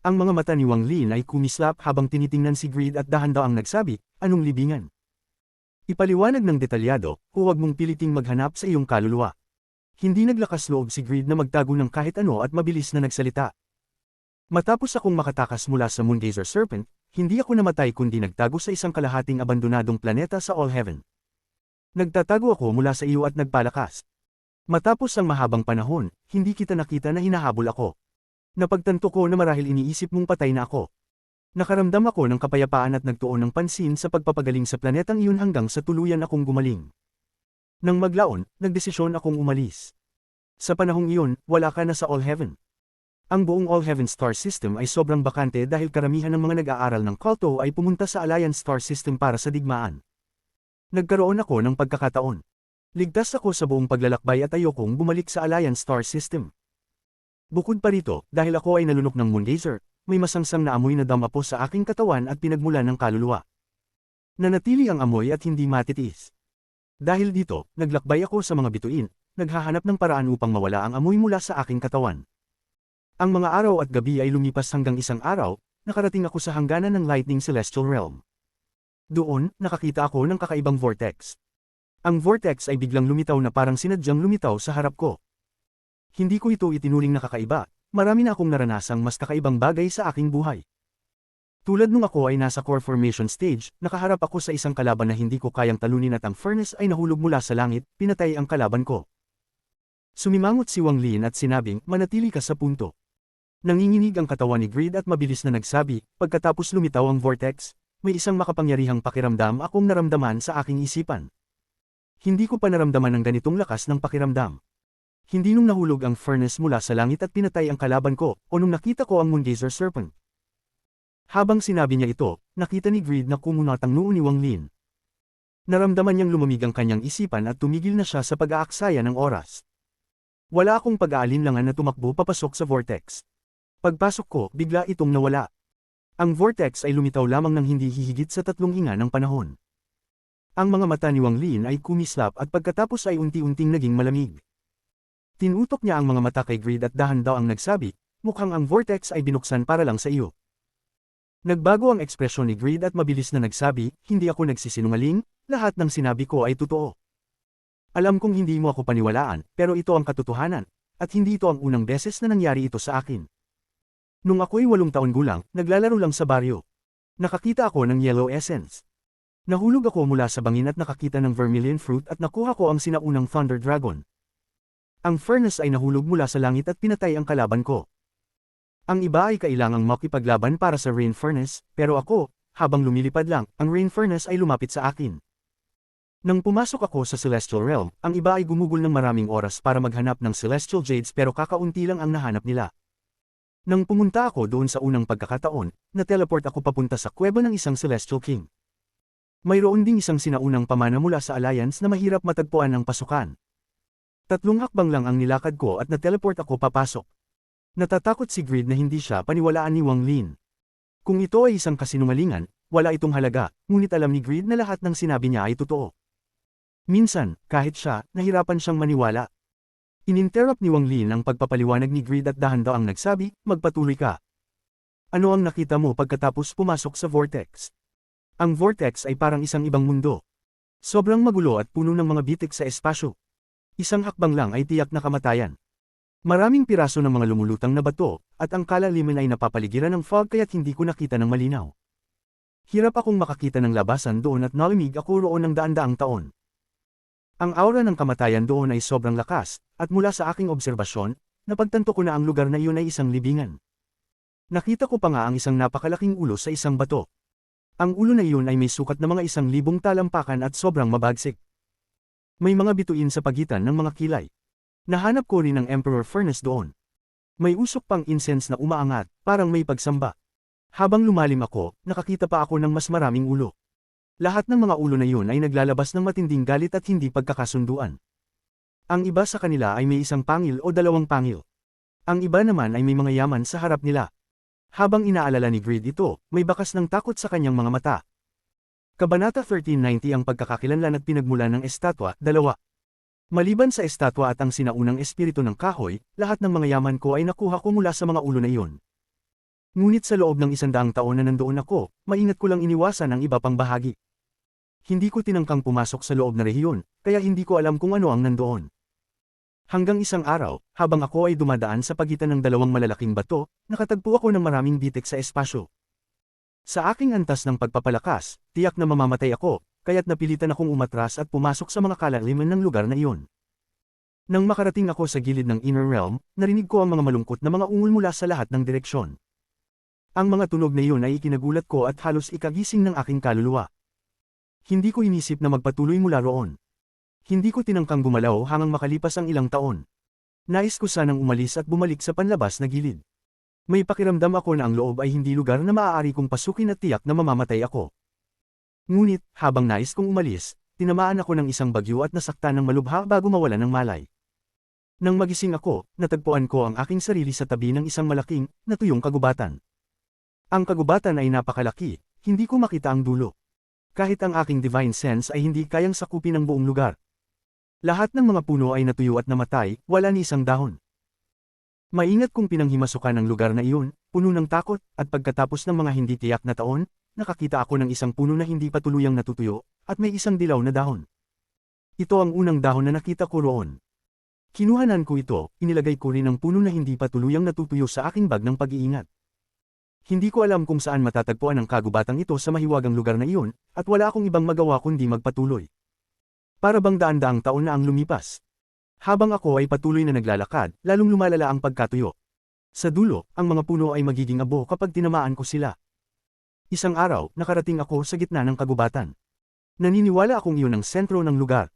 Ang mga mata ni Wang Lin ay kumislap habang tinitingnan si Greed at dahan-daang nagsabi, anong libingan? Ipaliwanag ng detalyado, huwag mong piliting maghanap sa iyong kaluluwa. Hindi naglakas loob si Greed na magtago ng kahit ano at mabilis na nagsalita. Matapos akong makatakas mula sa Moongazer Serpent, hindi ako namatay kundi nagtago sa isang kalahating abandonadong planeta sa All Heaven. Nagtatago ako mula sa iyo at nagpalakas. Matapos ang mahabang panahon, hindi kita nakita na hinahabol ako. Napagtanto ko na marahil iniisip mong patay na ako. Nakaramdam ako ng kapayapaan at nagtuon ng pansin sa pagpapagaling sa planetang iyon hanggang sa tuluyan akong gumaling. Nang maglaon, nagdesisyon akong umalis. Sa panahong iyon, wala ka na sa All Heaven. Ang buong All Heaven Star System ay sobrang bakante dahil karamihan ng mga nag-aaral ng Culto ay pumunta sa Alliance Star System para sa digmaan. Nagkaroon ako ng pagkakataon. Ligtas ako sa buong paglalakbay at ayokong bumalik sa Alliance Star System. Bukod pa rito, dahil ako ay nalunok ng Moongazer, may masangsang na amoy na damapo sa aking katawan at pinagmula ng kaluluwa. Nanatili ang amoy at hindi matitiis. Dahil dito, naglakbay ako sa mga bituin, naghahanap ng paraan upang mawala ang amoy mula sa aking katawan. Ang mga araw at gabi ay lumipas hanggang isang araw, nakarating ako sa hangganan ng Lightning Celestial Realm. Doon, nakakita ako ng kakaibang vortex. Ang vortex ay biglang lumitaw na parang sinadyang lumitaw sa harap ko. Hindi ko ito itinuring na kakaiba, marami na akong naranasang mas kakaibang bagay sa aking buhay. Tulad nung ako ay nasa core formation stage, nakaharap ako sa isang kalaban na hindi ko kayang talunin at ang furnace ay nahulog mula sa langit, pinatay ang kalaban ko. Sumimangot si Wang Lin at sinabing, manatili ka sa punto. Nanginginig ang katawan ni Greed at mabilis na nagsabi, pagkatapos lumitaw ang vortex, may isang makapangyarihang pakiramdam akong naramdaman sa aking isipan. Hindi ko pa naramdaman ng ganitong lakas ng pakiramdam. Hindi nung nahulog ang furnace mula sa langit at pinatay ang kalaban ko, o nung nakita ko ang Moongazer Serpent. Habang sinabi niya ito, nakita ni Greed na kumunat ang noo ni Wang Lin. Naramdaman niyang lumamig ang kanyang isipan at tumigil na siya sa pag-aaksaya ng oras. Wala akong pag-aalinlangan na tumakbo papasok sa vortex. Pagpasok ko, bigla itong nawala. Ang vortex ay lumitaw lamang ng hindi hihigit sa 3 hinga ng panahon. Ang mga mata ni Wang Lin ay kumislap at pagkatapos ay unti-unting naging malamig. Tinutok niya ang mga mata kay Greed at dahan-daw ang nagsabi, mukhang ang vortex ay binuksan para lang sa iyo. Nagbago ang ekspresyon ni Greed at mabilis na nagsabi, hindi ako nagsisinungaling, lahat ng sinabi ko ay totoo. Alam kong hindi mo ako paniwalaan, pero ito ang katotohanan, at hindi ito ang unang beses na nangyari ito sa akin. Nung ako'y 8 taon gulang, naglalaro lang sa baryo. Nakakita ako ng yellow essence. Nahulog ako mula sa bangin at nakakita ng vermilion fruit at nakuha ko ang sinaunang Thunder Dragon. Ang furnace ay nahulog mula sa langit at pinatay ang kalaban ko. Ang iba ay kailangang makipaglaban para sa Rain Furnace, pero ako, habang lumilipad lang, ang Rain Furnace ay lumapit sa akin. Nang pumasok ako sa Celestial Realm, ang iba ay gumugol ng maraming oras para maghanap ng Celestial Jades pero kakaunti lang ang nahanap nila. Nang pumunta ako doon sa unang pagkakataon, na-teleport ako papunta sa kuweba ng isang Celestial King. Mayroon ding isang sinaunang pamana mula sa Alliance na mahirap matagpuan ng pasukan. 3 hakbang lang ang nilakad ko at na-teleport ako papasok. Natatakot si Greed na hindi siya paniwalaan ni Wang Lin. Kung ito ay isang kasinungalingan, wala itong halaga, ngunit alam ni Greed na lahat ng sinabi niya ay totoo. Minsan, kahit siya, nahirapan siyang maniwala. Ininterrupt ni Wang Lin ang pagpapaliwanag ni Greed at dahan-daw ang nagsabi, magpatuloy ka. Ano ang nakita mo pagkatapos pumasok sa vortex? Ang vortex ay parang isang ibang mundo. Sobrang magulo at puno ng mga bitik sa espasyo. Isang hakbang lang ay tiyak na kamatayan. Maraming piraso ng mga lumulutang na bato, at ang kalaliman ay napapaligiran ng fog kaya't hindi ko nakita ng malinaw. Hirap akong makakita ng labasan doon at nalimig ako roon ng daan-daang taon. Ang aura ng kamatayan doon ay sobrang lakas, at mula sa aking obserbasyon, napagtanto ko na ang lugar na iyon ay isang libingan. Nakita ko pa nga ang isang napakalaking ulo sa isang bato. Ang ulo na iyon ay may sukat na mga 1,000 talampakan at sobrang mabagsik. May mga bituin sa pagitan ng mga kilay. Nahanap ko rin ang Emperor Furnace doon. May usok pang incense na umaangat, parang may pagsamba. Habang lumalim ako, nakakita pa ako ng mas maraming ulo. Lahat ng mga ulo na iyon ay naglalabas ng matinding galit at hindi pagkakasunduan. Ang iba sa kanila ay may 1 pangil o 2 pangil. Ang iba naman ay may mga yaman sa harap nila. Habang inaalala ni Greed ito, may bakas ng takot sa kanyang mga mata. Kabanata 1390 ang pagkakakilanlan at pinagmulan ng estatwa, 2. Maliban sa estatwa at ang sinaunang espiritu ng kahoy, lahat ng mga yaman ko ay nakuha ko mula sa mga ulo na iyon. Ngunit sa loob ng 100 taon na nandoon ako, maingat ko lang iniwasan ang iba pang bahagi. Hindi ko tinangkang pumasok sa loob na rehiyon, kaya hindi ko alam kung ano ang nandoon. Hanggang isang araw, habang ako ay dumadaan sa pagitan ng 2 malalaking bato, nakatagpo ako ng maraming bitik sa espasyo. Sa aking antas ng pagpapalakas, tiyak na mamamatay ako, kaya't napilitan akong umatras at pumasok sa mga kalaliman ng lugar na iyon. Nang makarating ako sa gilid ng Inner Realm, narinig ko ang mga malungkot na mga ungol mula sa lahat ng direksyon. Ang mga tunog na iyon ay ikinagulat ko at halos ikagising ng aking kaluluwa. Hindi ko inisip na magpatuloy mula roon. Hindi ko tinangkang gumalaw hanggang makalipas ang ilang taon. Nais ko sanang umalis at bumalik sa panlabas na gilid. May pakiramdam ako na ang loob ay hindi lugar na maaari kong pasukin at tiyak na mamamatay ako. Ngunit, habang nais kong umalis, tinamaan ako ng isang bagyo at nasaktan ng malubha bago mawala ng malay. Nang magising ako, natagpuan ko ang aking sarili sa tabi ng isang malaking, natuyong kagubatan. Ang kagubatan ay napakalaki, hindi ko makita ang dulo. Kahit ang aking divine sense ay hindi kayang sakupin ang buong lugar. Lahat ng mga puno ay natuyo at namatay, wala ni isang dahon. Maingat kong pinanghimasukan ang lugar na iyon, puno ng takot, at pagkatapos ng mga hindi tiyak na taon, nakakita ako ng isang puno na hindi pa tuluyang natutuyo, at may isang dilaw na dahon. Ito ang unang dahon na nakita ko roon. Kinuhanan ko ito, inilagay ko rin ang puno na hindi pa tuluyang natutuyo sa aking bag ng pag-iingat. Hindi ko alam kung saan matatagpuan ang kagubatang ito sa mahiwagang lugar na iyon, at wala akong ibang magawa kundi magpatuloy. Para bang daan-daang taon na ang lumipas. Habang ako ay patuloy na naglalakad, lalong lumalala ang pagkatuyo. Sa dulo, ang mga puno ay magiging abo kapag tinamaan ko sila. Isang araw, nakarating ako sa gitna ng kagubatan. Naniniwala akong iyon ang sentro ng lugar.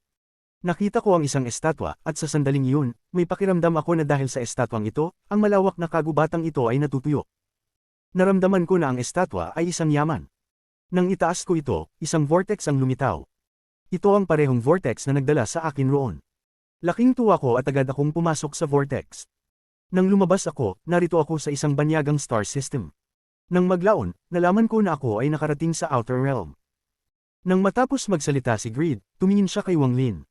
Nakita ko ang isang estatwa, at sa sandaling iyon, may pakiramdam ako na dahil sa estatwang ito, ang malawak na kagubatang ito ay natutuyo. Naramdaman ko na ang estatwa ay isang yaman. Nang itaas ko ito, isang vortex ang lumitaw. Ito ang parehong vortex na nagdala sa akin roon. Laking tuwa ko at agad akong pumasok sa vortex. Nang lumabas ako, narito ako sa isang banyagang star system. Nang maglaon, nalaman ko na ako ay nakarating sa Outer Realm. Nang matapos magsalita si Greed, tumingin siya kay Wang Lin.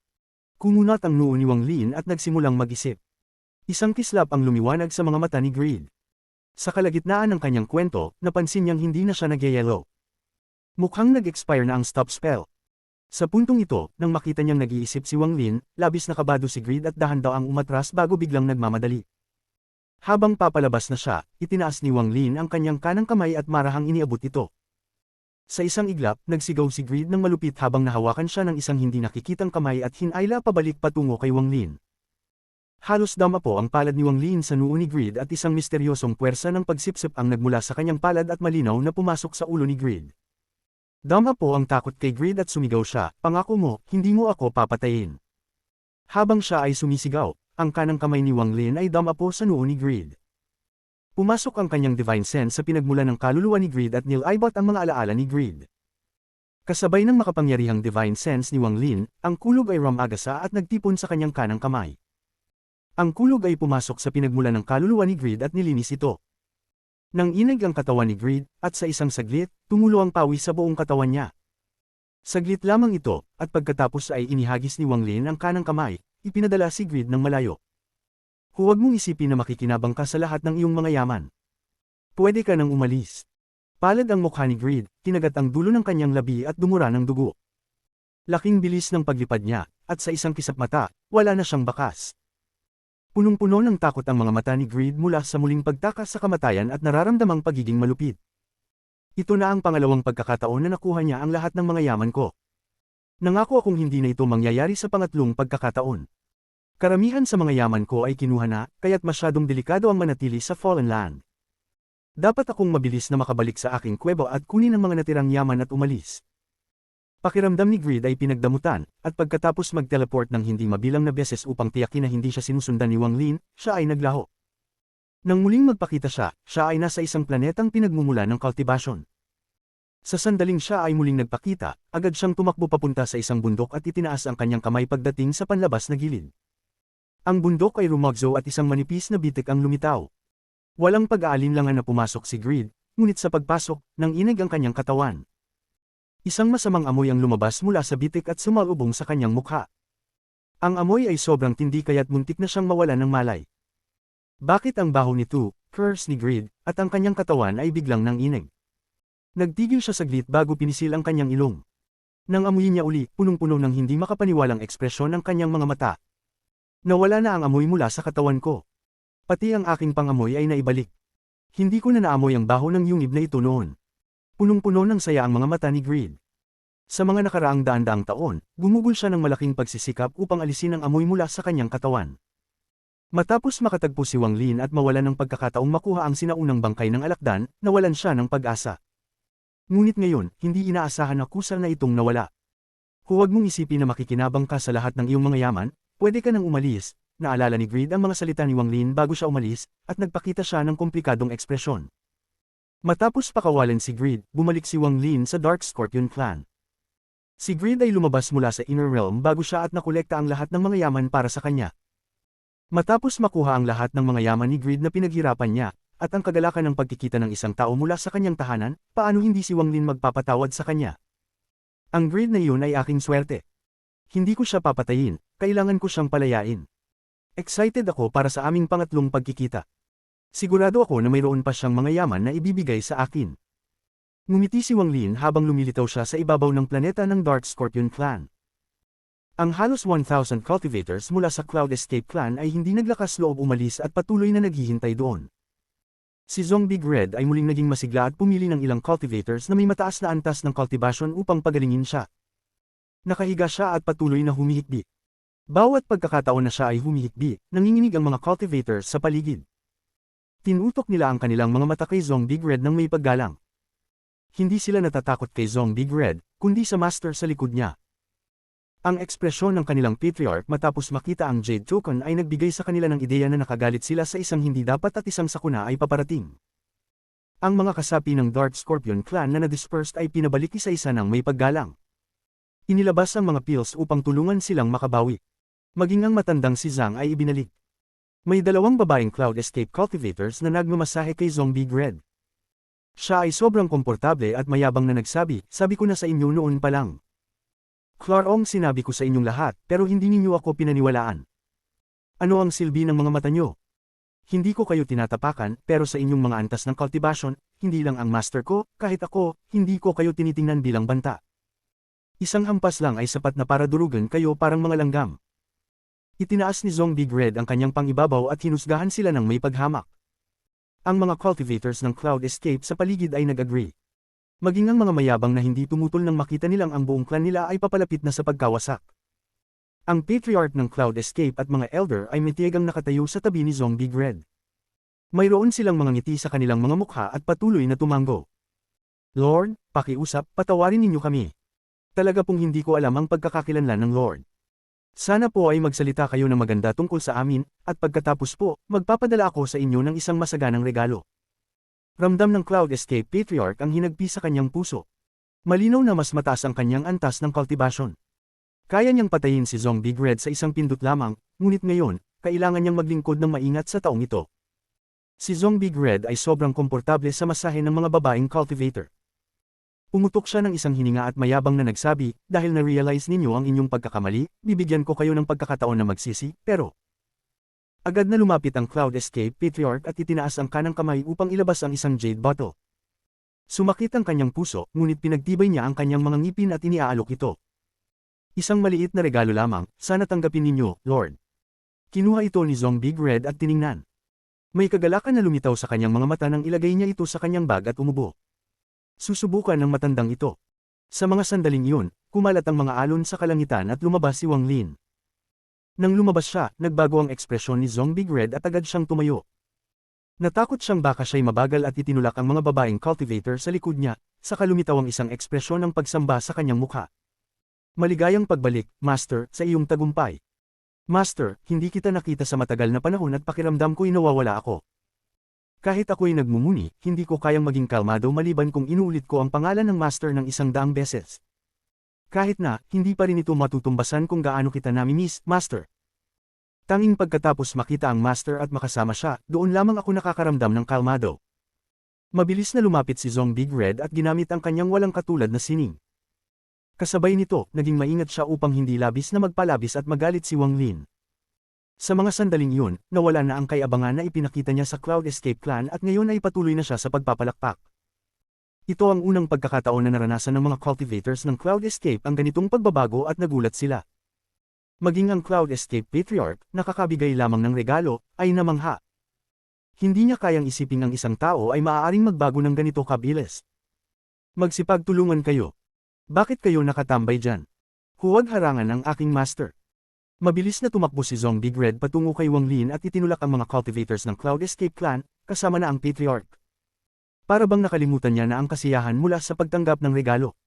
Kumunat ang noo ni Wang Lin at nagsimulang mag-isip. Isang kislap ang lumiwanag sa mga mata ni Greed. Sa kalagitnaan ng kanyang kwento, napansin niyang hindi na siya nagyayelo. Mukhang nag-expire na ang stop spell. Sa puntong ito, nang makita niyang nag-iisip si Wang Lin, labis na kabado si Greed at dahan daw ang umatras bago biglang nagmamadali. Habang papalabas na siya, itinaas ni Wang Lin ang kanyang kanang kamay at marahang iniabot ito. Sa isang iglap, nagsigaw si Greed ng malupit habang nahawakan siya ng isang hindi nakikitang kamay at hinayla pabalik patungo kay Wang Lin. Halos dama po ang palad ni Wang Lin sa noo ni Greed at isang misteryosong puwersa ng pagsipsip ang nagmula sa kanyang palad at malinaw na pumasok sa ulo ni Greed. Dama po ang takot kay Greed at sumigaw siya, "Pangako mo, hindi mo ako papatayin." Habang siya ay sumisigaw, ang kanang kamay ni Wang Lin ay dama po sa noo ni Greed. Pumasok ang kanyang divine sense sa pinagmulan ng kaluluwa ni Greed at nilaybot ang mga alaala ni Greed. Kasabay ng makapangyarihang divine sense ni Wang Lin, ang kulog ay rumagasa at nagtipon sa kanyang kanang kamay. Ang kulog ay pumasok sa pinagmulan ng kaluluwa ni Greed at nilinis ito. Nang inag ang katawan ni Greed, at sa isang saglit, tumulo ang pawis sa buong katawan niya. Saglit lamang ito, at pagkatapos ay inihagis ni Wang Lin ang kanang kamay, ipinadala si Greed ng malayo. Huwag mong isipin na makikinabang ka sa lahat ng iyong mga yaman. Pwede ka nang umalis. Palad ang mukha ni Greed, kinagat ang dulo ng kanyang labi at dumura ng dugo. Laking bilis ng paglipad niya, at sa isang kisap mata, wala na siyang bakas. Punong-puno ng takot ang mga mata ni Greed mula sa muling pagtakas sa kamatayan at nararamdamang pagiging malupit. Ito na ang pangalawang pagkakataon na nakuha niya ang lahat ng mga yaman ko. Nangako akong hindi na ito mangyayari sa pangatlong pagkakataon. Karamihan sa mga yaman ko ay kinuha na, kaya't masyadong delikado ang manatili sa Fallen Land. Dapat akong mabilis na makabalik sa aking kuweba at kunin ang mga natirang yaman at umalis. Pakiramdam ni Greed ay pinagdamutan, at pagkatapos mag-teleport ng hindi mabilang na beses upang tiyakin na hindi siya sinusundan ni Wang Lin, siya ay naglaho. Nang muling magpakita siya ay nasa isang planetang pinagmumula ng cultivation. Sa sandaling siya ay muling nagpakita, agad siyang tumakbo papunta sa isang bundok at itinaas ang kanyang kamay pagdating sa panlabas na gilid. Ang bundok ay rumagzo at isang manipis na bitik ang lumitaw. Walang pag-aalinlangan na pumasok si Greed, ngunit sa pagpasok, nang inag ang kanyang katawan. Isang masamang amoy ang lumabas mula sa bitik at sumalubong sa kanyang mukha. Ang amoy ay sobrang tindi kaya't muntik na siyang mawalan ng malay. Bakit ang baho nito, curse ni Greed, at ang kanyang katawan ay biglang nanginig. Nagtigil siya saglit bago pinisil ang kanyang ilong. Nang amuyin niya uli, punong-puno ng hindi makapaniwalang ekspresyon ng kanyang mga mata. Nawala na ang amoy mula sa katawan ko. Pati ang aking pangamoy ay naibalik. Hindi ko na naamoy ang baho ng yungib na ito noon. Punong-puno ng saya ang mga mata ni Greed. Sa mga nakaraang daan-daang taon, gumugol siya ng malaking pagsisikap upang alisin ang amoy mula sa kanyang katawan. Matapos makatagpo si Wang Lin at mawalan ng pagkakataong makuha ang sinaunang bangkay ng alakdan, nawalan siya ng pag-asa. Ngunit ngayon, hindi inaasahan na kusa na itong nawala. Huwag mong isipin na makikinabang ka sa lahat ng iyong mga yaman, pwede ka nang umalis. Naalala ni Greed ang mga salita ni Wang Lin bago siya umalis, at nagpakita siya ng komplikadong ekspresyon. Matapos pakawalan si Greed, bumalik si Wang Lin sa Dark Scorpion Clan. Si Greed ay lumabas mula sa Inner Realm bago siya at nakolekta ang lahat ng mga yaman para sa kanya. Matapos makuha ang lahat ng mga yaman ni Greed na pinaghirapan niya, at ang kagalakan ng pagkikita ng isang tao mula sa kanyang tahanan, paano hindi si Wang Lin magpapatawad sa kanya? Ang Greed na iyon ay aking swerte. Hindi ko siya papatayin, kailangan ko siyang palayain. Excited ako para sa aming pangatlong pagkikita. Sigurado ako na mayroon pa siyang mga yaman na ibibigay sa akin. Ngumiti si Wang Lin habang lumilitaw siya sa ibabaw ng planeta ng Dark Scorpion Clan. Ang halos 1,000 cultivators mula sa Cloud Escape Clan ay hindi naglakas loob umalis at patuloy na naghihintay doon. Si Zong Big Red ay muling naging masigla at pumili ng ilang cultivators na may mataas na antas ng cultivation upang pagalingin siya. Nakahiga siya at patuloy na humihikbi. Bawat pagkakataon na siya ay humihikbi, nanginginig ang mga cultivators sa paligid. Tinutok nila ang kanilang mga mata kay Zong Big Red nang may paggalang. Hindi sila natatakot kay Zong Big Red, kundi sa master sa likod niya. Ang ekspresyon ng kanilang patriarch matapos makita ang Jade Token ay nagbigay sa kanila ng ideya na nakagalit sila sa isang hindi dapat at isang sakuna ay paparating. Ang mga kasapi ng Dark Scorpion Clan na na-dispersed ay pinabalik isa-isa ng may paggalang. Inilabas ang mga pills upang tulungan silang makabawi. Maging ang matandang si Zhang ay ibinalik. May dalawang babaeng Cloud Escape cultivators na nagmamasahe kay Zong Big Red. Siya ay sobrang komportable at mayabang na nagsabi, sabi ko na sa inyo noon pa lang. Clarong sinabi ko sa inyong lahat, pero hindi ninyo ako pinaniwalaan. Ano ang silbi ng mga mata nyo? Hindi ko kayo tinatapakan, pero sa inyong mga antas ng cultivation, hindi lang ang master ko, kahit ako, hindi ko kayo tinitingnan bilang banta. Isang hampas lang ay sapat na para durugan kayo parang mga langgam. Itinaas ni Zong Big Red ang kanyang pangibabaw at hinusgahan sila ng may paghamak. Ang mga cultivators ng Cloud Escape sa paligid ay nag-agree. Maging ang mga mayabang na hindi tumutol nang makita nilang ang buong clan nila ay papalapit na sa pagkawasak. Ang patriarch ng Cloud Escape at mga elder ay matiyagang nakatayo sa tabi ni Zong Big Red. Mayroon silang mga ngiti sa kanilang mga mukha at patuloy na tumango. Lord, pakiusap, patawarin ninyo kami. Talaga pong hindi ko alam ang pagkakakilanlan ng Lord. Sana po ay magsalita kayo ng maganda tungkol sa amin, at pagkatapos po, magpapadala ako sa inyo ng isang masaganang regalo. Ramdam ng Cloud Escape Patriarch ang hinagpi sa kanyang puso. Malinaw na mas mataas ang kanyang antas ng cultivation. Kaya niyang patayin si Zong Big Red sa isang pindot lamang, ngunit ngayon, kailangan niyang maglingkod ng maingat sa taong ito. Si Zong Big Red ay sobrang komportable sa masahe ng mga babaeng cultivator. Pumutok siya ng isang hininga at mayabang na nagsabi, dahil na-realize ninyo ang inyong pagkakamali, bibigyan ko kayo ng pagkakataon na magsisi, pero... Agad na lumapit ang Cloud Escape Patriarch at itinaas ang kanang kamay upang ilabas ang isang jade bottle. Sumakit ang kanyang puso, ngunit pinagtibay niya ang kanyang mga ngipin at iniaalok ito. Isang maliit na regalo lamang, sana tanggapin ninyo, Lord. Kinuha ito ni Zong Big Red at tiningnan. May kagalakan na lumitaw sa kanyang mga mata nang ilagay niya ito sa kanyang bag at umubo. Susubukan ng matandang ito. Sa mga sandaling iyon, kumalat ang mga alon sa kalangitan at lumabas si Wang Lin. Nang lumabas siya, nagbago ang ekspresyon ni Zong Big Red at agad siyang tumayo. Natakot siyang baka siya'y mabagal at itinulak ang mga babaeng cultivator sa likod niya, saka lumitaw ang isang ekspresyon ng pagsamba sa kanyang mukha. Maligayang pagbalik, Master, sa iyong tagumpay. Master, hindi kita nakita sa matagal na panahon at pakiramdam ko'y nawawala ako. Kahit ako'y nagmumuni, hindi ko kayang maging kalmado maliban kung inuulit ko ang pangalan ng Master ng 100 beses. Kahit na, hindi pa rin ito matutumbasan kung gaano kita nami-miss, Master. Tanging pagkatapos makita ang Master at makasama siya, doon lamang ako nakakaramdam ng kalmado. Mabilis na lumapit si Zong Big Red at ginamit ang kanyang walang katulad na sining. Kasabay nito, naging maingat siya upang hindi labis na magpalabis at magalit si Wang Lin. Sa mga sandaling iyon, nawala na ang kaabangan na ipinakita niya sa Cloud Escape Clan at ngayon ay patuloy na siya sa pagpapalakpak. Ito ang unang pagkakataon na naranasan ng mga cultivators ng Cloud Escape ang ganitong pagbabago at nagulat sila. Maging ang Cloud Escape Patriarch, nakakabigay lamang ng regalo, ay namangha. Hindi niya kayang isiping ang isang tao ay maaaring magbago ng ganito kabilis. Magsipagtulungan kayo. Bakit kayo nakatambay dyan? Huwag harangan ang aking master. Mabilis na tumakbo si Zhong Digred patungo kay Wang Lin at itinulak ang mga cultivators ng Cloud Escape Clan, kasama na ang Patriarch. Para bang nakalimutan niya na ang kasiyahan mula sa pagtanggap ng regalo.